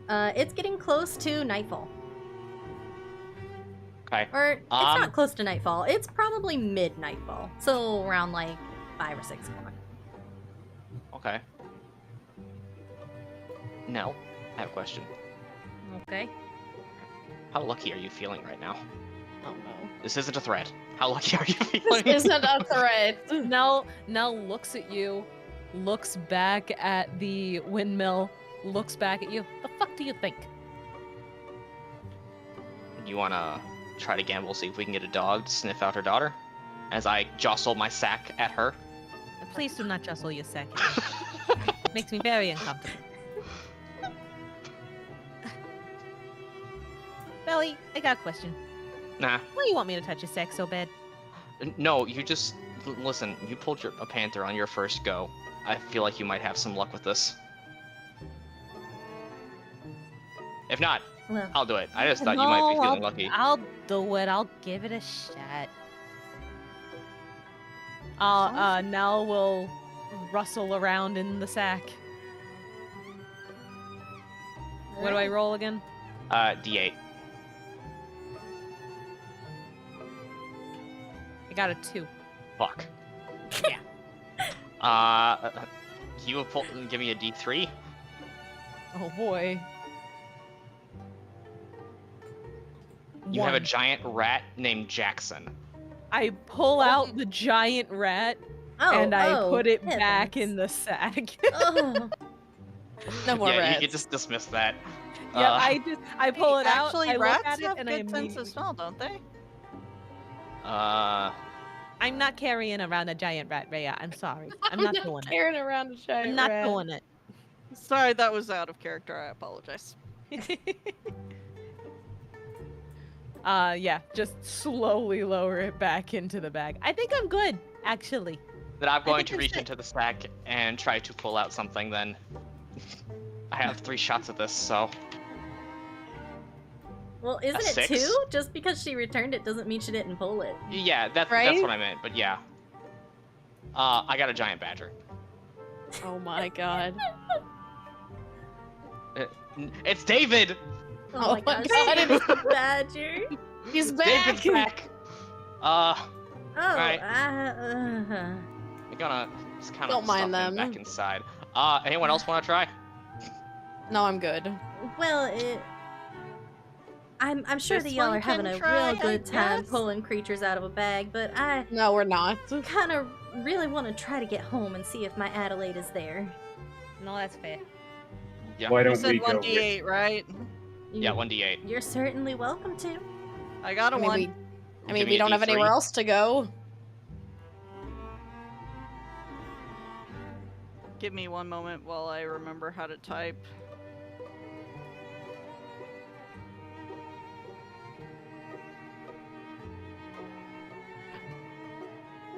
up. It's getting close to nightfall. Okay. Or it's not close to nightfall. It's probably mid-nightfall. So around like 5 or 6 o'clock. Okay. Nell, I have a question. Okay. How lucky are you feeling right now? Oh no. This isn't a threat. How lucky are you feeling? This isn't a threat. Nell looks at you, looks back at the windmill, looks back at you. The fuck do you think? You wanna try to gamble, see if we can get a dog to sniff out her daughter? As I jostle my sack at her. Please do not jostle your sack. Makes me very uncomfortable. Belly, I got a question. Nah. Why do you want me to touch your sack so bad? No, you just... Listen, you pulled a panther on your first go. I feel like you might have some luck with this. If not, Well, I'll do it. I just thought you might be feeling lucky. I'll do it. I'll give it a shot. Nell will rustle around in the sack. What do I roll again? D8. I got a 2. Fuck. Yeah. You will give me a D3? Oh boy. You have a One. giant rat named Jackson. I pull out the giant rat and I put it back in the sack. Oh. No more Yeah, rats. you can just dismiss that. Yeah, I pull it out. Actually, I look rats at it, have and I good sense of immediately- smell, don't they? I'm not carrying around a giant rat, Rhea. I'm sorry. I'm not doing it. Carrying around a giant I'm not rat. doing it. Sorry, that was out of character. I apologize. Yeah, just slowly lower it back into the bag. I think I'm good, actually. Then I'm going think to that's reach it. into the stack and try to pull out something then. I have 3 shots at this, so... Well, isn't it 6? 2? Just because she returned it doesn't mean she didn't pull it. Yeah, that's Right? what I meant, but yeah. I got a giant badger. Oh my god. It's David! Oh my my gosh, God, it's a badger. He's back! David's back! Oh, Right. uh, I'm gonna just kind Don't of mind stuff him them. back inside. Anyone else want to try? No, I'm good. well, I'm sure This that y'all one are having can a try, real good I time guess. pulling creatures out of a bag, but I No, we're not. kind of really want to try to get home and see if my Adelaide is there. No, that's fair. Yeah. Why You don't said we go? 1d8, right? Yeah, 1d8. You're certainly welcome to. I got a I mean, 1. we, Give me we a don't have D3. anywhere else to go. Give me one moment while I remember how to type.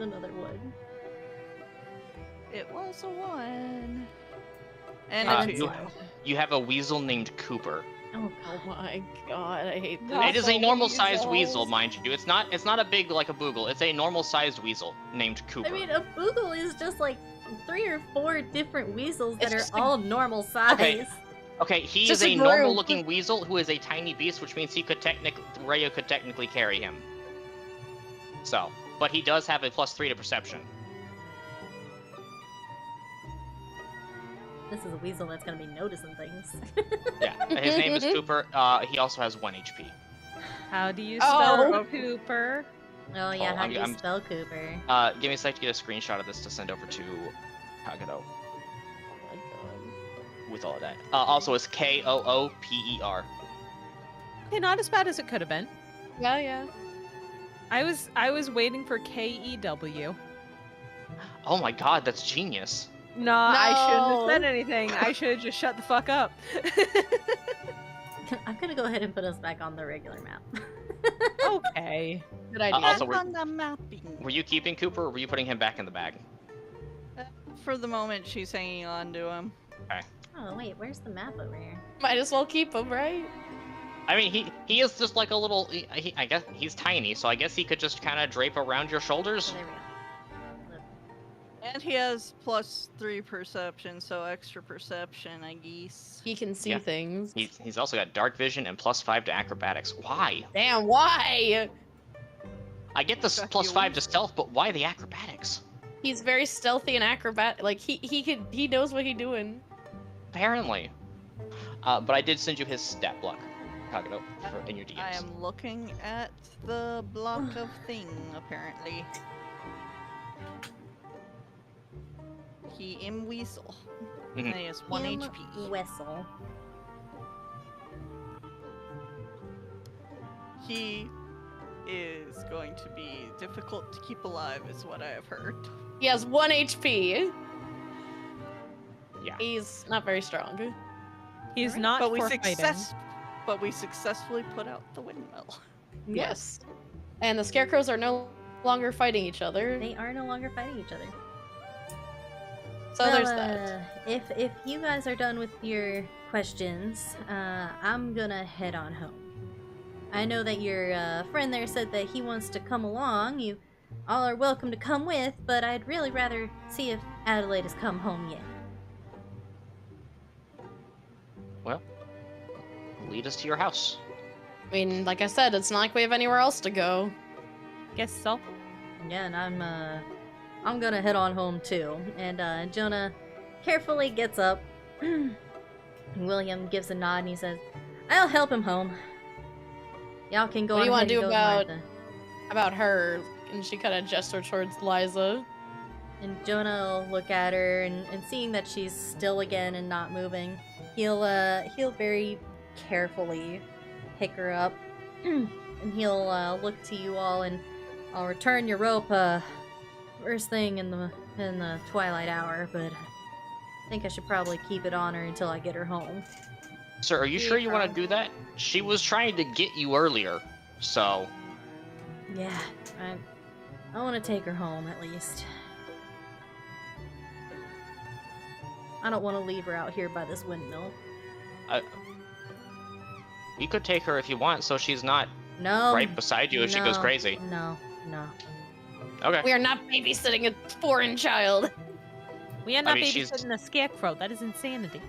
Another one. It was a 1. And Uh, a 2. You have a weasel named Cooper. Oh, Oh my god, I hate this. It is a Awful normal-sized weasel, weasels. mind you. It's not a big like a boogle. It's a normal-sized weasel named Cooper. I mean, a boogle is just like 3 or 4 different weasels that It's are just a- all normal size. Okay. Okay, he Just is a a group. normal-looking weasel who is a tiny beast, which means Rayo could technically carry him. So, but he does have a +3 to perception. This is a weasel that's gonna be noticing things. Yeah, his name is Cooper. He also has 1 HP. How do you Oh. spell Cooper? Oh yeah, Oh, how do you I'm- spell Cooper? Give me a sec to get a screenshot of this to send over to Kagado with all of that. Also, it's Kooper. Okay, not as bad as it could have been. Yeah, yeah. I was waiting for KEW. Oh my god, that's genius. No, I shouldn't have No. said anything. I should have just shut the fuck up. I'm gonna go ahead and put us back on the regular map. Okay. Good idea. Also, Back on the mapping. Were you keeping Cooper, or were you putting him back in the bag? For the moment, she's hanging on to him. Oh wait, where's the map over here? Might as well keep him, right? I mean, he is just like a little. I guess he's tiny, so I guess he could just kind of drape around your Oh, shoulders. there we go. And he has +3 perception, so extra perception, I guess. He can see Yeah. things. He's also got dark vision and +5 to acrobatics. Why? Damn, why? I get this Got +5 you. to stealth, but why the acrobatics? He's very stealthy and acrobat. Like he knows what he's doing. Apparently. But I did send you his stat block, Kagado, in your DMs. I am looking at the block of thing, apparently. He am weasel. Mhm. And he has 1 Him HP. Wessel. He is going to be difficult to keep alive, is what I have heard. He has 1 HP. Yeah. He's not very strong. He's Alright. not But we for fighting. successfully put out the windmill. Yes. And the scarecrows are no longer fighting each other. They are no longer fighting each other. So Well, there's that. If you guys are done with your questions, I'm gonna head on home. I know that your friend there said that he wants to come along. You all are welcome to come with, but I'd really rather see if Adelaide has come home yet. Well, lead us to your house. I mean, like I said, it's not like we have anywhere else to go. Guess so. Yeah, and I'm gonna head on home too. And Jonah carefully gets up. William gives a nod and he says, "I'll help him home. Y'all can go What do you on wanna ahead do and go with about- Martha." About her, and she kind of gestures towards Liza. And Jonah will look at her and seeing that she's still again and not moving, he'll very carefully pick her up and he'll look to you all and I'll return your rope first thing in the twilight hour, but I think I should probably keep it on her until I get her home. Sir, are you sure you want to do that? She was trying to get you earlier, So, Yeah, I want to take her home at least. I don't want to leave her out here by this windmill. you could take her if you want, so she's not No. right beside you if she goes no, crazy. No. Okay. We are not babysitting a foreign child. We are not mean, she's- babysitting a scarecrow. That is insanity.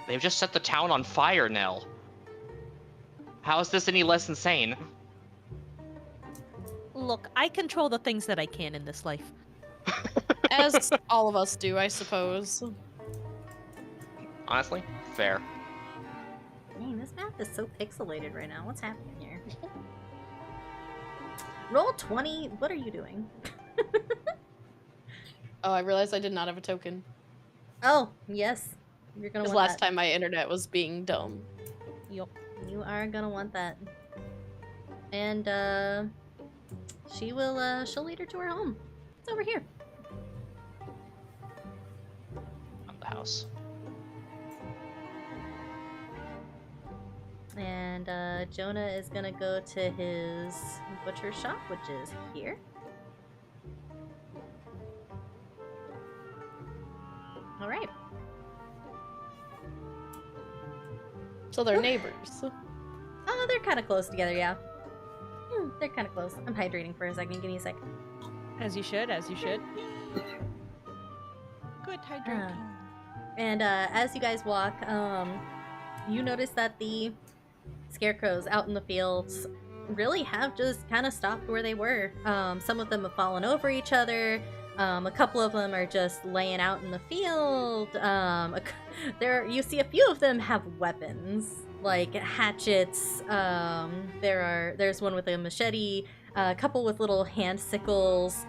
They've just set the town on fire, Nell. How is this any less insane? Look, I control the things that I can in this life. As all of us do, I suppose. Honestly, fair. Dang, this map is so pixelated right now. What's happening here? Roll 20. What are you doing? Oh, I realized I did not have a token. Oh, yes. You're gonna Because want last that. time my internet was being dumb. Yup. You are gonna want that. And, she'll lead her to her home. It's over here. On the house. And, Jonah is gonna go to his butcher shop, which is here. Alright. So they're neighbors. Oh, they're kind of close together, yeah. They're kind of close. I'm hydrating for a second. Give me a sec. As you should, as you should. Good hydrating. And as you guys walk, you notice that the scarecrows out in the fields really have just kind of stopped where they were. Some of them have fallen over each other. A couple of them are just laying out in the field. You see a few of them have weapons, like hatchets. There's one with a machete, a couple with little hand sickles.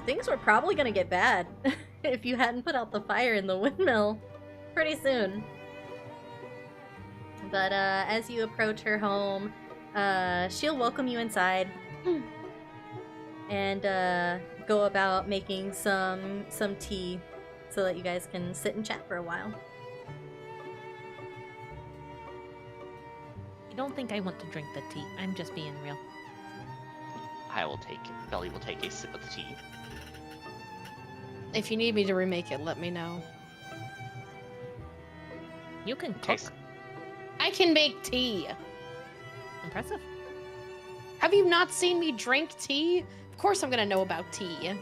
Things were probably gonna get bad if you hadn't put out the fire in the windmill pretty soon. But as you approach her home, she'll welcome you inside and go about making some tea so that you guys can sit and chat for a while. I don't think I want to drink the tea. I'm just being real. Belly will take a sip of the tea. If you need me to remake it, let me know. You can cook. Taste. I can make tea. Impressive. Have you not seen me drink tea? Of course I'm gonna know about tea. Actually,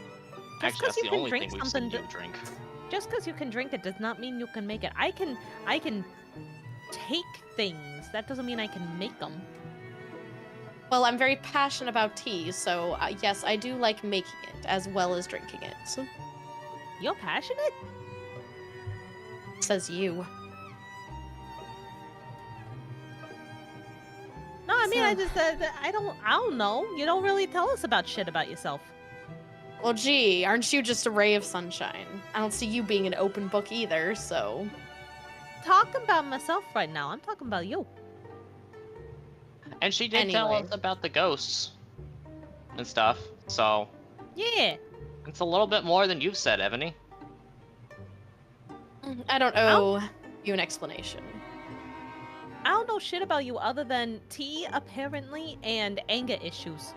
'cause that's you the can only drink thing we've seen something you to- drink. Just because you can drink it does not mean you can make it. I can take things. That doesn't mean I can make them. Well, I'm very passionate about tea, so yes, I do like making it as well as drinking it. You're passionate? Says you. No, I mean, So- I just, I don't know. You don't really tell us about shit about yourself. Well, gee, aren't you just a ray of sunshine? I don't see you being an open book either, so... Talking about myself right now. I'm talking about you. And she did tell Anyway. us about the ghosts and stuff, so Yeah. it's a little bit more than you've said, Ebony. I don't owe you an explanation. I don't know shit about you other than tea, apparently, and anger issues.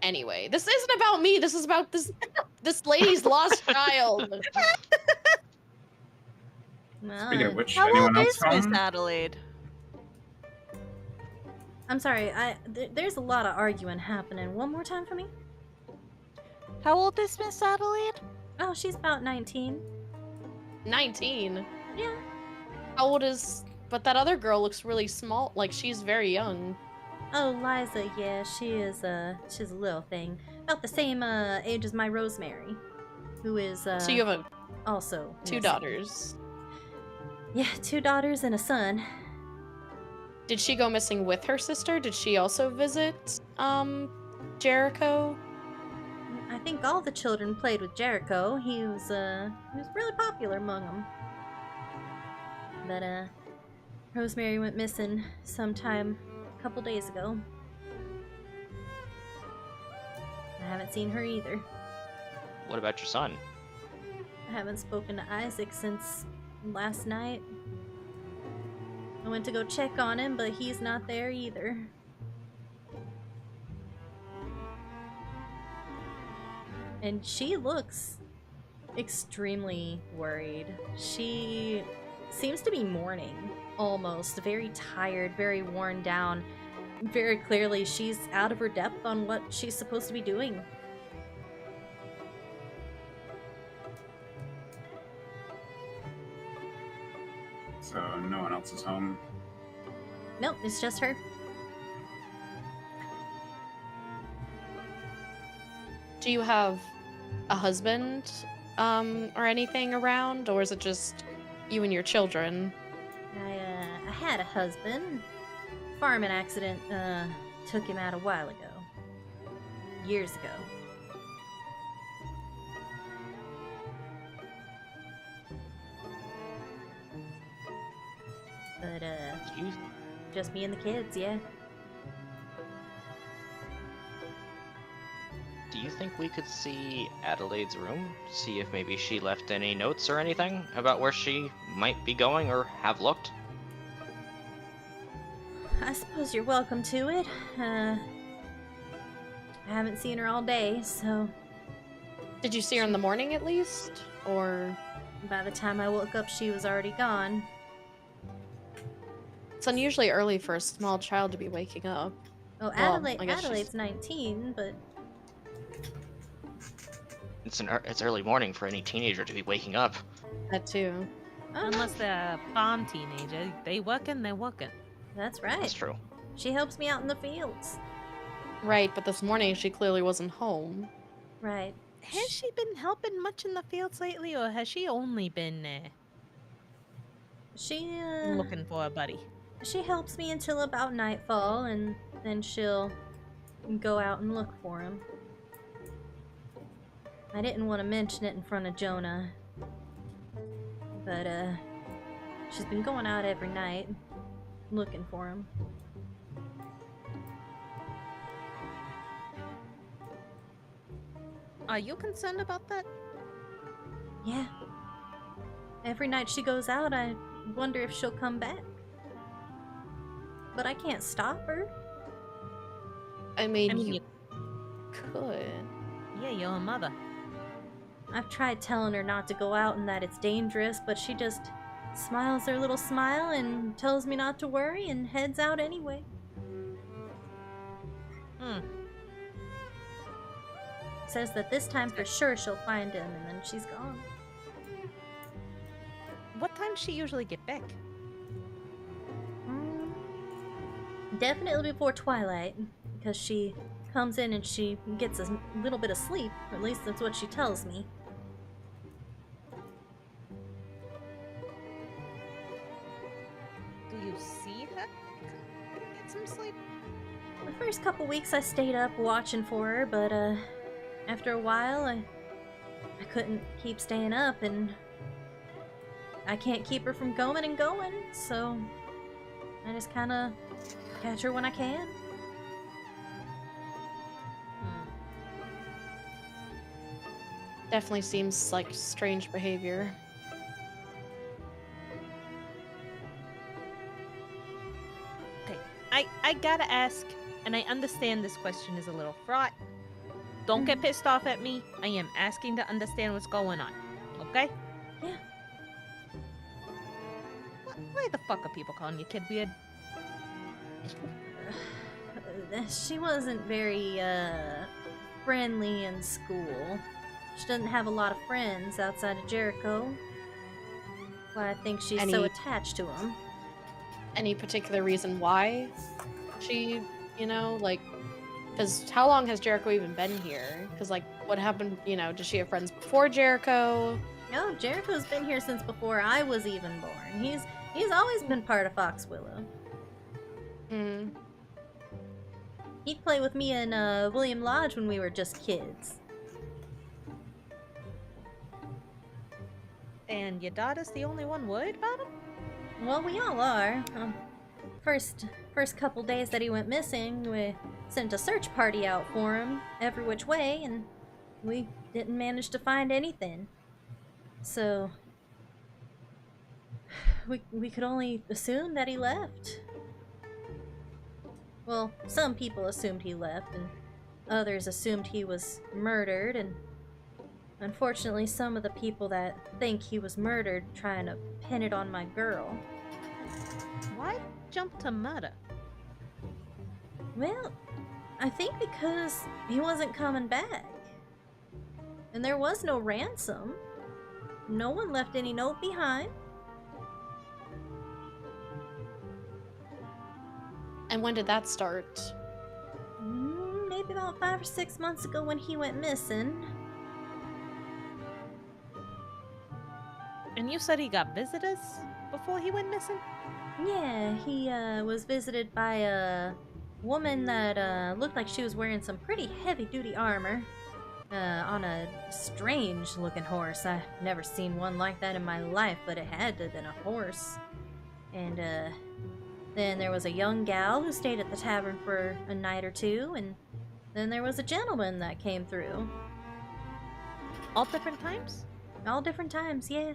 Anyway, this isn't about me. This is about this lady's lost child. Speaking of which, How anyone old else is Miss home? Adelaide? I'm sorry, there's a lot of arguing happening. One more time for me? How old is Miss Adelaide? Oh, she's about 19. 19. Yeah. How old is... But that other girl looks really small. Like, she's very young. Oh, Liza, yeah, she's a little thing. About the same age as my Rosemary, who is So you have also two missing. daughters. Yeah, 2 daughters and a son. Did she go missing with her sister? Did she also visit, Jericho? I think all the children played with Jericho. He was really popular among them. But Rosemary went missing sometime a couple days ago. I haven't seen her either. What about your son? I haven't spoken to Isaac since last night. I went to go check on him, but he's not there either. And she looks extremely worried. She seems to be mourning, almost. Very tired, very worn down. Very clearly, she's out of her depth on what she's supposed to be doing. So no one else is home. Nope, it's just her. Do you have a husband, or anything around, or is it just you and your children? I had a husband. Farming accident, took him out a while ago. Years ago. But, You, just me and the kids, yeah. do you think we could see Adelaide's room? See if maybe she left any notes or anything about where she might be going or have looked? I suppose you're welcome to it. I haven't seen her all day, so Did you see her in the morning at least? Or by the time I woke up, she was already gone. it's unusually early for a small child to be waking up. Oh, Well, I guess Adelaide's 19, but It's early morning for any teenager to be waking up. That too. oh, Unless they're a farm teenager, they working, they're working. that's right. That's true. She helps me out in the fields. Right, but this morning she clearly wasn't home. Right. Has she been helping much in the fields lately, or has she only been She looking for a buddy? she helps me until about nightfall, and then she'll go out and look for him. I didn't want to mention it in front of Jonah, but she's been going out every night looking for him. Are you concerned about that? Yeah. Every night she goes out, I wonder if she'll come back. But I can't stop her. I mean, I mean, you could. Yeah, you're a mother. I've tried telling her not to go out and that it's dangerous, but she just smiles her little smile and tells me not to worry and heads out anyway. Says that this time for sure she'll find him, and then she's gone. What time does she usually get back? Definitely before twilight, because she comes in and she gets a little bit of sleep, or at least that's what she tells me. Do you see her? Get some sleep. The first couple weeks I stayed up watching for her, but after a while I couldn't keep staying up, and I can't keep her from going and going, so I just kind of catch her when I can. Definitely seems like strange behavior. Okay, I gotta ask, and I understand this question is a little fraught. Don't get pissed off at me. I am asking to understand what's going on. Okay? Yeah. Why the fuck are people calling you kid weird? She wasn't very friendly in school. She doesn't have a lot of friends outside of Jericho. Why I think she's so Any- attached to him. Any particular reason why she, like, because how long has Jericho even been here? Because, like, what happened, does she have friends before Jericho? No, Jericho's been here since before I was even born. He's always been part of Foxwillow. Hmm. He'd play with me and William Lodge when we were just kids. And your daughter's the only one worried about him? Well, we all are. First couple days that he went missing, we sent a search party out for him every which way, and we didn't manage to find anything. So we could only assume that he left. Well, some people assumed he left, and others assumed he was murdered, and unfortunately some of the people that think he was murdered trying to pin it on my girl. Why jump to murder? Well, I think because he wasn't coming back. And there was no ransom. No one left any note behind. And when did that start? Maybe about 5 or 6 months ago when he went missing. And you said he got visitors before he went missing? Yeah, he was visited by a woman that looked like she was wearing some pretty heavy-duty armor on a strange-looking horse. I've never seen one like that in my life, but it had to have been a horse. And then there was a young gal who stayed at the tavern for a night or two, and then there was a gentleman that came through. All different times? All different times, yeah.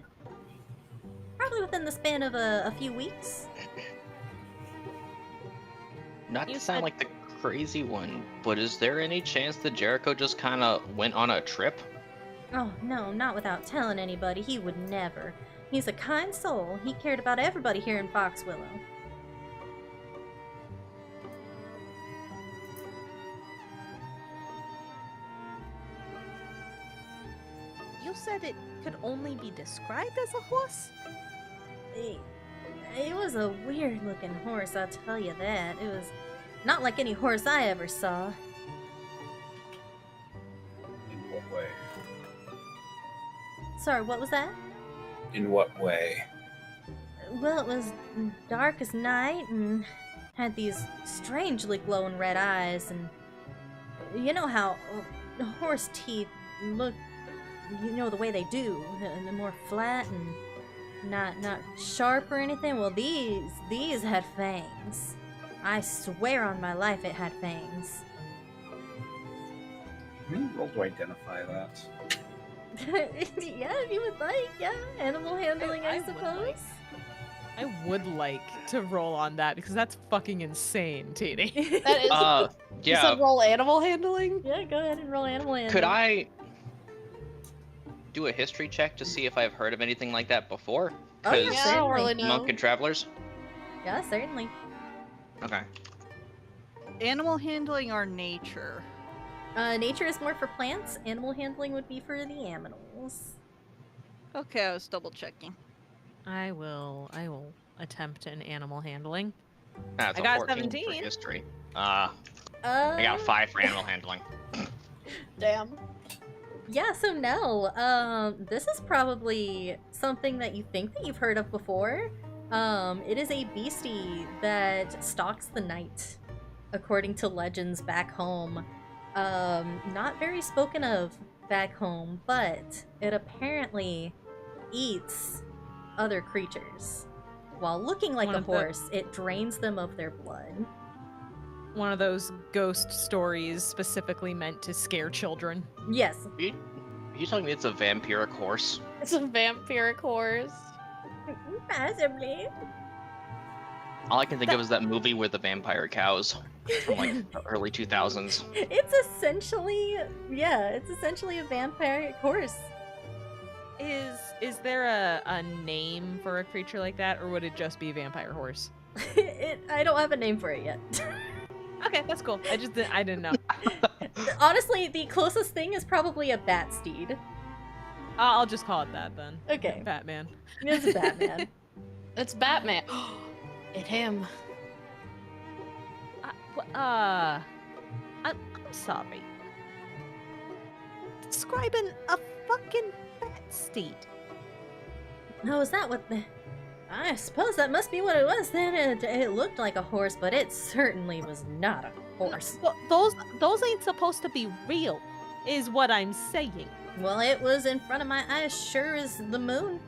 Probably within the span of a few weeks. Not You to sound said- like the crazy one, but is there any chance that Jericho just kind of went on a trip? Oh, no, not without telling anybody. He would never. He's a kind soul. He cared about everybody here in Foxwillow. You said it could only be described as a horse? It was a weird-looking horse, I'll tell you that. It was not like any horse I ever saw. In what way? Sorry, what was that? In what way? Well, it was dark as night and had these strangely glowing red eyes, and you know how horse teeth look, you know, the way they do, and they're more flat and not sharp or anything. Well, these had fangs. I swear on my life it had fangs. Can you roll to identify that? Yeah, if you would like, yeah. Animal handling, I would suppose. like. I would like to roll on that because that's fucking insane, TD. That is. You Yeah. said roll animal handling? Yeah, go ahead and roll animal handling. Could I do a history check to see if I've heard of anything like that before? Oh, yeah, 'Cause Yeah, I don't really know. monk and travelers. Yeah, certainly. Okay. Animal handling or nature? Nature is more for plants. Animal handling would be for the animals. Okay, I was double checking. I will attempt an animal handling. That's I a got 14 for 17. history. I got 5 for animal handling. Damn. Yeah, so no. This is probably something that you think that you've heard of before. It is a beastie that stalks the night, according to legends back home. Not very spoken of back home, but it apparently eats other creatures. While looking like One a of the- horse, it drains them of their blood. One of those ghost stories specifically meant to scare children. Yes. Are you telling me it's a vampiric horse? It's a vampiric horse. Possibly. All I can think of is that movie with the vampire cows from like the early 2000s. It's essentially, yeah, it's essentially a vampiric horse. Is there a name for a creature like that, or would it just be vampire horse? I don't have a name for it yet. Okay, that's cool. I didn't know. Honestly, the closest thing is probably a bat steed. I'll just call it that then. Okay. Batman. It's a Batman. It's Batman. It's him. I'm sorry. Describing a fucking bat steed. Oh, is that what the... I suppose that must be what it was then. It looked like a horse, but it certainly was not a horse. Those ain't supposed to be real, is what I'm saying. Well, it was in front of my eyes, sure as the moon.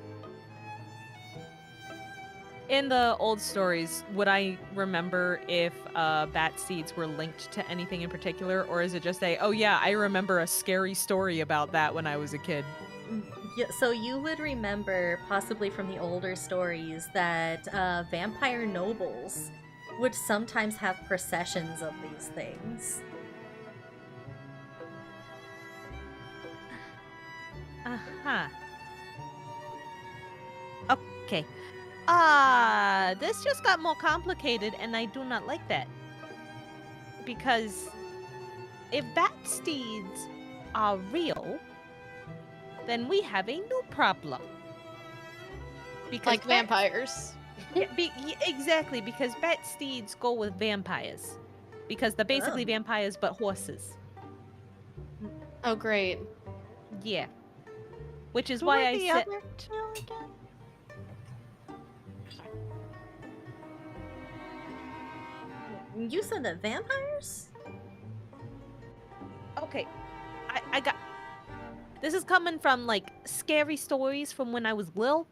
In the old stories, would I remember if bat seeds were linked to anything in particular, or is it just oh yeah, I remember a scary story about that when I was a kid? Yeah, so you would remember, possibly from the older stories, that vampire nobles would sometimes have processions of these things. Uh-huh. Okay. This just got more complicated, and I do not like that. Because if bat steeds are real, then we have a new problem. Because Like vampires. exactly, because bat steeds go with vampires. Because they're basically vampires, but horses. Oh, great. Yeah. Which is Who why are I the said... other two again? You said that vampires? Okay, I got... This is coming from, like, scary stories from when I was little.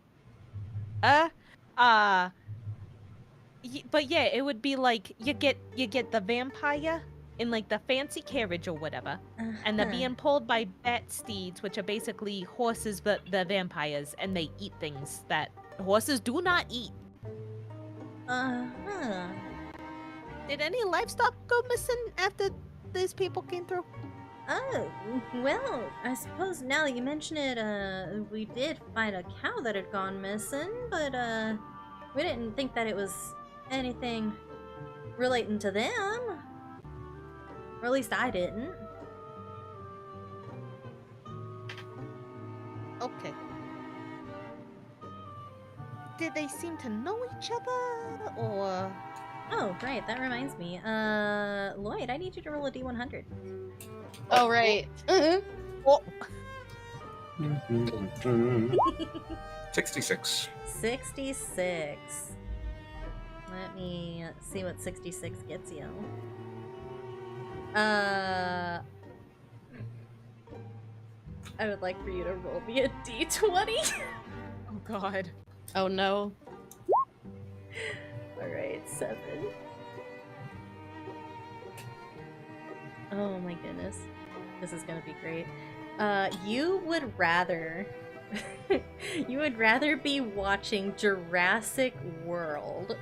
But yeah, it would be like, you get the vampire in, like, the fancy carriage or whatever. And they're being pulled by bat steeds, which are basically horses, but they're vampires, and they eat things that horses do not eat. Uh-huh. Did any livestock go missing after these people came through? Oh, well, I suppose now that you mention it, we did find a cow that had gone missing, but, we didn't think that it was anything relating to them. Or at least I didn't. Okay. Did they seem to know each other, or...? Oh, right, that reminds me. Lloyd, I need you to roll a d100. Oh, right. 66. 66. Let me see what 66 gets you. I would like for you to roll me a d20. Oh god. Oh, no. Alright, 7. Oh my goodness. This is gonna be great. You would rather... you would rather be watching Jurassic World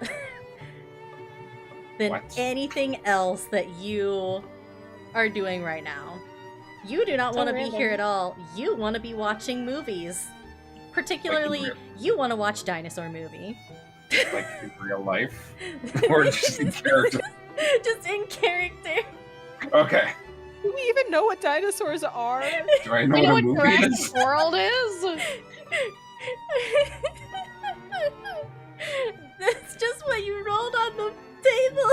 than What? anything else that you are doing right now. You do not So want to be random. here at all. You want to be watching movies. Particularly, real- you want to watch Dinosaur Movie. Like in real life? Or just in character? Just in character. Okay. Do we even know what dinosaurs are? Do I know You know what a what movie Jurassic is? World is? That's just what you rolled on the table.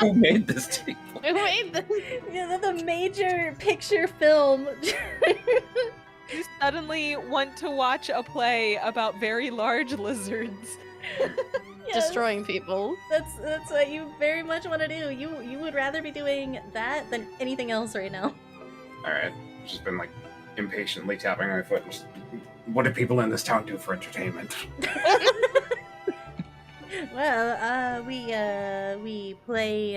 Who made this table? Who made this? Yeah, the major picture film. You suddenly want to watch a play about very large lizards. Yes, Destroying people. That's what you very much want to do. You would rather be doing that than anything else right now. Alright. Just been like impatiently tapping my foot. Just, what do people in this town do for entertainment? Well, we play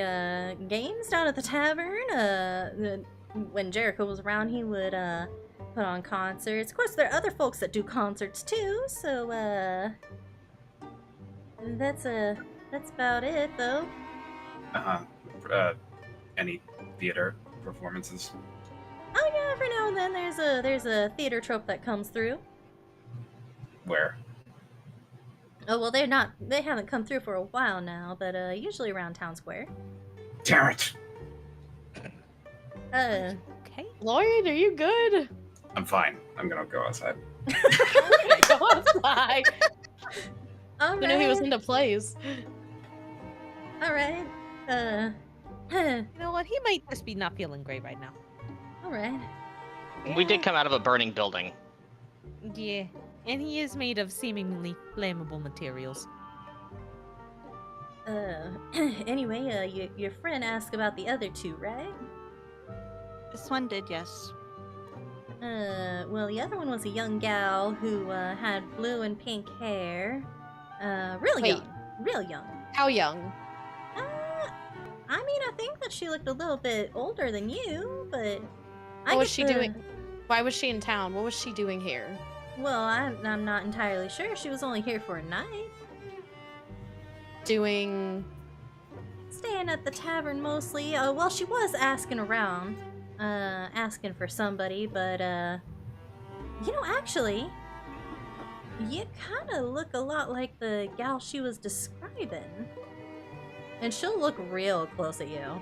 games down at the tavern. When Jericho was around, he would put on concerts. Of course, there are other folks that do concerts too. So that's about it, though. Any theater performances? Oh yeah, every now and then there's a theater trope that comes through. Where? Oh well, they haven't come through for a while now, but usually around town square. Damn it! Okay. Lloyd, are you good? I'm fine. I'm gonna go outside. Okay, go outside. All I knew he was right. into plays. All right. You know what? He might just be not feeling great right now. All right. We did come out of a burning building. Yeah. And he is made of seemingly flammable materials. Anyway, your friend asked about the other two, right? This one did, yes. Well, the other one was a young gal who had blue and pink hair. Real Wait. young. Real young. How young? I mean, I think that she looked a little bit older than you, but What was she doing? Why was she in town? What was she doing here? Well, I'm not entirely sure. She was only here for a night. Doing... Staying at the tavern mostly. Well, she was asking around. Asking for somebody, but, you know, actually, you kind of look a lot like the gal she was describing. And she'll look real close at you.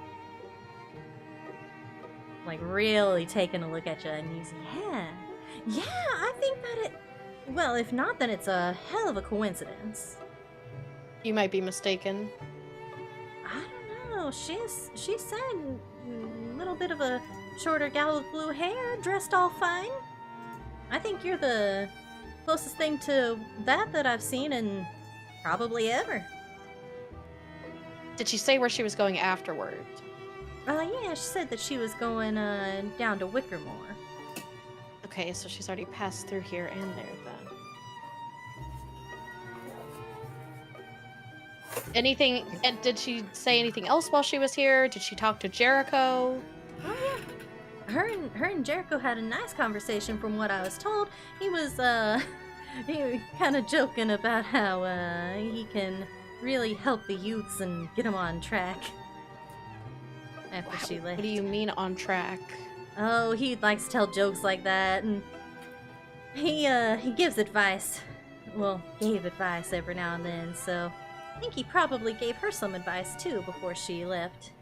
Like, really taking a look at you, and he's, yeah, I think that it... Well, if not, then it's a hell of a coincidence. You might be mistaken. I don't know. She said a little bit of a shorter gal with blue hair, dressed all fine. I think you're the closest thing to that I've seen in probably ever. Did she say where she was going afterward? Yeah, she said that she was going down to Wickermore. Okay, so she's already passed through here and there then. Anything, and did she say anything else while she was here? Did she talk to Jericho? Oh yeah. Her and Jericho had a nice conversation from what I was told. He was he kind of joking about how he can really help the youths and get them on track. After she left. What do you mean on track? Oh, he likes to tell jokes like that, and he gives advice. Well, gave advice every now and then, so I think he probably gave her some advice too before she left.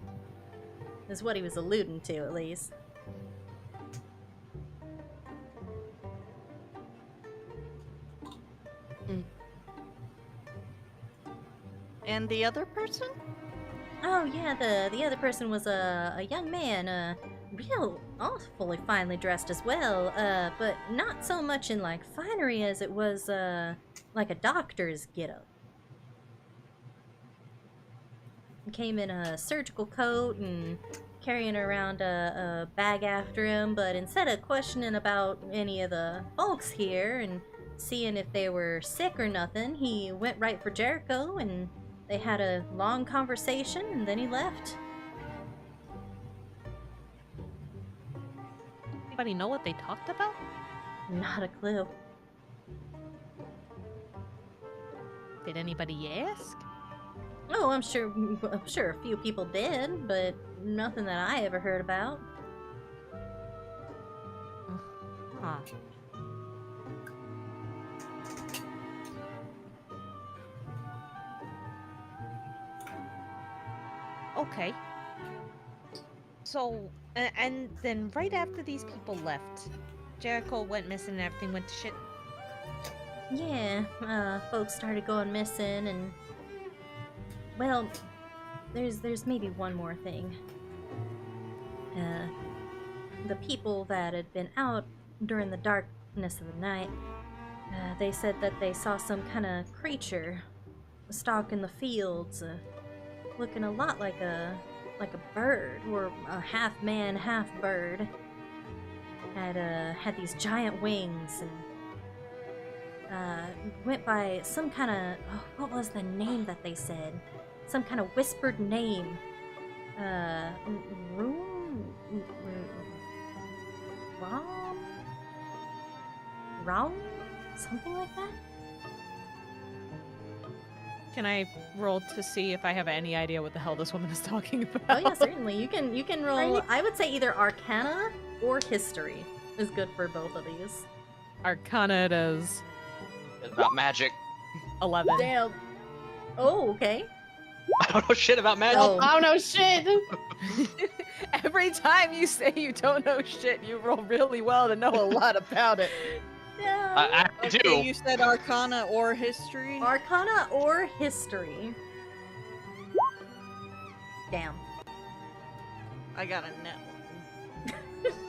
Is what he was alluding to, at least. And the other person? Oh yeah, the other person was a young man, real awfully finely dressed as well, but not so much in like finery as it was like a doctor's getup. He came in a surgical coat and carrying around a bag after him, but instead of questioning about any of the folks here and seeing if they were sick or nothing, he went right for Jericho and they had a long conversation, and then he left. Anybody know what they talked about? Not a clue. Did anybody ask? Oh, I'm sure a few people did, but nothing that I ever heard about. Huh. Okay. So, and then right after these people left, Jericho went missing and everything went to shit. Yeah, folks started going missing, and well, there's maybe one more thing. The people that had been out during the darkness of the night, they said that they saw some kind of creature stalking the fields, looking a lot like a bird, or a half man, half bird. Had these giant wings and went by some kind of what was the name that they said? Some kind of whispered name. Rom? Something like that? Can I roll to see if I have any idea what the hell this woman is talking about? Oh yeah, certainly. You can roll. I would say either Arcana or History is good for both of these. Arcana it is. It's about magic. 11. Damn. Oh, okay. I don't know shit about magic. Oh. I don't know shit. Every time you say you don't know shit, you roll really well to know a lot about it. Yeah. I Okay, do. you said Arcana or History? Arcana or History. Damn. I got a no.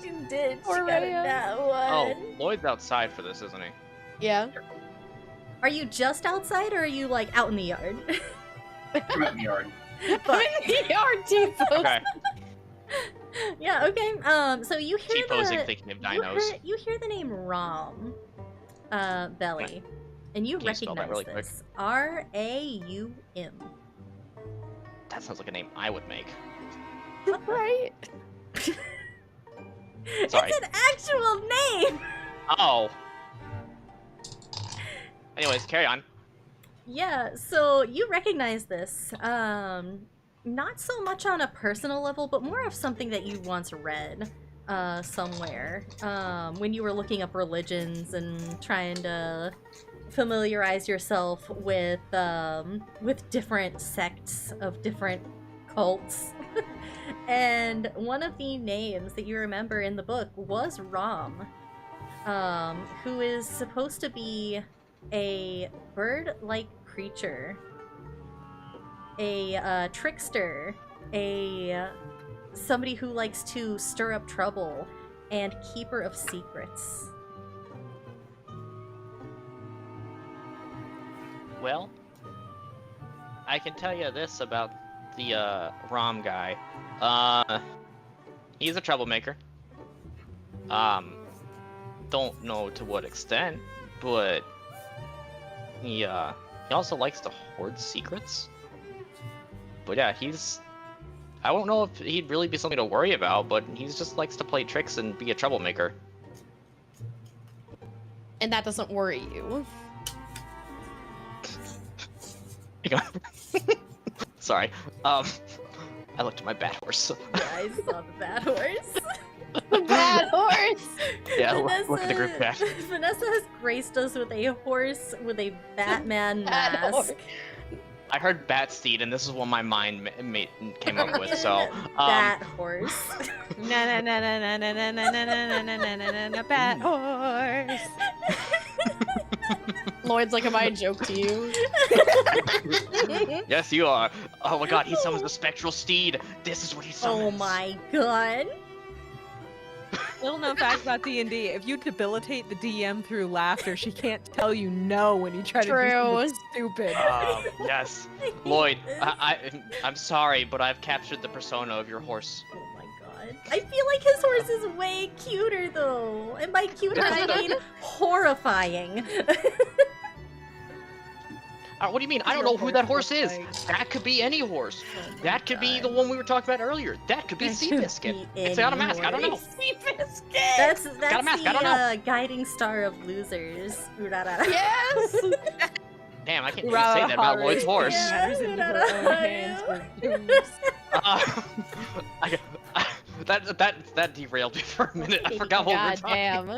She did. She Poor got Rhea. that Oh, one. Lloyd's outside for this, isn't he? Yeah. Are you just outside, or are you like out in the yard? I'm out in the yard. I'm in the yard too, folks. Okay. Yeah. Okay. So you hear T-posing, the thinking of dinos. you hear the name Rom, Belly, and you Can you spell that recognize really quick? this. R-A-U-M. That sounds like a name I would make. Right. Sorry. It's an actual name! Oh. Anyways, carry on. Yeah, so you recognize this. Not so much on a personal level, but more of something that you once read somewhere. When you were looking up religions and trying to familiarize yourself with different sects of different cults. And one of the names that you remember in the book was Rom, who is supposed to be a bird-like creature, a trickster, somebody who likes to stir up trouble, and keeper of secrets. Well, I can tell you this about the Rom guy. He's a troublemaker. Don't know to what extent, but he also likes to hoard secrets. But yeah, I don't know if he'd really be something to worry about, but he just likes to play tricks and be a troublemaker. And that doesn't worry you. Sorry. I looked at my bad horse. Yeah, I saw the bad horse. The bad horse! Yeah, look at the group chat. Vanessa has graced us with a horse with a Batman Bad mask. horse. I heard bat steed, and this is what my mind came up with. So, Bat horse. Na na na na na na na na na na na na na na bad horse. Lloyd's like, am I a joke to you? Yes, you are. Oh my god, he summons the spectral steed. This is what he summons. Oh my god. Little known fact about D&D, if you debilitate the DM through laughter, she can't tell you no when you try to do something stupid. Yes. Lloyd, I'm sorry, but I've captured the persona of your horse. Oh my god. I feel like his horse is way cuter though. And by cuter I mean horrifying. What do you mean? I don't know who that horse is. That could be any horse. Oh That could be the one we were talking about earlier. That could be That Seabiscuit. could be It's got a any mask. I don't know. horse. Seabiscuit! That's Got a mask, I don't the guiding star of losers. Yes! Damn, I can't even say that about Lloyd's horse. Yeah. Matters into her own hands for dooms. That derailed me for a minute. I forgot what we were God talking damn.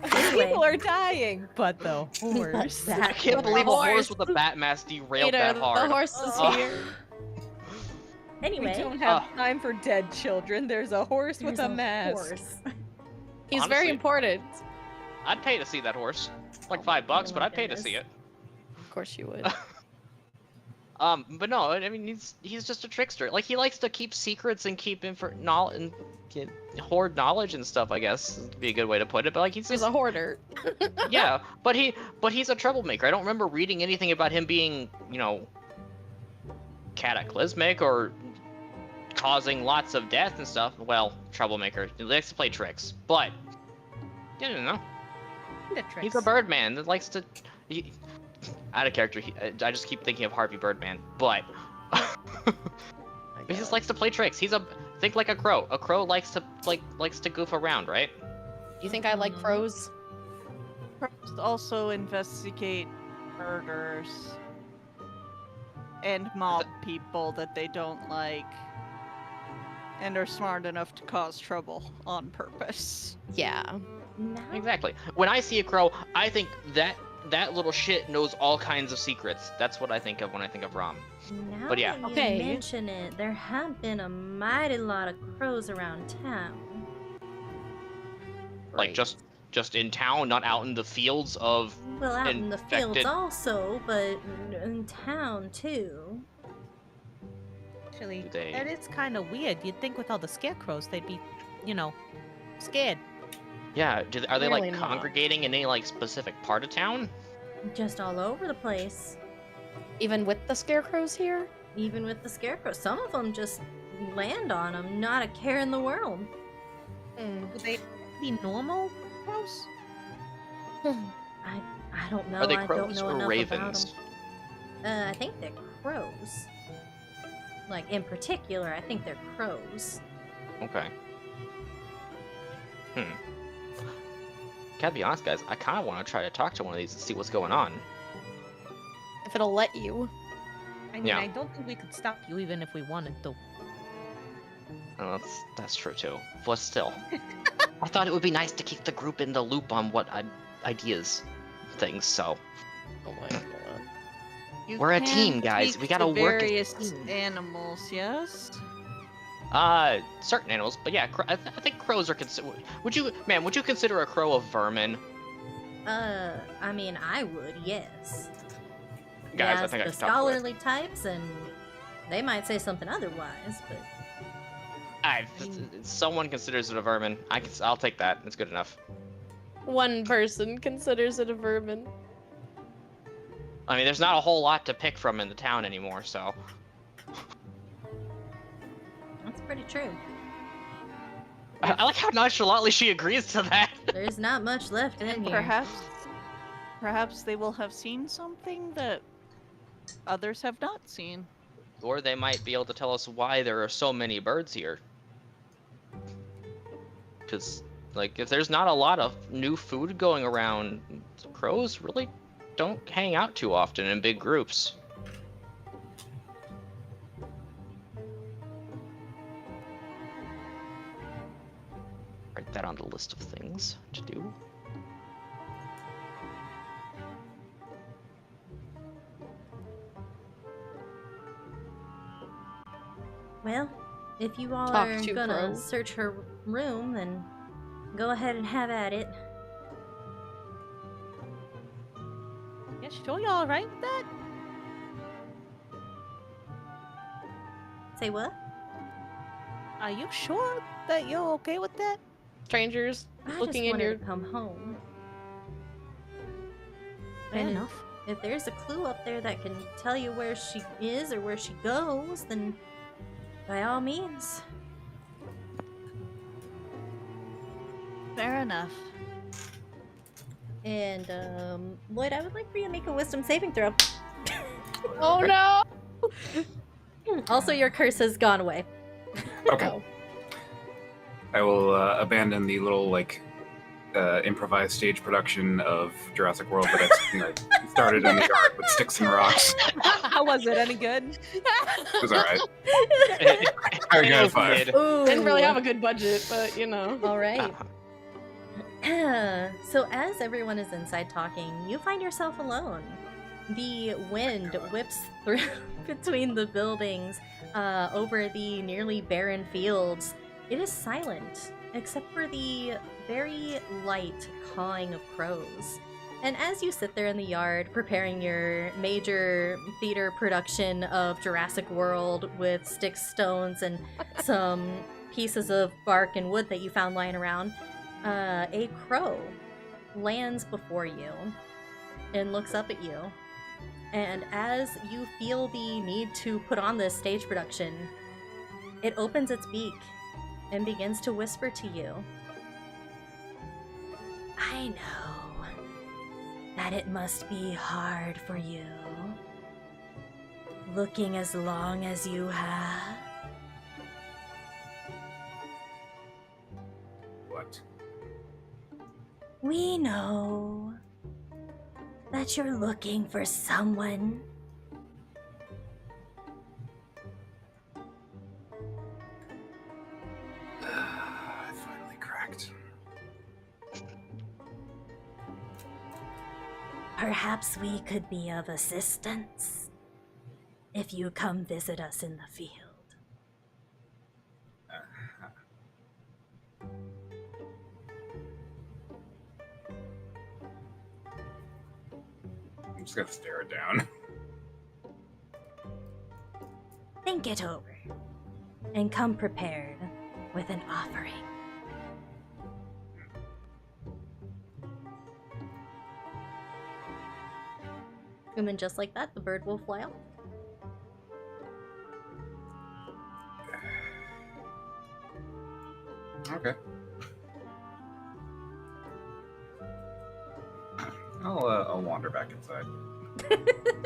Anyway. People are dying, but the horse. That I can't believe a horse with a bat mask derailed Peter, that hard. the horse is Oh. here. We Anyway. don't have time for dead children. There's a horse with there's a mask. horse. He's Honestly. very important. I'd pay to see that horse. Like $5, but my I'd pay to goodness. see it. Of course you would. But no, I mean he's just a trickster. Like he likes to keep secrets and keep knowledge and hoard knowledge and stuff. I guess would be a good way to put it. But like he's He's just a hoarder. yeah. But he's a troublemaker. I don't remember reading anything about him being cataclysmic or causing lots of death and stuff. Well, troublemaker. He likes to play tricks, but I don't know. He's a Birdman that likes to. Out of character, I just keep thinking of Harvey Birdman, but he just likes to play tricks. Think like a crow. A crow likes to goof around, right? You think I like crows? Crows also investigate murders and mob people that they don't like, and are smart enough to cause trouble on purpose. Yeah. Now, Exactly. When I see a crow, I think that little shit knows all kinds of secrets. That's what I think of when I think of Rom. now But yeah. that you Okay. mention it, there have been a mighty lot of crows around town. Like just in town, not out in the fields of. Well, out in the fields Infected. also, but in town too. Actually, They- that is kind of weird. You'd think with all the scarecrows, they'd be, scared. Yeah. Are they Really like not. congregating in any like specific part of town? Just all over the place. Even with the scarecrows here? Even with the scarecrows. Some of them just land on them, not a care in the world. Hmm. Would they be normal crows? I don't know. Are they I don't crows know or enough ravens? about them. I think they're crows. Like, in particular, I think they're crows. Okay. Gotta be honest, guys. I kind of want to try to talk to one of these and see what's going on. If it'll let you. I mean, Yeah. I don't think we could stop you even if we wanted to. Oh, that's true too. But still, I thought it would be nice to keep the group in the loop on what ideas, things. So Oh my god. You We're a can team, guys. speak We gotta to work as a various team. animals, yes? certain animals, but yeah, I think crows are considered. Would you consider a crow a vermin? I mean, I would, yes. Guys, Yes, I think I the can talk to it. scholarly types, and they might say something otherwise, but Someone considers it a vermin. I'll take that. It's good enough. One person considers it a vermin. I mean, there's not a whole lot to pick from in the town anymore, so. that's pretty true. I like how nonchalantly she agrees to that. There's not much left in And here. perhaps they will have seen something that others have not seen. Or they might be able to tell us why there are so many birds here. Because, like, if there's not a lot of new food going around, crows really don't hang out too often in big groups. Write that on the list of things to do. Well, if you all Talk are to gonna Crow. search her room, then go ahead and have at it. Yeah, sure, you all right with that? Say what? Are you sure that you're okay with that? Strangers I looking just in wanted your. to come home. Fair And enough. if there's a clue up there that can tell you where she is or where she goes, then by all means. Fair enough. And Lloyd, I would like for you to make a wisdom saving throw. Oh no! Also, your curse has gone away. Okay. Oh. I will abandon the little improvised stage production of Jurassic World that I started in the yard with sticks and rocks. How was it? Any good? It was alright. I got a 5. Ooh. Didn't really have a good budget, but you know. All right. So as everyone is inside talking, you find yourself alone. The wind whips through between the buildings over the nearly barren fields. It is silent, except for the very light cawing of crows. And as you sit there in the yard preparing your major theater production of Jurassic World with sticks, stones, and some pieces of bark and wood that you found lying around, a crow lands before you and looks up at you. And as you feel the need to put on this stage production, it opens its beak and begins to whisper to you. I know that it must be hard for you, looking as long as you have. What? We know that you're looking for someone. I finally cracked. Perhaps we could be of assistance if you come visit us in the field. I'm just gonna stare it down. Think it over and come prepared with an offering. And then just like that, the bird will fly off. Okay. I'll wander back inside.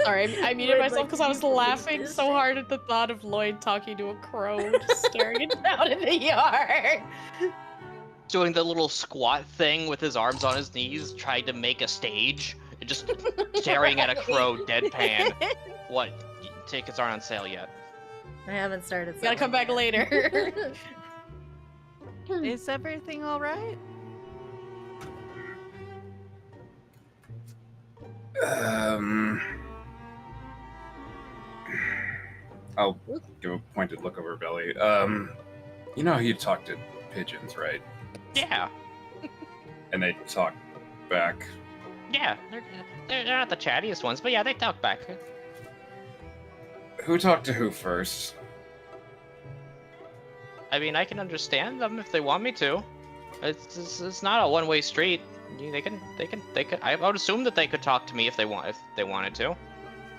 Sorry, I muted Lloyd, myself like, because I was you laughing just- so hard at the thought of Lloyd talking to a crow, just staring it down in the yard. doing the little squat thing with his arms on his knees, trying to make a stage, and just staring at a crow deadpan. What? Tickets aren't on sale yet. I haven't started. Gotta come back later. Is everything all right? I'll give a pointed look over her belly. You know how you talk to pigeons, right? Yeah. And they talk back. Yeah. They're not the chattiest ones, but yeah, they talk back. Who talked to who first? I mean, I can understand them if they want me to. It's not a one-way street. They can. I would assume that they could talk to me if they wanted to.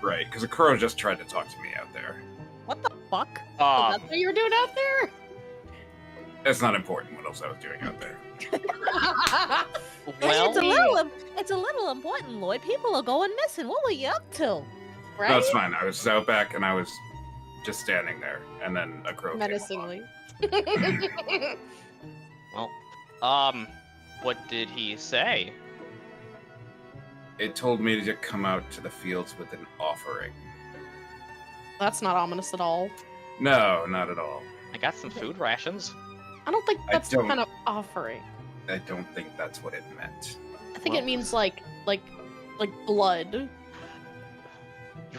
Right, because a crow just tried to talk to me out there. What the fuck? Oh, that's what you were doing out there? It's not important what else I was doing out there. Well, It's a little important, Lloyd. People are going missing. What were you up to? Right? No, it's fine. I was out back and I was just standing there, and then a crow came along. Menacingly. well, what did he say? It told me to come out to the fields with an offering. That's not ominous at all. No, not at all. I got some food rations. I don't think that's the don't- kind of offering. I don't think that's what it meant. I think Well- it means like blood. You're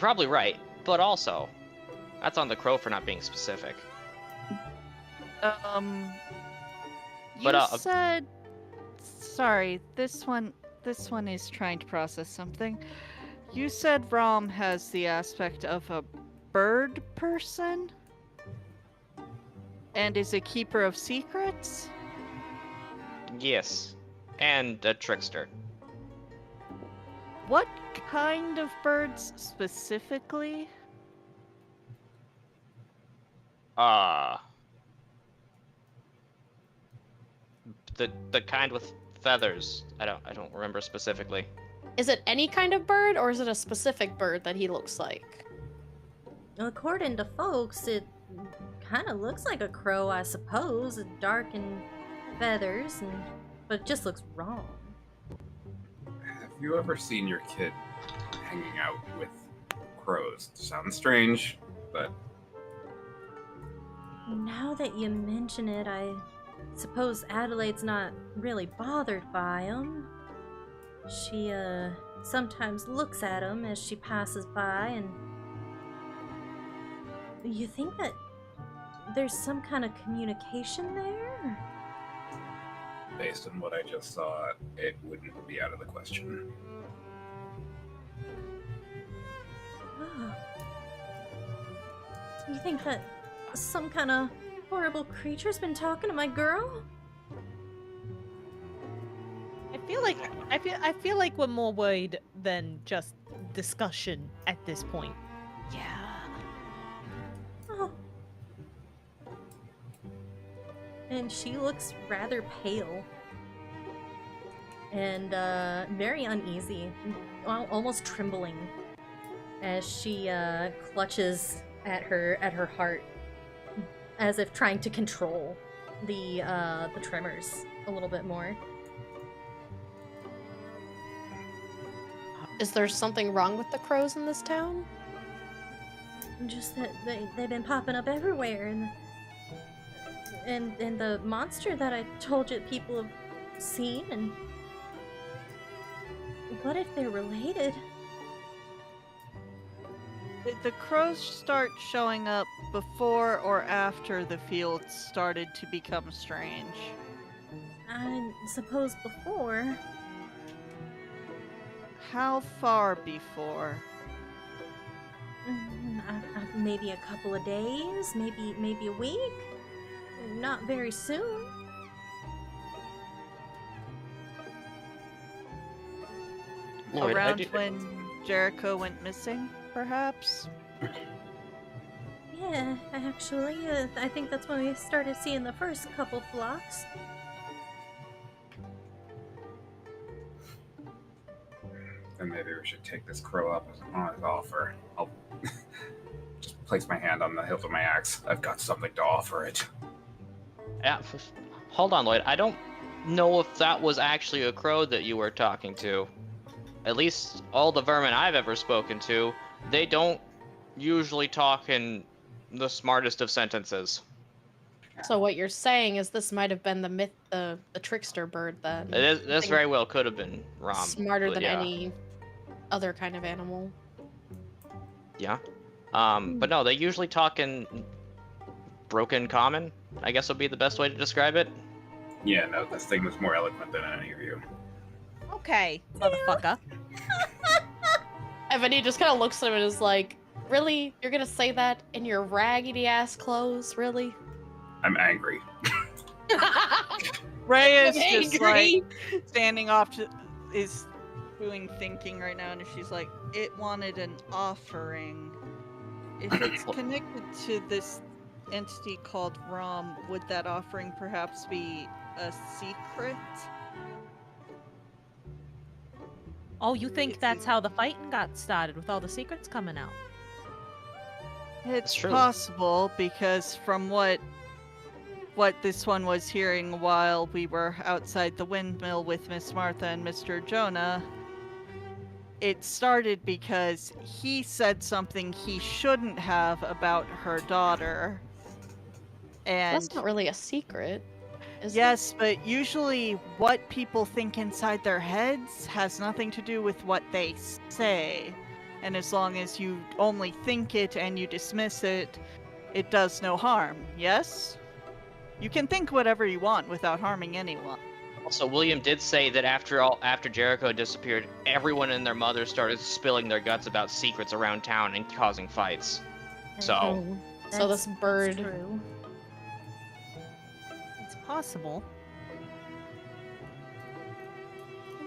probably right, but also, that's on the crow for not being specific. You But, said. Sorry, this one is trying to process something. You said Rom has the aspect of a bird person? And is a keeper of secrets? Yes, and a trickster. What kind of birds specifically? The kind with feathers. I don't remember specifically. Is it any kind of bird, or is it a specific bird that he looks like? According to folks, it kind of looks like a crow, I suppose. Dark and feathers, but it just looks wrong. Have you ever seen your kid hanging out with crows? Sounds strange, but Now that you mention it, I suppose Adelaide's not really bothered by them. She, sometimes looks at them as she passes by, and you think that there's some kind of communication there? based on what I just saw, it wouldn't be out of the question. Oh. You think that some kind of horrible creature's been talking to my girl? I feel like we're more worried than just discussion at this point. Yeah. Oh. And she looks rather pale. And very uneasy, almost trembling, as she clutches at her heart, as if trying to control the tremors a little bit more. Is there something wrong with the crows in this town? Just that they've been popping up everywhere, and the monster that I told you people have seen, and what if they're related? Did the crows start showing up before or after the fields started to become strange? I suppose before. How far before? Maybe a couple of days, maybe a week. Not very soon. Lloyd, Around when Jericho went missing, perhaps? Yeah, actually, I think that's when we started seeing the first couple flocks. Then maybe we should take this crow up on his offer. I'll just place my hand on the hilt of my axe. I've got something to offer it. Yeah, hold on, Lloyd. I don't know if that was actually a crow that you were talking to. At least all the vermin I've ever spoken to, they don't usually talk in the smartest of sentences. So what you're saying is this might have been the trickster bird then. This Something very well could have been Rom. smarter but than yeah. any other kind of animal. Yeah. But no, they usually talk in broken common, I guess would be the best way to describe it. Yeah, no, this thing was more eloquent than any of you. Okay, motherfucker. Ebony just kind of looks at him and is like, "Really? You're gonna say that in your raggedy ass clothes? Really?" I'm angry. Ray is I'm just angry. like standing off to is doing thinking right now, and she's like, "It wanted an offering. If it's connected to this entity called Rom, would that offering perhaps be a secret?" Oh, you think that's how the fighting got started, with all the secrets coming out? It's true. possible, because from what this one was hearing while we were outside the windmill with Miss Martha and Mr. Jonah, it started because he said something he shouldn't have about her daughter. And That's not really a secret, is it? yes, but usually what people think inside their heads has nothing to do with what they say. And as long as you only think it and you dismiss it, it does no harm, yes? You can think whatever you want without harming anyone. Also, William did say that after Jericho disappeared, everyone and their mother started spilling their guts about secrets around town and causing fights. So, Oh. So this That's bird. true. It's possible.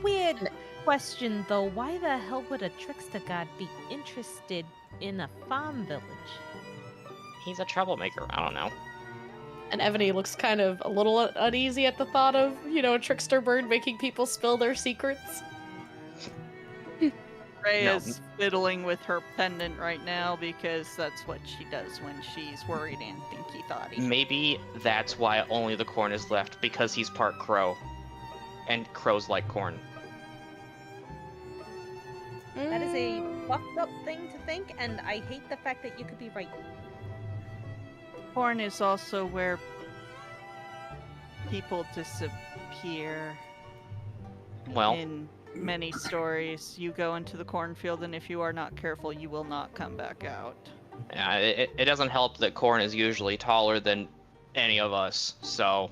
Weird Question though, why the hell would a trickster god be interested in a farm village? he's a troublemaker. I don't know. And Ebony looks kind of a little uneasy at the thought of, a trickster bird making people spill their secrets. Ray No. is fiddling with her pendant right now because that's what she does when she's worried and thinky-thoughty. Maybe that's why only the corn is left, because he's part crow. And crows like corn. That is a fucked up thing to think, and I hate the fact that you could be right. Corn is also where people disappear. Well, In many stories, you go into the cornfield, and if you are not careful, you will not come back out. yeah, it doesn't help that corn is usually taller than any of us, so...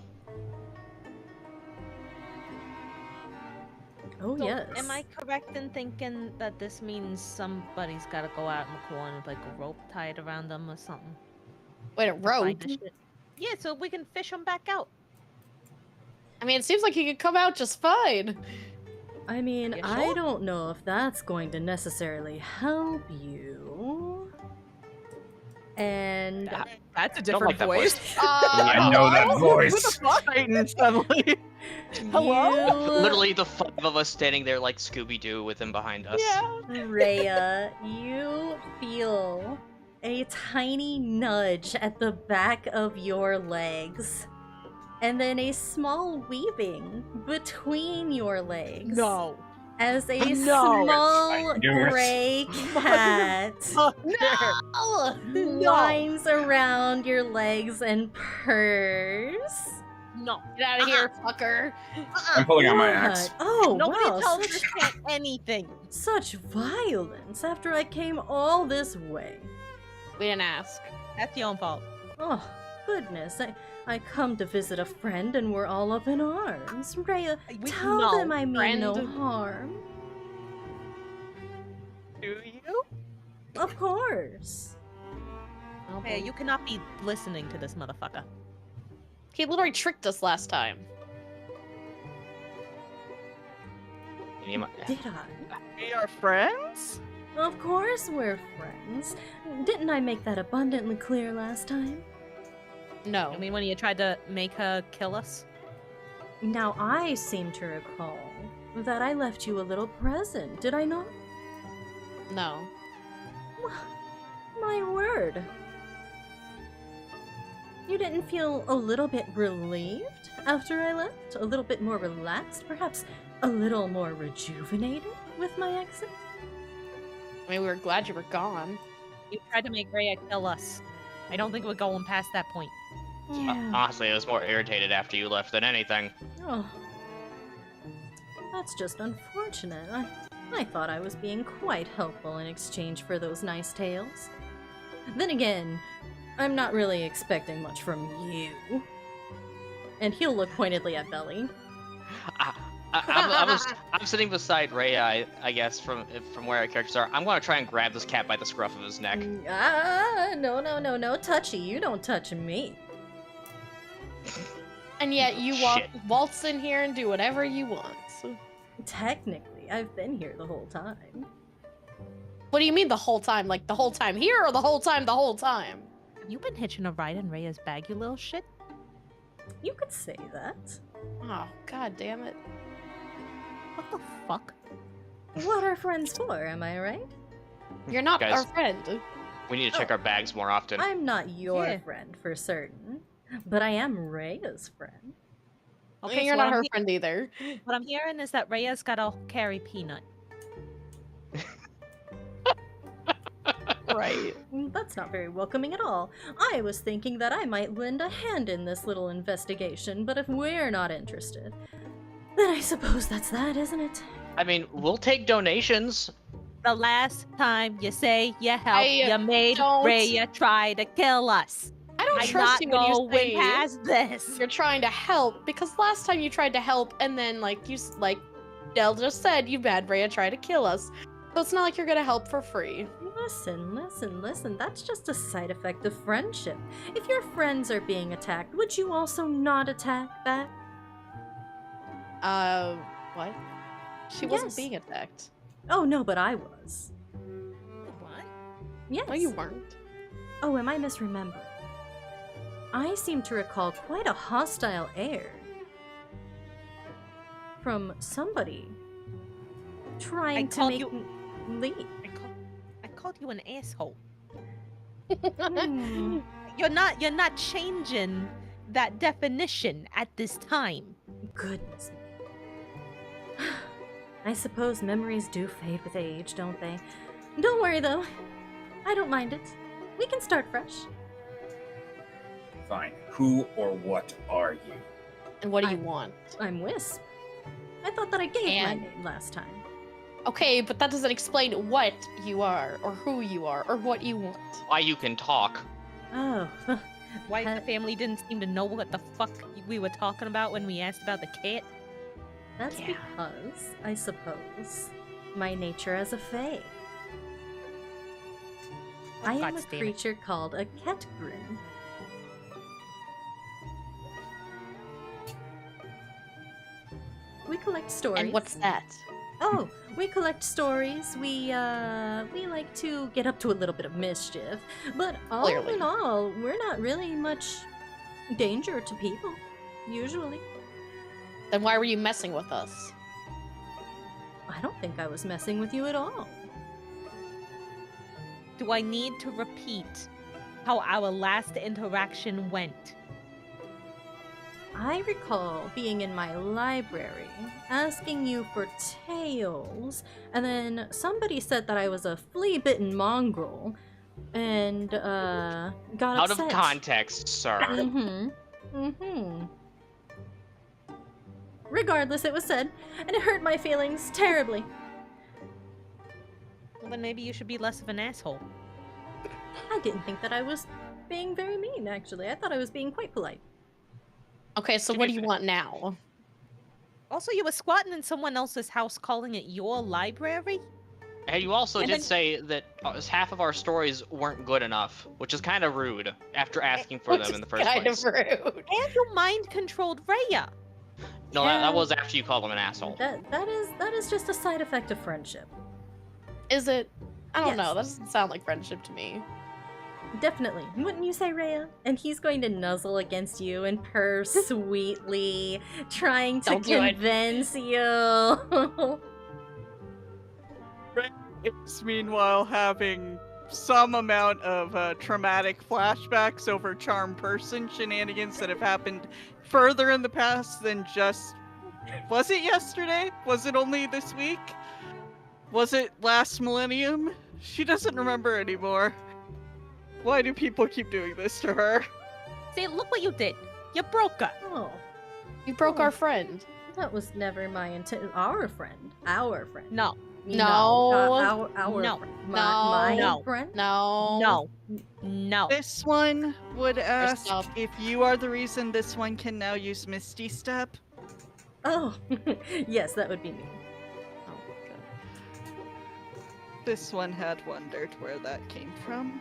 Oh, So, yes. am I correct in thinking that this means somebody's gotta go out in the corn with like a rope tied around them or something? Wait, a to rope? find the shit? Yeah, so we can fish them back out. I mean, it seems like he could come out just fine. I mean, Yeah, I sure. don't know if that's going to necessarily help you. And That's a Don't like different that voice. voice. I know that Who the voice. fuck? Titan suddenly. Hello? Literally the five of us standing there like Scooby-Doo with him behind us. Rhea, you feel a tiny nudge at the back of your legs. And then a small weaving between your legs. No. As a No. small Yours. gray cat winds around your legs and purrs. No. Get out of here, fucker. I'm pulling out my What? axe. Oh, Nobody wow, tells such, this cat anything. such violence after I came all this way. We didn't ask. That's your own fault. Oh, goodness. I come to visit a friend and we're all up in arms. Rhea, tell no, them I mean no friend. harm. Do you? Of course. Oh, Hey, boy. you cannot be listening to this motherfucker. He literally tricked us last time. You might- Did I? We are friends? Of course we're friends. Didn't I make that abundantly clear last time? No. I mean, when you tried to make her kill us? Now I seem to recall that I left you a little present, did I not? No. My word. You didn't feel a little bit relieved after I left? A little bit more relaxed? Perhaps a little more rejuvenated with my exit? I mean, we were glad you were gone. You tried to make Rhea kill us. I don't think we're going past that point. Yeah. Honestly, I was more irritated after you left than anything. Oh. That's just unfortunate. I thought I was being quite helpful in exchange for those nice tales. Then again, I'm not really expecting much from you. And he'll look pointedly at Belly. I'm sitting beside Rhea, I guess, from where our characters are. I'm going to try and grab this cat by the scruff of his neck. No, touchy. You don't touch me. And yet you waltz in here and do whatever you want. Technically, I've been here the whole time. What do you mean the whole time? Like the whole time here or the whole time? Have you been hitching a ride in Rhea's bag, you little shit? You could say that. Oh, god damn it. What the fuck? What are friends for, am I right? You're not Guys. our friend. We need to check our bags more often. I'm not your Yeah. friend for certain, but I am Rhea's friend. Okay, you're so not her friend either. What I'm hearing is that Rhea's got to carry Peanut. Right. That's not very welcoming at all. I was thinking that I might lend a hand in this little investigation, but if we're not interested, then I suppose that's that, isn't it? I mean, we'll take donations. The last time you say you help, you made don't- Rhea try to kill us. I don't I'm trust not you when you going say past this. you're trying to help, because last time you tried to help and then like Del just said, you bad Rhea try to kill us. So it's not like you're gonna help for free. Listen, that's just a side effect of friendship. If your friends are being attacked, would you also not attack back? What? She wasn't Yes. being attacked. Oh no, but I was. What? Yes. No, you weren't. Oh, am I misremembering? I seem to recall quite a hostile air from somebody trying to called make you- me leave. I called you an asshole. Hmm. You're not changing that definition at this time. Goodness me. I suppose memories do fade with age, don't they? Don't worry though. I don't mind it. We can start fresh. Fine. Who or what are you? And what do you want? I'm Wisp. I thought that I gave my And- name last time. Okay, but that doesn't explain what you are, or who you are, or what you want. Why you can talk. Oh. Why Uh, the family didn't seem to know what the fuck we were talking about when we asked about the cat? That's Yeah. because, I suppose, my nature as a fae. I am God a damn it. creature called a Ketgrin. We collect stories. And what's that? Oh, we collect stories. We like to get up to a little bit of mischief. But all Clearly. in all, we're not really much danger to people, usually. Then why were you messing with us? I don't think I was messing with you at all. Do I need to repeat how our last interaction went? I recall being in my library, asking you for tales, and then somebody said that I was a flea-bitten mongrel, and, got Out upset. of context, sir. Mm-hmm. Regardless, it was said, and it hurt my feelings terribly. Well, then maybe you should be less of an asshole. I didn't think that I was being very mean, actually. I thought I was being quite polite. Okay, so To what be do you fair- want now? Also, you were squatting in someone else's house calling it your library? And you also And did then- say that half of our stories weren't good enough, which is kind of rude after asking for Which them is in the first kind place. of rude. And you mind-controlled Rhea! No, Yeah. that was after you called him an asshole. That is just a side effect of friendship. Is it? I don't Yes. know. That doesn't sound like friendship to me. Definitely. Wouldn't you say, Rhea? And he's going to nuzzle against you and purr sweetly, trying to Don't do it. convince you. It's meanwhile having some amount of traumatic flashbacks over charm person shenanigans that have happened further in the past than just... Was it yesterday? Was it only this week? Was it last millennium? She doesn't remember anymore. Why do people keep doing this to her? See, look what you did. You broke her. Oh, You broke our friend. that was never my intent. Our friend. Our friend. No. No. Our No. friend. No. My No. friend? No. No. No. This one would ask Stop. if you are the reason this one can now use Misty Step. Oh, yes, that would be me. Oh, God. This one had wondered where that came from.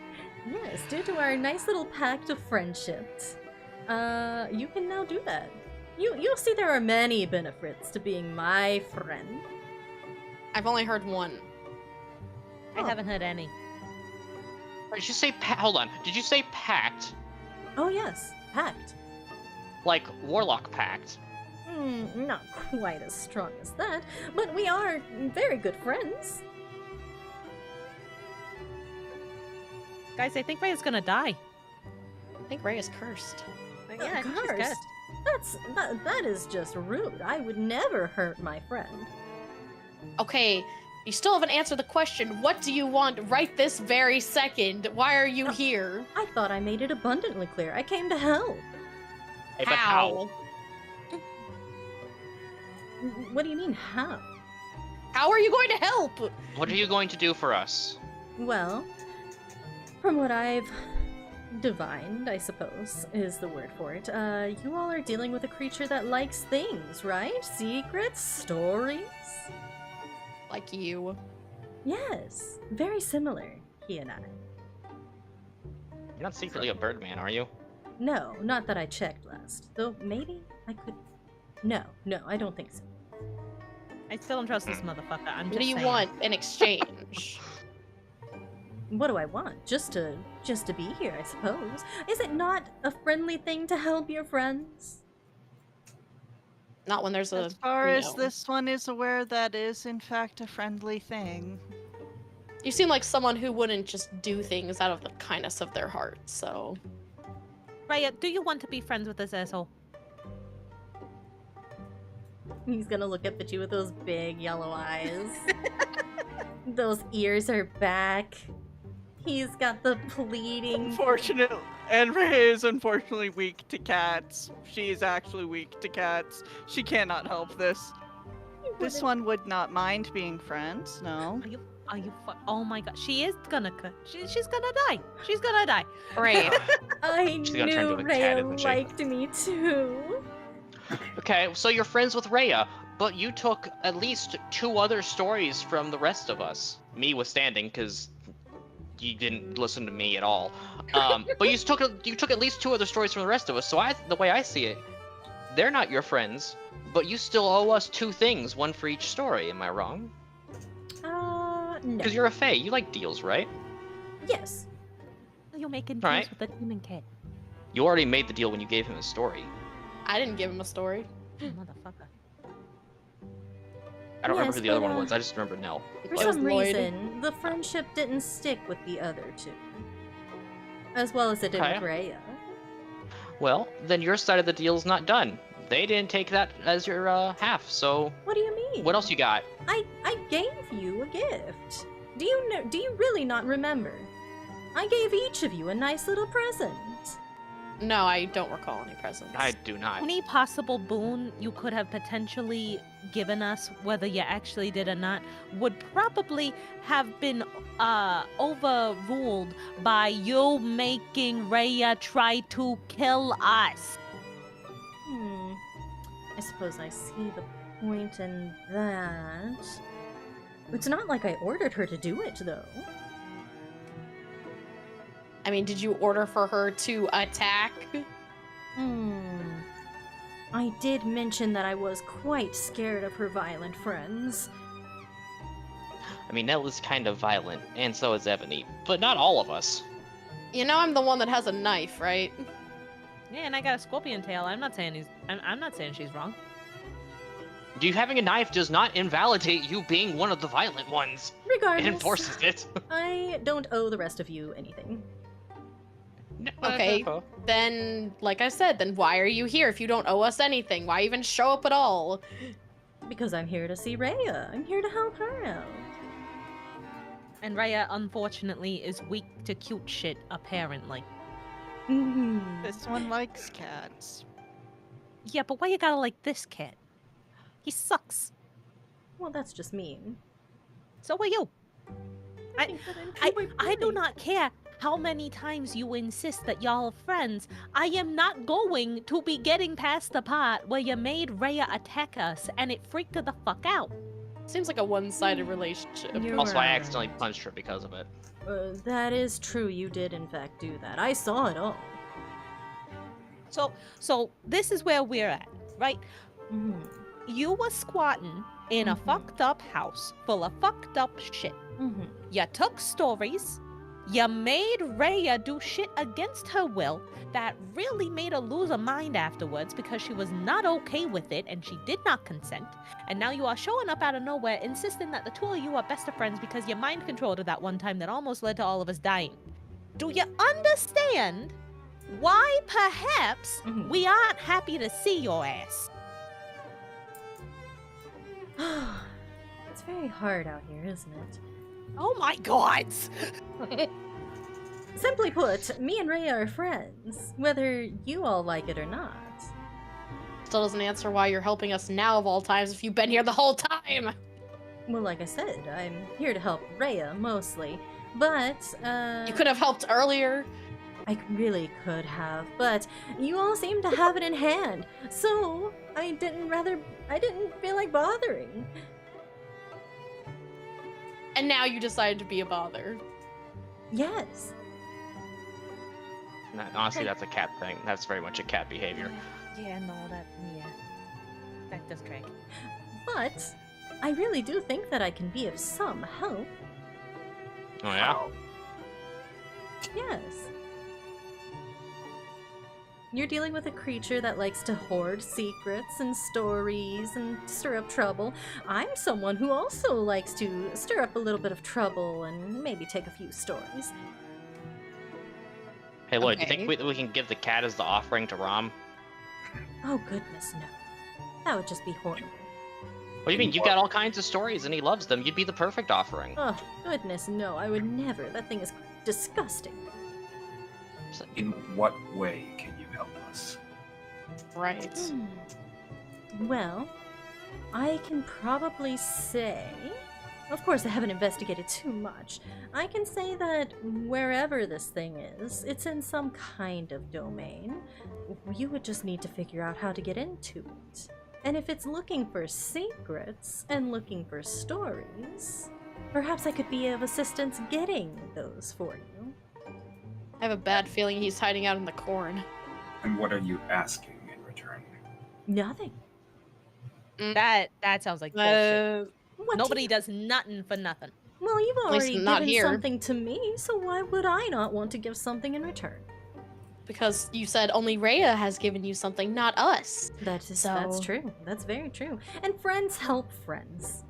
Yes, due to our nice little pact of friendship, you can now do that. You'll see there are many benefits to being my friend. I've only heard one. I haven't heard any. Did you say hold on? Did you say pact? Oh yes, pact. Like warlock pact? Not quite as strong as that, but we are very good friends. Guys, I think Raya's gonna die. I think Ray is cursed. Yeah, I think she's Cursed. cursed. That is just rude. I would never hurt my friend. Okay, you still haven't answered the question. What do you want right this very second? Why are you here? I thought I made it abundantly clear. I came to help. Hey, but how? What do you mean, how? How are you going to help? What are you going to do for us? Well, from what I've divined, I suppose, is the word for it, you all are dealing with a creature that likes things, right? Secrets? Stories? Like you. Yes, very similar, he and I. You're not secretly a birdman, are you? No, not that I checked last. Though maybe I could... No, I don't think so. I still don't trust this motherfucker. I'm What just do you saying. want in exchange? What do I want? Just to be here, I suppose. Is it not a friendly thing to help your friends? Not when there's a. As far as no. this one is aware, that is in fact a friendly thing. You seem like someone who wouldn't just do things out of the kindness of their heart, so. Raya, do you want to be friends with this asshole? He's gonna look up at you with those big yellow eyes. Those ears are back. He's got the pleading. Unfortunately, and Ray is unfortunately weak to cats. She is actually weak to cats. She cannot help this. This one would not mind being friends, no. Are you oh my god, she is gonna she's gonna die. She's gonna die. Right. I She's gonna turn knew into a cat, Rhea isn't she? liked me too. Okay, so you're friends with Rhea, but you took at least 2 other stories from the rest of us. Me withstanding, because you didn't listen to me at all. But you took at least 2 other stories from the rest of us. So the way I see it, they're not your friends, but you still owe us 2 things, 1 for each story. Am I wrong? No. Because you're a fae. You like deals, right? Yes. You're making Alright. deals with a demon cat. You already made the deal when you gave him a story. I didn't give him a story. Motherfucker. I don't remember Yes, who the other but, one was. I just remember Nell. For It was some Lloyd. reason, the friendship didn't stick with the other 2. As well as it did Okay. with Rhea. Well, then your side of the deal's not done. They didn't take that as your half. So What do you mean? what else you got? I gave you a gift. Do you really not remember? I gave each of you a nice little present. No, I don't recall any presents. I do not. Any possible boon you could have potentially given us, whether you actually did or not, would probably have been overruled by you making Rhea try to kill us. I suppose I see the point in that. It's not like I ordered her to do it, though. I mean, did you order for her to attack? I did mention that I was quite scared of her violent friends. I mean, Nell is kind of violent, and so is Ebony, but not all of us. You know I'm the one that has a knife, right? Yeah, and I got a scorpion tail. I'm not saying I'm not saying she's wrong. You having a knife does not invalidate you being one of the violent ones. It Regardless, enforces it. I don't owe the rest of you anything. No, Okay. Then, like I said, then why are you here if you don't owe us anything? Why even show up at all? Because I'm here to see Rhea. I'm here to help her out. And Rhea, unfortunately, is weak to cute shit, apparently. Mhm. This one likes cats. Yeah, but why you gotta like this cat? He sucks. Well, that's just mean. So are you. I- think that I'm quite I do right. not care how many times you insist that y'all are friends. I am not going to be getting past the part where you made Rhea attack us and it freaked her the fuck out. Seems like a one-sided relationship. You're Also, I right. accidentally punched her because of it. That is true. You did, in fact, do that. I saw it all. So this is where we're at, right? Mhm. You were squatting in a Mhm. fucked up house full of fucked up shit. Mhm. You took stories. You made Rhea do shit against her will that really made her lose her mind afterwards because she was not okay with it and she did not consent. And now you are showing up out of nowhere insisting that the two of you are best of friends because you mind controlled her that one time that almost led to all of us dying. Do you understand why perhaps Mhm. we aren't happy to see your ass? It's very hard out here, isn't it? Oh my god! Simply put, me and Rhea are friends, whether you all like it or not. Still doesn't answer why you're helping us now of all times if you've been here the whole time. Well, like I said, I'm here to help Rhea mostly, but You could have helped earlier. I really could have, but you all seem to have it in hand, so I didn't feel like bothering. And now you decided to be a bother. Yes. No, honestly, that's a cat thing. That's very much a cat behavior. Yeah, no, that does crack. But I really do think that I can be of some help. Oh yeah? Yes. You're dealing with a creature that likes to hoard secrets and stories and stir up trouble. I'm someone who also likes to stir up a little bit of trouble and maybe take a few stories. Hey Lloyd, do Okay. you think we can give the cat as the offering to Rom? Oh goodness, no. That would just be horrible. What do you mean? You've got all kinds of stories and he loves them. You'd be the perfect offering. Oh goodness, no, I would never. That thing is disgusting. In what way can you help us? Right. Well, I can probably say... Of course, I haven't investigated too much. I can say that wherever this thing is, it's in some kind of domain. You would just need to figure out how to get into it. And if it's looking for secrets and looking for stories, perhaps I could be of assistance getting those for you. I have a bad feeling he's hiding out in the corn. And what are you asking in return? Nothing. That sounds like bullshit. What do Nobody you- does nothing for nothing. Well, you've At least already not given here. something to me, so why would I not want to give something in return? Because you said only Rhea has given you something, not us. That's So- true. That's very true. And friends help friends.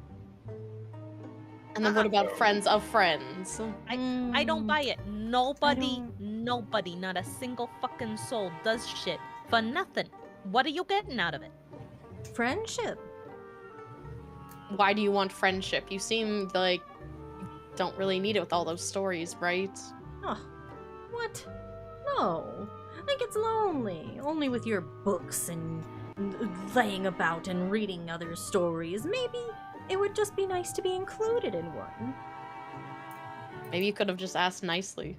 And then what about friends of friends? I don't buy it. Nobody, don't- nobody, not a single fucking soul does shit for nothing. What are you getting out of it? Friendship. Why do you want friendship? You seem like you don't really need it with all those stories, right? Oh, what? No. It gets lonely. Only with your books and laying about and reading other stories. Maybe it would just be nice to be included in one. Maybe you could have just asked nicely.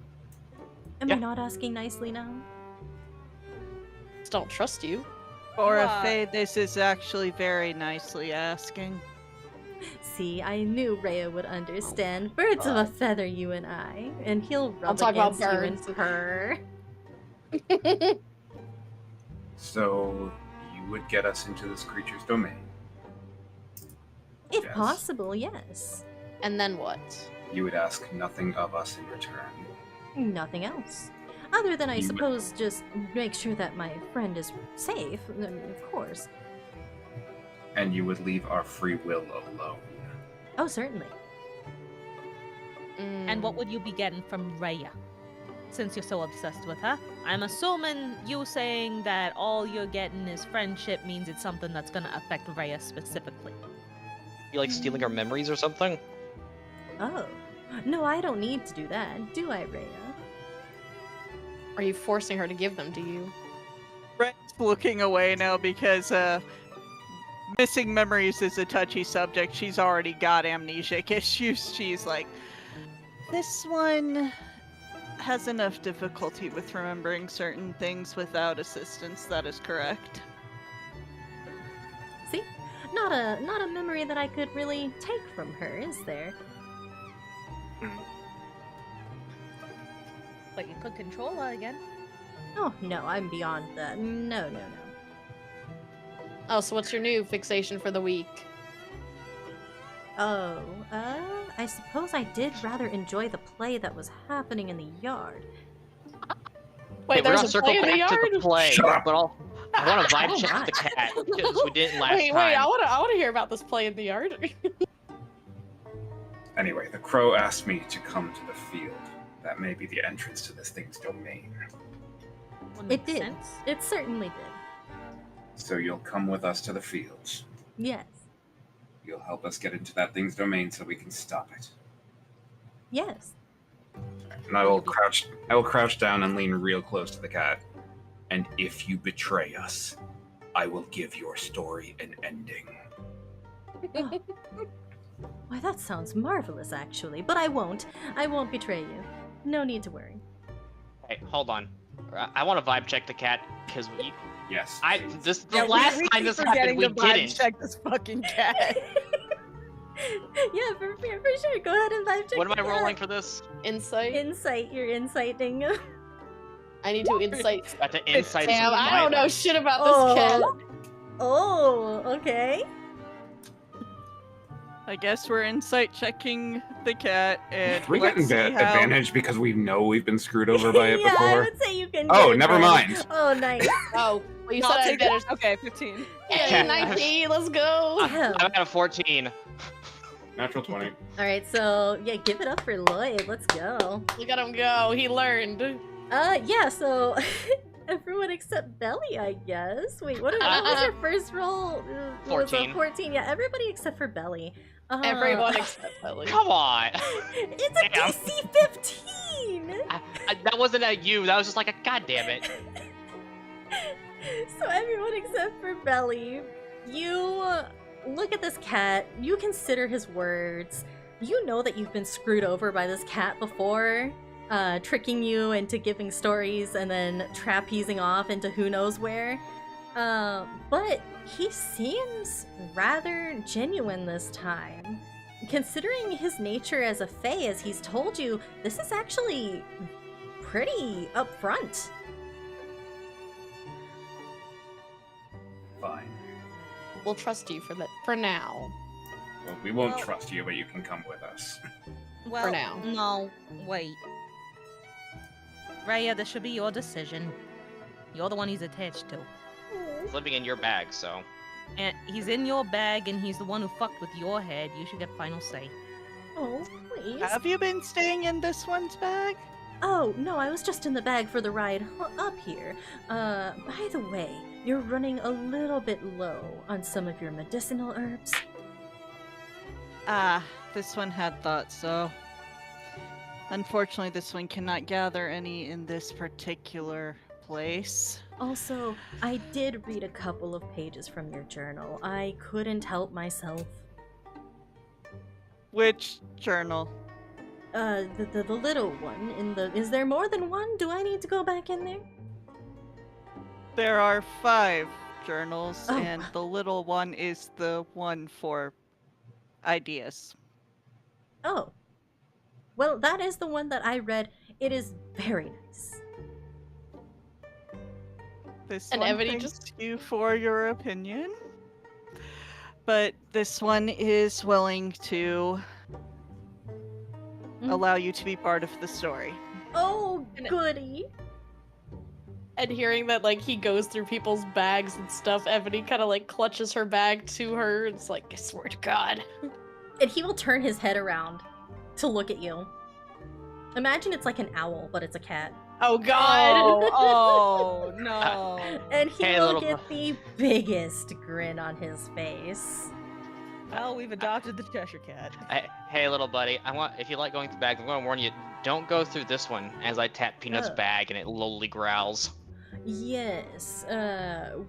Am I not asking nicely now? Just don't trust you. Or What? Faye, this is actually very nicely asking. See, I knew Rhea would understand. Birds of a feather, you and I. And he'll rub talk about against you birds. and purr. So, you would get us into this creature's domain. If Yes. possible, yes. And then what? You would ask nothing of us in return. Nothing else. Other than, I You- suppose, just make sure that my friend is safe, of course. and you would leave our free will alone. Oh, certainly. And what would you be getting from Rhea? Since you're so obsessed with her. I'm assuming you saying that all you're getting is friendship means it's something that's gonna affect Rhea specifically. You like stealing her memories or something? Oh. No, I don't need to do that, do I, Rhea? Are you forcing her to give them to you? Rhea's looking away now because missing memories is a touchy subject. She's already got amnesic issues. She's like, this one has enough difficulty with remembering certain things without assistance. That is correct. See? Not a memory that I could really take from her, is there? But you could control her again. Oh, no, I'm beyond that. No. Oh, so what's your new fixation for the week? Oh, I suppose I did rather enjoy the play that was happening in the yard. Wait, We're there's gonna a circle play in the back to yard? the play, Shut up. but I want to vibe Oh check my. the cat because we didn't last Wait, time. I wanna hear about this play in the yard. Anyway, the crow asked me to come to the field. That may be the entrance to this thing's domain. Wouldn't It make did. sense. It certainly did. So you'll come with us to the fields. Yes. You'll help us get into that thing's domain so we can stop it. Yes. And I will crouch down and lean real close to the cat. And if you betray us, I will give your story an ending. Oh. Why, that sounds marvelous, actually. But I won't. I won't betray you. No need to worry. Hey, hold on. I want to vibe check the cat because Yes. the last time this happened, we didn't. check this fucking cat. Yeah, for sure. Go ahead and vibe check. What am I the rolling cat. for this? Insight? Insight. Your insight ding. I need to insight. Got to insight. Damn, some I don't know violence. shit about this cat. Oh, okay. I guess we're insight checking the cat, and we let's getting see how... advantage because we know we've been screwed over by it Yeah, I before? would say you can. Oh, get never advantage. mind. Oh, nice. Oh, well, you No, said I'll I take better. that. Okay, 15. Yeah, 19, let's go. Yeah. I'm at a 14. Natural 20. All right, so yeah, give it up for Lloyd. Let's go. Look at him go. He learned. Yeah. So everyone except Belly, I guess. Wait, what was your first roll? It was a 14. 14. Yeah, everybody except for Belly. Everyone except Belly. Come on. It's a Damn. DC 15. That wasn't at you. That was just like a goddamn it. So everyone except for Belly, you look at this cat, you consider his words, you know that you've been screwed over by this cat before, tricking you into giving stories and then trapezing off into who knows where. But he seems rather genuine this time. Considering his nature as a fae, as he's told you, this is actually pretty upfront. Fine. We'll trust you for that for now. Well, we won't Well- trust you, but you can come with us. Well, now. no, wait. Rhea, this should be your decision. You're the one he's attached to. It's living in your bag, so. And he's in your bag, and he's the one who fucked with your head. You should get final say. Oh, please. Have you been staying in this one's bag? Oh, no, I was just in the bag for the ride up here. By the way, you're running a little bit low on some of your medicinal herbs. Ah, this one had thought so. Unfortunately, this one cannot gather any in this particular place. Also, I did read a couple of pages from your journal. I couldn't help myself. Which journal? The little one in the... Is there more than one? Do I need to go back in there? There are 5 journals, Oh. and the little one is the one for ideas. Oh. Well, that is the one that I read. It is very nice. This And one Ebony thanks just- you for your opinion. But this one is willing to Mhm. allow you to be part of the story. Oh, And- goody. And hearing that, like, he goes through people's bags and stuff, Ebony kind of, like, clutches her bag to her. It's like, I swear to God. And he will turn his head around to look at you. Imagine it's like an owl, but it's a cat. Oh, God! Oh no. And he Hey, will little get the biggest grin on his face. Well, we've adopted the Cheshire Cat. Hey, little buddy, if you like going through bags, I'm going to warn you, don't go through this one, as I tap Peanut's Oh. bag and it lowly growls. Yes,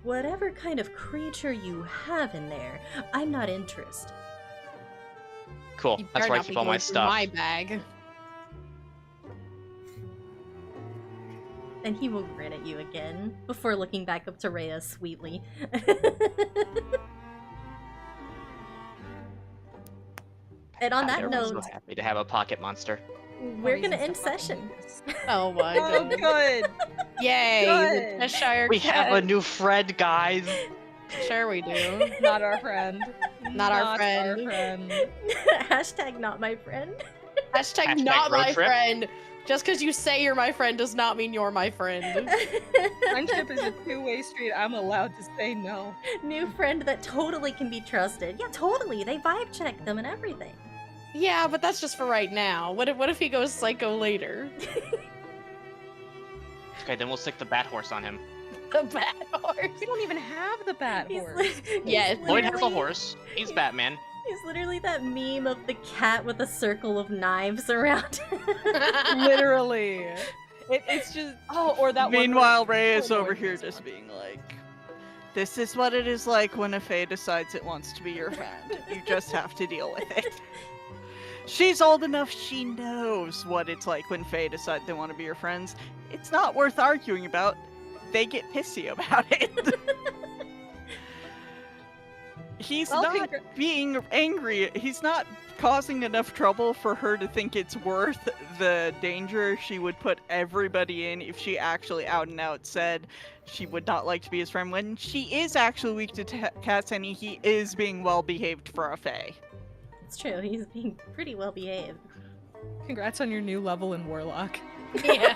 whatever kind of creature you have in there, I'm not interested. Cool, You that's better where I not be keep all my going through stuff. my bag. And he will grin at you again, before looking back up to Rhea sweetly. And on that I'm note, so happy to have a pocket monster. we're gonna end session. Oh my Oh, God. good. Yay! Good. The Cheshire We Cat. have a new friend, guys! Sure we do. Not our friend. Not our friend. Hashtag not my friend. Hashtag Hashtag not road my trip. friend. Just because you say you're my friend does not mean you're my friend. Friendship is a two-way street. I'm allowed to say no. New friend that totally can be trusted. Yeah, totally. They vibe check them and everything. Yeah, but that's just for right now. What if he goes psycho later? Okay, then we'll stick the bat horse on him. The bad horse. We don't even have the bat He's horse. li- Yeah, he's Lloyd has a literally- horse. He's Batman. He's literally that meme of the cat with a circle of knives around. Literally. It's just or that one. Meanwhile, Ray is Oh, over Lord, here this just one. being like, this is what it is like when a fae decides it wants to be your friend. You just have to deal with it. She's old enough, she knows what it's like when fae decide they want to be your friends. It's not worth arguing about. They get pissy about it. He's Well, not being angry. He's not causing enough trouble for her to think it's worth the danger she would put everybody in if she actually out and out said she would not like to be his friend, when she is actually weak to cats and he is being well behaved for a fae. It's true, he's being pretty well behaved. Congrats on your new level in Warlock. Yeah.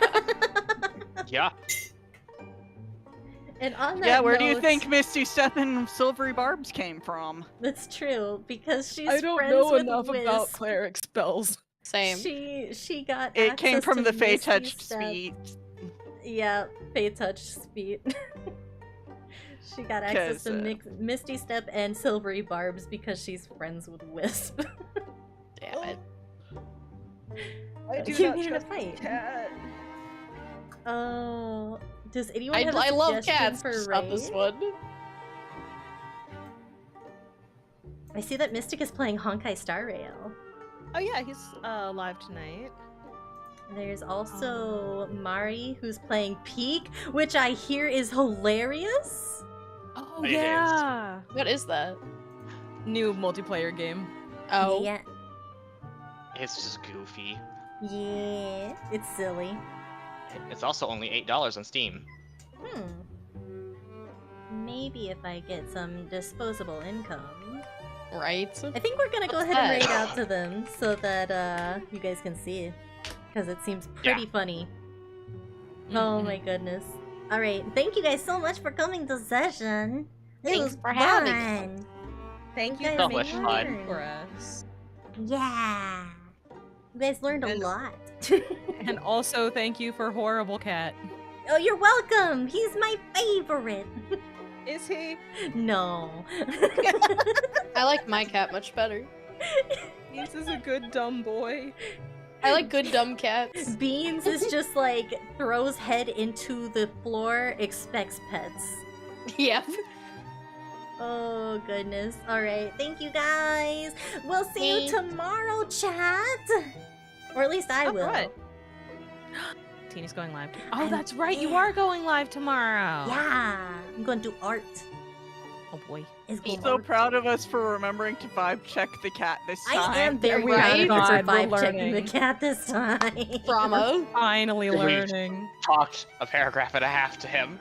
Yeah. And on that Yeah, where do you note- think Misty Step and Silvery Barbs came from? That's true, because she's I don't friends know with enough Wisp. about cleric spells. Same. She got It came access from to the Fae Misty Touched Step. Speed. Yeah, Fae Touched Speed. She got access 'Cause, to Misty Step and Silvery Barbs because she's friends with Wisp. Damn it. I do You not needed a trust fight. cat. Oh, does anyone have a I love suggestion cats, for just not this Ray? one. I see that Mystic is playing Honkai Star Rail. Oh yeah, he's live tonight. There's also Mari, who's playing Peak, which I hear is hilarious. Oh It is. yeah. What is that? New multiplayer game. Oh. Yeah, It's just goofy. yeah, it's silly. It's also only $8 on Steam. Maybe if I get some disposable income. Right? I think we're gonna go What's ahead and that? raid out to them so that you guys can see it. Because it seems pretty funny. Oh my goodness. Alright, thank you guys so much for coming to session. It Thanks was for having fun. Thank You you guys So much made me fun. learn. for us. Yeah. You guys learned a And- lot. And also thank you for Horrible Cat. Oh, you're welcome. He's my favorite. Is he? No. I like my cat much better. This is a good dumb boy. I like good dumb cats. Beans is just like throws head into the floor, expects pets. Yep. Oh goodness. Alright, thank you guys. We'll see you Thanks. tomorrow, chat. Or at least I will. Alright. Tina's going live. Oh, I'm that's right. You there. are going live tomorrow. Yeah. I'm gonna do art. Oh boy. It's Be going So art. proud of us for remembering to vibe check the cat this time. I am very Right? proud of you for God, we're vibe checking the learning. cat this time. Drama. Finally Wait. learning. Talked a paragraph and a half to him.